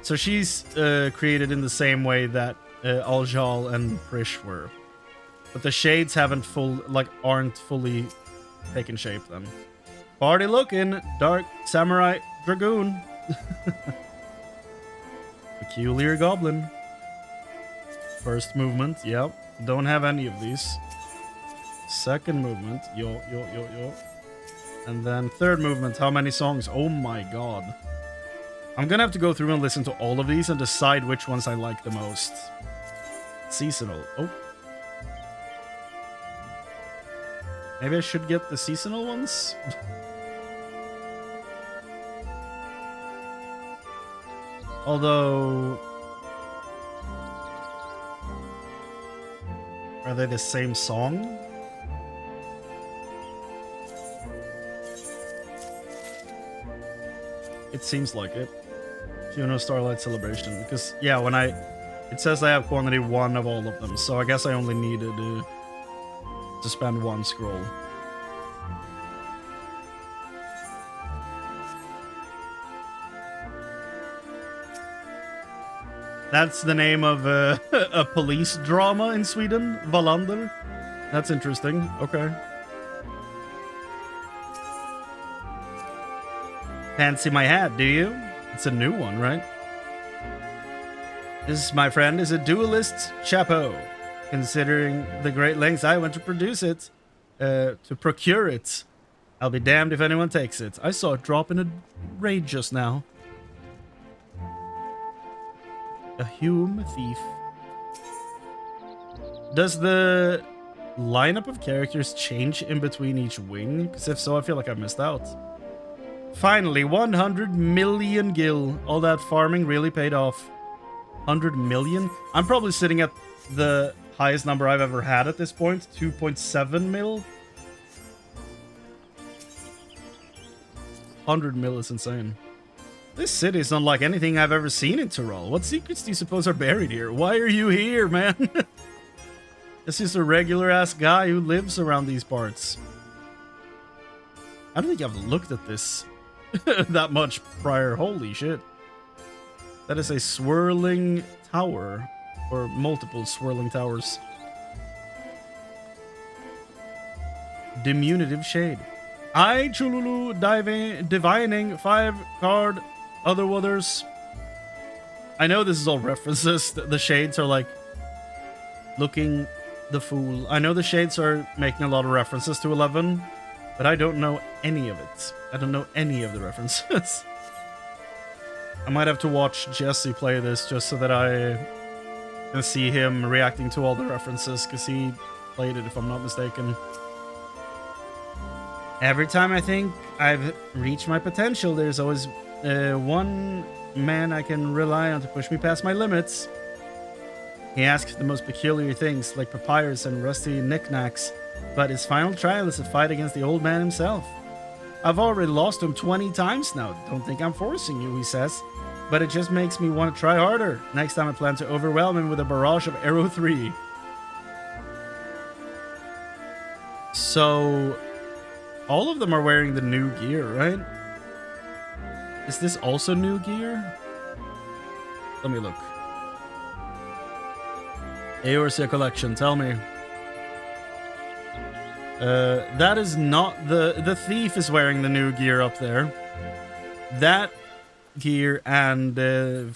So she's created in the same way that Aljal and Prish were. But the shades aren't fully taken shape then. Party looking, dark samurai dragoon. Peculiar goblin. First movement, yep. Don't have any of these. Second movement, yo. And then third movement, how many songs? Oh my god. I'm gonna have to go through and listen to all of these and decide which ones I like the most. Seasonal. Oh. Maybe I should get the seasonal ones? Although... Are they the same song? It seems like it. Juno Starlight Celebration. Because, yeah, when it says I have quantity 1 of all of them, so I guess I only needed to spend 1 scroll. That's the name of a police drama in Sweden, Wallander. That's interesting. Okay. Fancy my hat, do you? It's a new one, right? This, my friend, is a duelist's chapeau. Considering the great lengths I went to produce it, to procure it, I'll be damned if anyone takes it. I saw it drop in a raid just now. A Hume thief. Does the lineup of characters change in between each wing? Because if so, I feel like I missed out. Finally, 100 million gil. All that farming really paid off. 100 million? I'm probably sitting at the highest number I've ever had at this point. 2.7 mil. 100 mil is insane. This city is unlike anything I've ever seen in Tyrol. What secrets do you suppose are buried here? Why are you here, man? This is a regular-ass guy who lives around these parts. I don't think I've looked at this that much prior. Holy shit. That is a swirling tower. Or multiple swirling towers. Diminutive shade. I, Chululu, divining 5-card other others. I know this is all references. The shades are like looking the fool. I know the shades are making a lot of references to 11, but I don't know any of it. I don't know any of the references. I might have to watch Jesse play this just so that I can see him reacting to all the references, because he played it, if I'm not mistaken. Every time I think I've reached my potential, there's always one man I can rely on to push me past my limits. He asks the most peculiar things, like papyrus and rusty knickknacks, but his final trial is a fight against the old man himself. I've already lost him 20 times now. Don't think I'm forcing you, he says, but it just makes me want to try harder. Next time I plan to overwhelm him with a barrage of Arrow 3. So, all of them are wearing the new gear, right? Is this also new gear? Let me look. Eorzea collection, tell me. That is not the thief is wearing the new gear up there. That gear and the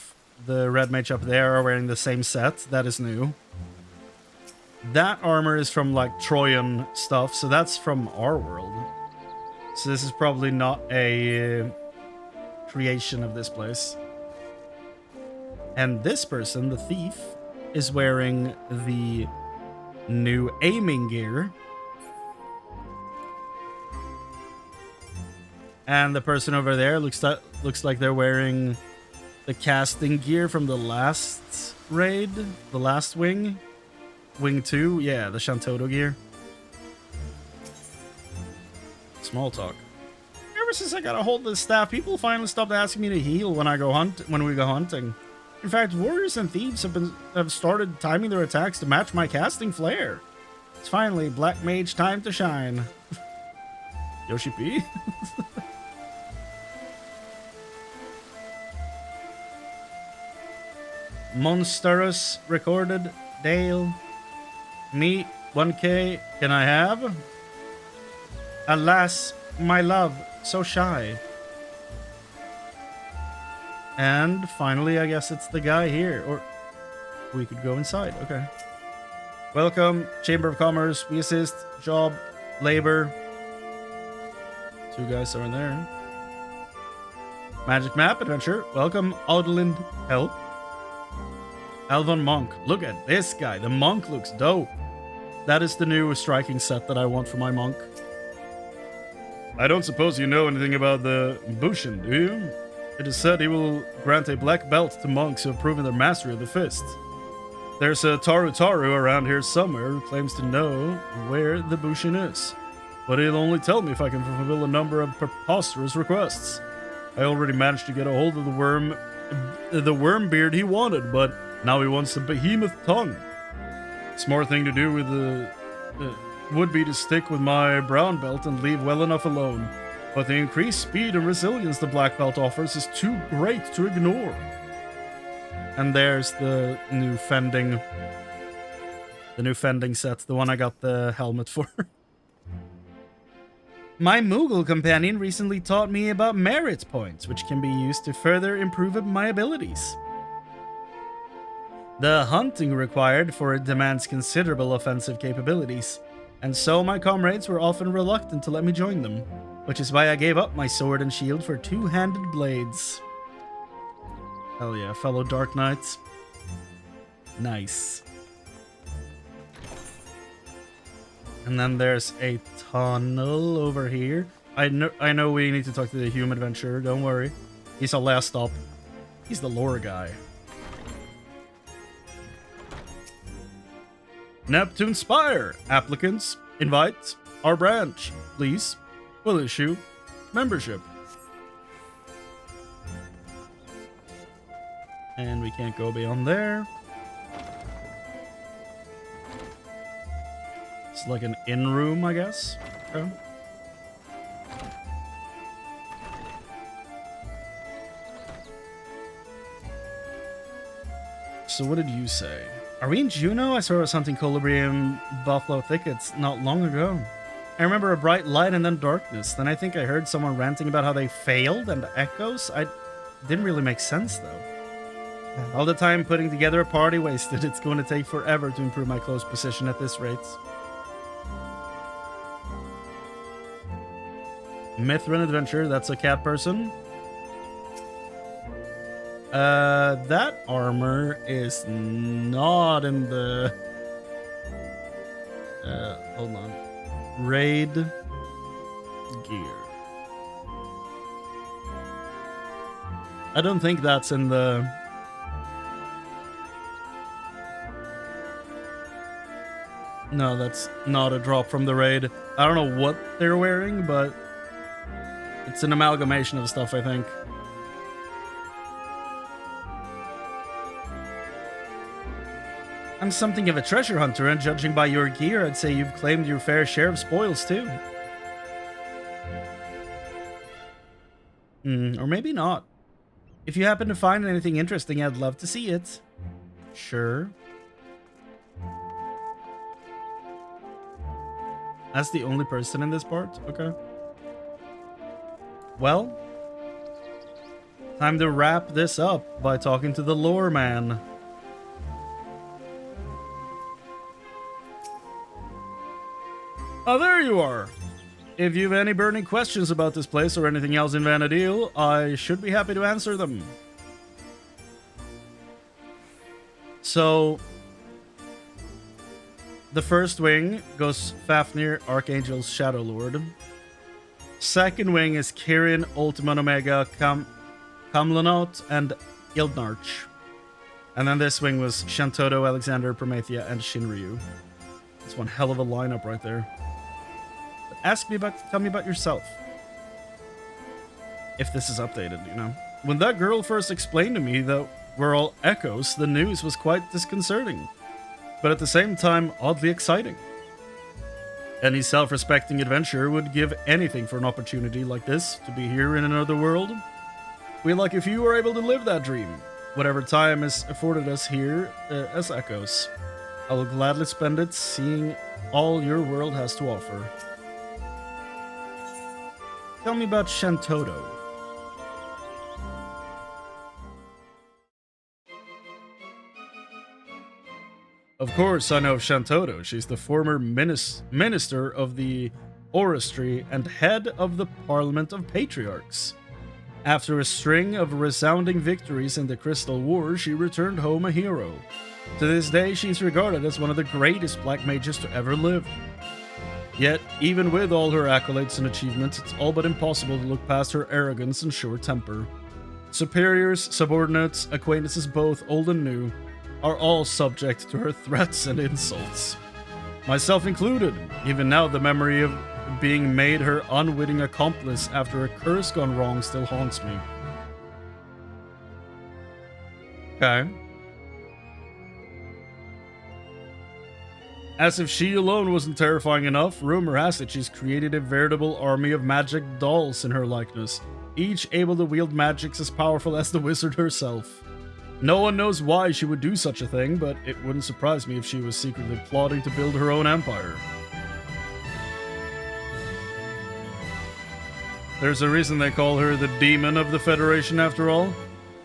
red mage up there are wearing the same set. That is new. That armor is from like Trojan stuff, so that's from our world. So this is probably not a creation of this place. And this person, the thief, is wearing the new aiming gear. And the person over there looks like they're wearing the casting gear from the last raid, the last wing. Wing 2, yeah, the Shantotto gear. Small talk. Ever since I got a hold of the staff, people finally stopped asking me to heal when we go hunting. In fact, warriors and thieves have started timing their attacks to match my casting flair. It's finally Black Mage time to shine. Yoshi P? Monstrous recorded Dale. Me 1K can I have? Alas, my love, so shy. And finally, I guess it's the guy here. Or we could go inside. Okay. Welcome, Chamber of Commerce. We assist. Job. Labor. Two guys are in there. Magic Map Adventure. Welcome, Odlin. Help. Elven Monk. Look at this guy. The monk looks dope. That is the new striking set that I want for my monk. I don't suppose you know anything about the Bushin, do you? It is said he will grant a black belt to monks who have proven their mastery of the fist. There's a Taru around here somewhere who claims to know where the Bushin is. But he'll only tell me if I can fulfill a number of preposterous requests. I already managed to get a hold of the worm beard he wanted, but now he wants the behemoth tongue. Smart thing to do with would be to stick with my brown belt and leave well enough alone. But the increased speed and resilience the black belt offers is too great to ignore. And there's the new fending set, the one I got the helmet for. My Moogle companion recently taught me about merit points, which can be used to further improve my abilities. The hunting required for it demands considerable offensive capabilities, and so my comrades were often reluctant to let me join them, which is why I gave up my sword and shield for two-handed blades. Hell yeah, fellow Dark Knights. Nice. And then there's a tunnel over here. I know we need to talk to the human adventurer, don't worry. He's our last stop. He's the lore guy. Neptune Spire. Applicants, invite our branch, please. We'll issue membership. And we can't go beyond there. It's like an inn room, I guess. Okay. So what did you say? Are we in Juneau? I saw something Colubrium Buffalo Thickets not long ago. I remember a bright light and then darkness. Then I think I heard someone ranting about how they failed and echoes. I didn't really make sense though. All the time putting together a party wasted. It's going to take forever to improve my close position at this rate. Mithrin Adventure, that's a cat person. That armor is not in the... hold on. Raid. gear. I don't think that's in the... No, that's not a drop from the raid. I don't know what they're wearing, but it's an amalgamation of stuff, I think. I'm something of a treasure hunter, and judging by your gear, I'd say you've claimed your fair share of spoils, too. Or maybe not. If you happen to find anything interesting, I'd love to see it. Sure. That's the only person in this part? Okay. Well, time to wrap this up by talking to the lore man. Oh, there you are! If you have any burning questions about this place or anything else in Vanadil, I should be happy to answer them. So, the first wing goes Fafnir, Archangel's Shadow Lord. Second wing is Kirin, Ultima Omega, Kamlanot, and Ildnarch. And then this wing was Shantotto, Alexander, Promethea, and Shinryu. That's one hell of a lineup right there. Tell me about yourself. If this is updated, you know. When that girl first explained to me that we're all echoes, the news was quite disconcerting. But at the same time, oddly exciting. Any self-respecting adventurer would give anything for an opportunity like this, to be here in another world. We'd like if you were able to live that dream, whatever time is afforded us here as echoes. I will gladly spend it seeing all your world has to offer. Tell me about Shantotto. Of course, I know of Shantotto. She's the former minister of the Oristry and head of the Parliament of Patriarchs. After a string of resounding victories in the Crystal War, she returned home a hero. To this day, she's regarded as one of the greatest black mages to ever live. Yet, even with all her accolades and achievements, it's all but impossible to look past her arrogance and short temper. Superiors, subordinates, acquaintances both old and new, are all subject to her threats and insults. Myself included. Even now, the memory of being made her unwitting accomplice after a curse gone wrong still haunts me. Okay. As if she alone wasn't terrifying enough, rumor has it she's created a veritable army of magic dolls in her likeness, each able to wield magics as powerful as the wizard herself. No one knows why she would do such a thing, but it wouldn't surprise me if she was secretly plotting to build her own empire. There's a reason they call her the Demon of the Federation after all.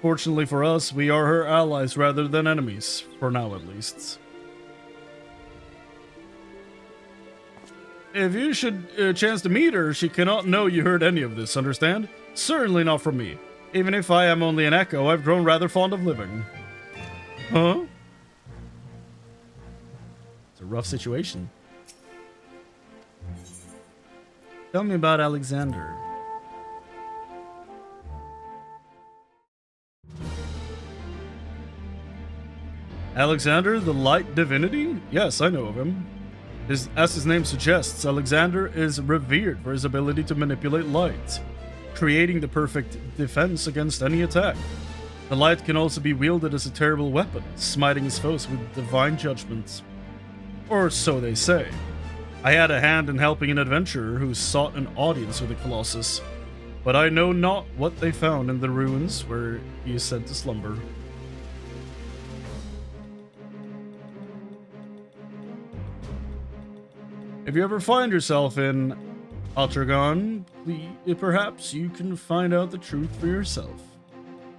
Fortunately for us, we are her allies rather than enemies, for now at least. If you should chance to meet her, she cannot know you heard any of this, understand? Certainly not from me. Even if I am only an echo, I've grown rather fond of living. Huh? It's a rough situation. Tell me about Alexander. Alexander, the Light Divinity? Yes, I know of him. As his name suggests, Alexander is revered for his ability to manipulate light, creating the perfect defense against any attack. The light can also be wielded as a terrible weapon, smiting his foes with divine judgment. Or so they say. I had a hand in helping an adventurer who sought an audience with the Colossus, but I know not what they found in the ruins where he is said to slumber. If you ever find yourself in Atragon, perhaps you can find out the truth for yourself.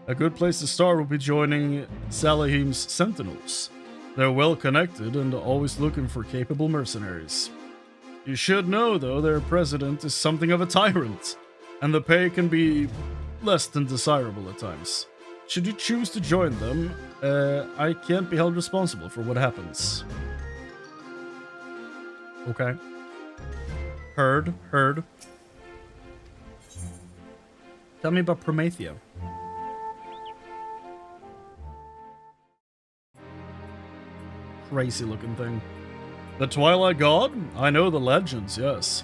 A good place to start will be joining Salahim's Sentinels. They're well connected and always looking for capable mercenaries. You should know, though, their president is something of a tyrant, and the pay can be less than desirable at times. Should you choose to join them, I can't be held responsible for what happens. Okay. Heard. Tell me about Promethea. Crazy looking thing. The Twilight God? I know the legends, yes.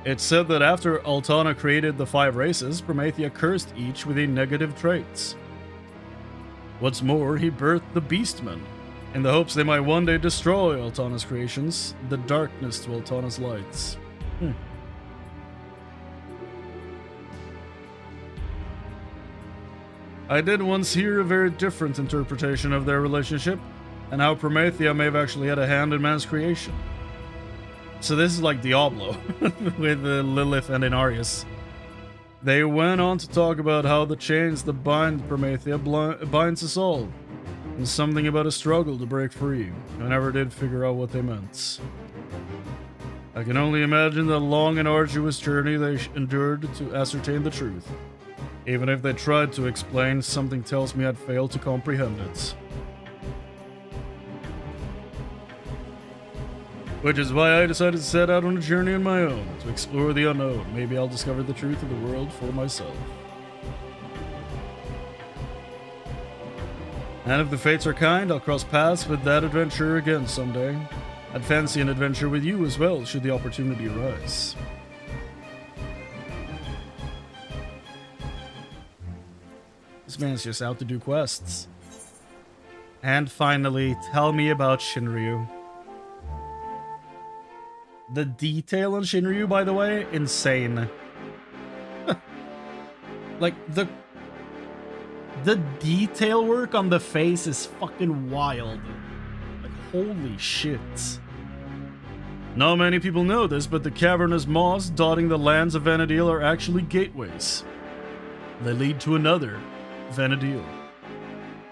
It's said that after Altana created the 5 races, Promethea cursed each with a negative traits. What's more, he birthed the Beastmen, in the hopes they might one day destroy Altana's creations, the darkness to Altana's lights. I did once hear a very different interpretation of their relationship, and how Promethea may have actually had a hand in man's creation. So this is like Diablo, with Lilith and Inarius. They went on to talk about how the chains that bind Promethea binds us all, and something about a struggle to break free. I never did figure out what they meant. I can only imagine the long and arduous journey they endured to ascertain the truth. Even if they tried to explain, something tells me I'd fail to comprehend it. Which is why I decided to set out on a journey on my own, to explore the unknown. Maybe I'll discover the truth of the world for myself. And if the fates are kind, I'll cross paths with that adventurer again someday. I'd fancy an adventure with you as well, should the opportunity arise. This man's just out to do quests. And finally, tell me about Shinryu. The detail on Shinryu, by the way, insane. Like, the detail work on the face is fucking wild. Like, holy shit. Not many people know this, but the cavernous moss dotting the lands of Vana'diel are actually gateways. They lead to another, Vana'diel.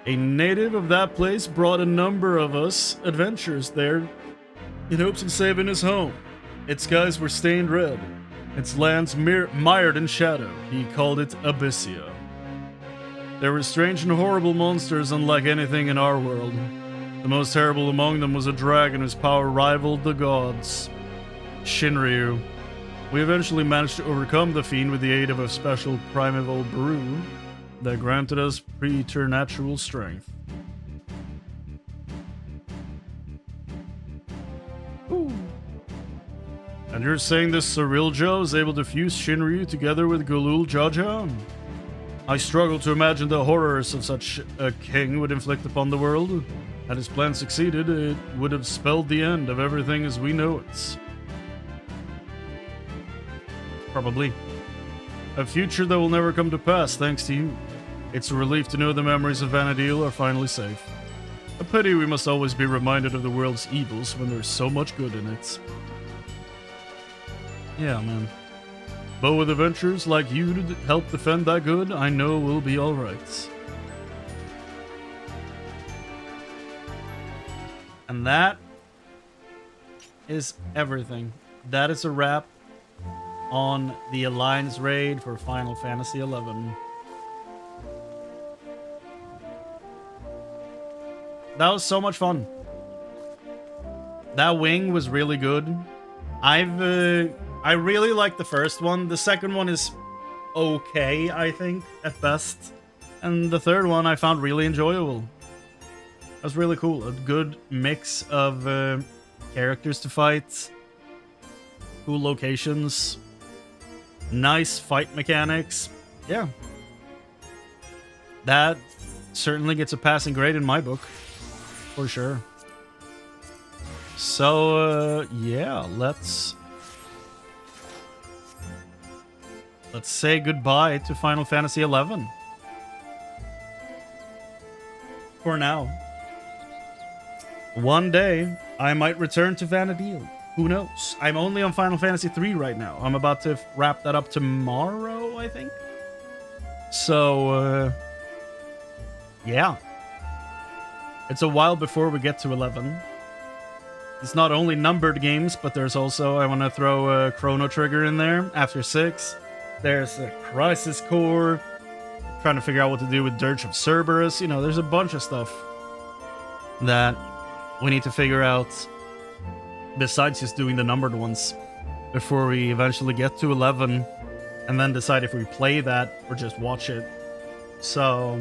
A native of that place brought a number of us adventurers there in hopes of saving his home. Its skies were stained red, its lands mired in shadow. He called it Abyssia. There were strange and horrible monsters unlike anything in our world. The most terrible among them was a dragon whose power rivaled the gods. Shinryu. We eventually managed to overcome the fiend with the aid of a special primeval brew that granted us preternatural strength. Ooh. And you're saying this Ciriljo is able to fuse Shinryu together with Gulul Jaja? I struggle to imagine the horrors of such a king would inflict upon the world. Had his plan succeeded, it would have spelled the end of everything as we know it. Probably. A future that will never come to pass thanks to you. It's a relief to know the memories of Vana'diel are finally safe. A pity we must always be reminded of the world's evils when there's so much good in it. Yeah, man. But with adventurers like you to help defend that good, I know we'll be alright. And that is everything. That is a wrap on the Alliance Raid for Final Fantasy XI. That was so much fun. That wing was really good. I really like the first one. The second one is okay, I think, at best. And the third one I found really enjoyable. That was really cool. A good mix of characters to fight. Cool locations. Nice fight mechanics. Yeah. That certainly gets a passing grade in my book. For sure. So, yeah, let's say goodbye to Final Fantasy XI. For now. One day, I might return to Vana'diel. Who knows? I'm only on Final Fantasy III right now. I'm about to wrap that up tomorrow, I think. So, yeah. It's a while before we get to 11. It's not only numbered games, but there's also, I want to throw a Chrono Trigger in there after 6. There's a Crisis Core. Trying to figure out what to do with Dirge of Cerberus. You know, there's a bunch of stuff that we need to figure out besides just doing the numbered ones before we eventually get to 11 and then decide if we play that or just watch it. So,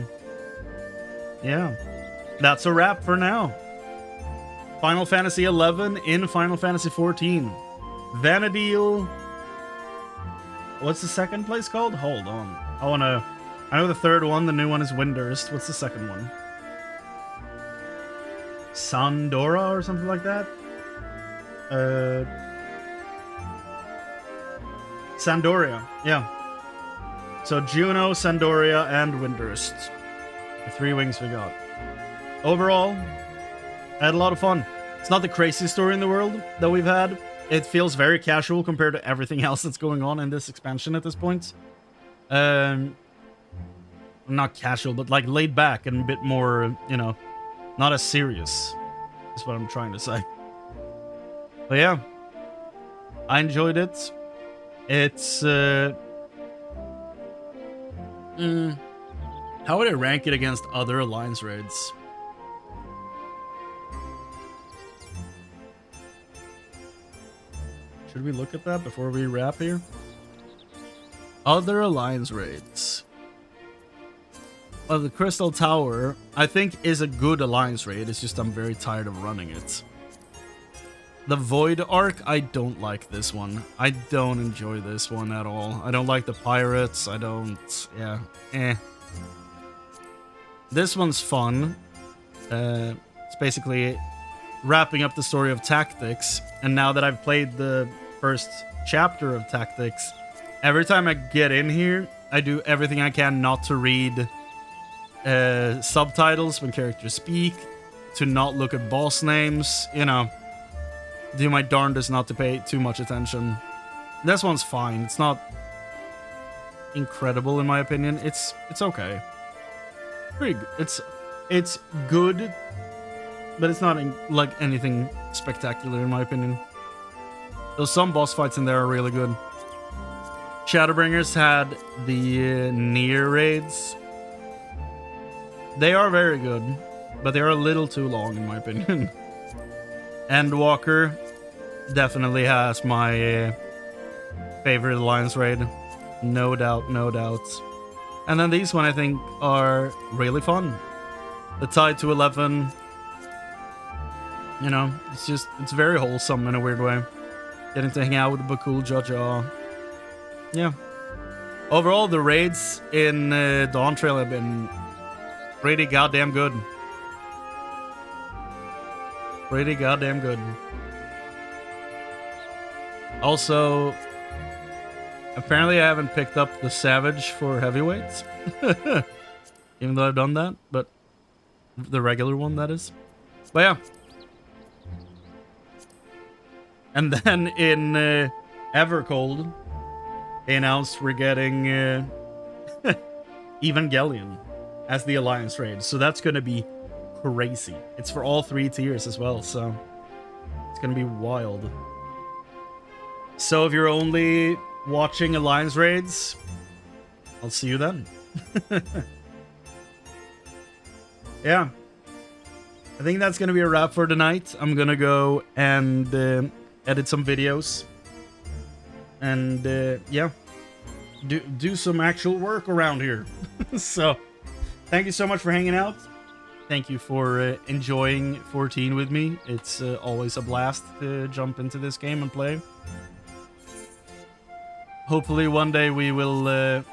yeah, that's a wrap for now. Final Fantasy XI in Final Fantasy XIV. Vanadil. What's the second place called? Hold on. I know the third one, the new one is Windurst. What's the second one? Sandora or something like that? Sandoria, yeah. So Juno, Sandoria, and Windurst. The 3 wings we got. Overall, I had a lot of fun. It's not the craziest story in the world that we've had. It feels very casual compared to everything else that's going on in this expansion at this point. Not casual, but like laid back and a bit more, you know, not as serious, is what I'm trying to say. But yeah, I enjoyed it. It's, how would I rank it against other Alliance raids? Should we look at that before we wrap here? Other Alliance raids. Well, the Crystal Tower, I think, is a good Alliance raid. It's just I'm very tired of running it. The Void Arc, I don't like this one. I don't enjoy this one at all. I don't like the pirates. I don't... yeah. This one's fun. It's basically wrapping up the story of Tactics. And now that I've played the first chapter of Tactics, every time I get in here, I do everything I can not to read subtitles when characters speak, to not look at boss names, you know, do my darndest not to pay too much attention. This one's fine. It's not incredible in my opinion. It's okay. Pretty good. It's good, but it's not like anything spectacular in my opinion. Though some boss fights in there are really good. Shadowbringers had the near raids. They are very good, but they are a little too long in my opinion. Endwalker definitely has my favorite Alliance raid. No doubt, no doubt. And then these one I think are really fun. The Tide to 11, you know, it's very wholesome in a weird way. Getting to hang out with the Bakul Jaja. Yeah. Overall, the raids in Dawntrail have been pretty goddamn good. Pretty goddamn good. Also, apparently I haven't picked up the Savage for heavyweights. Even though I've done that, but the regular one, that is. But yeah. And then in Evercold, they announced we're getting Evangelion as the Alliance raid. So that's going to be crazy. It's for all 3 tiers as well, so it's going to be wild. So if you're only watching Alliance raids, I'll see you then. Yeah. I think that's going to be a wrap for tonight. I'm going to go and edit some videos. And yeah, do some actual work around here. So thank you so much for hanging out. Thank you for enjoying 14 with me. It's always a blast to jump into this game and play. Hopefully one day we will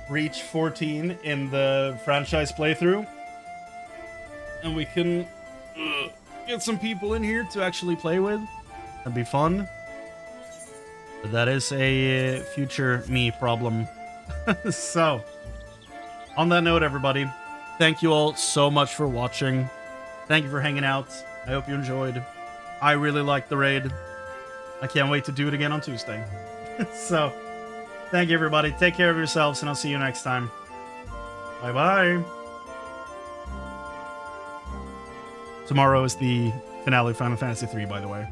reach 14 in the franchise playthrough. And we can get some people in here to actually play with. That'd be fun. But that is a future me problem. So, on that note, everybody, thank you all so much for watching. Thank you for hanging out. I hope you enjoyed. I really liked the raid. I can't wait to do it again on Tuesday. So, thank you, everybody. Take care of yourselves, and I'll see you next time. Bye-bye. Tomorrow is the finale of Final Fantasy III, by the way.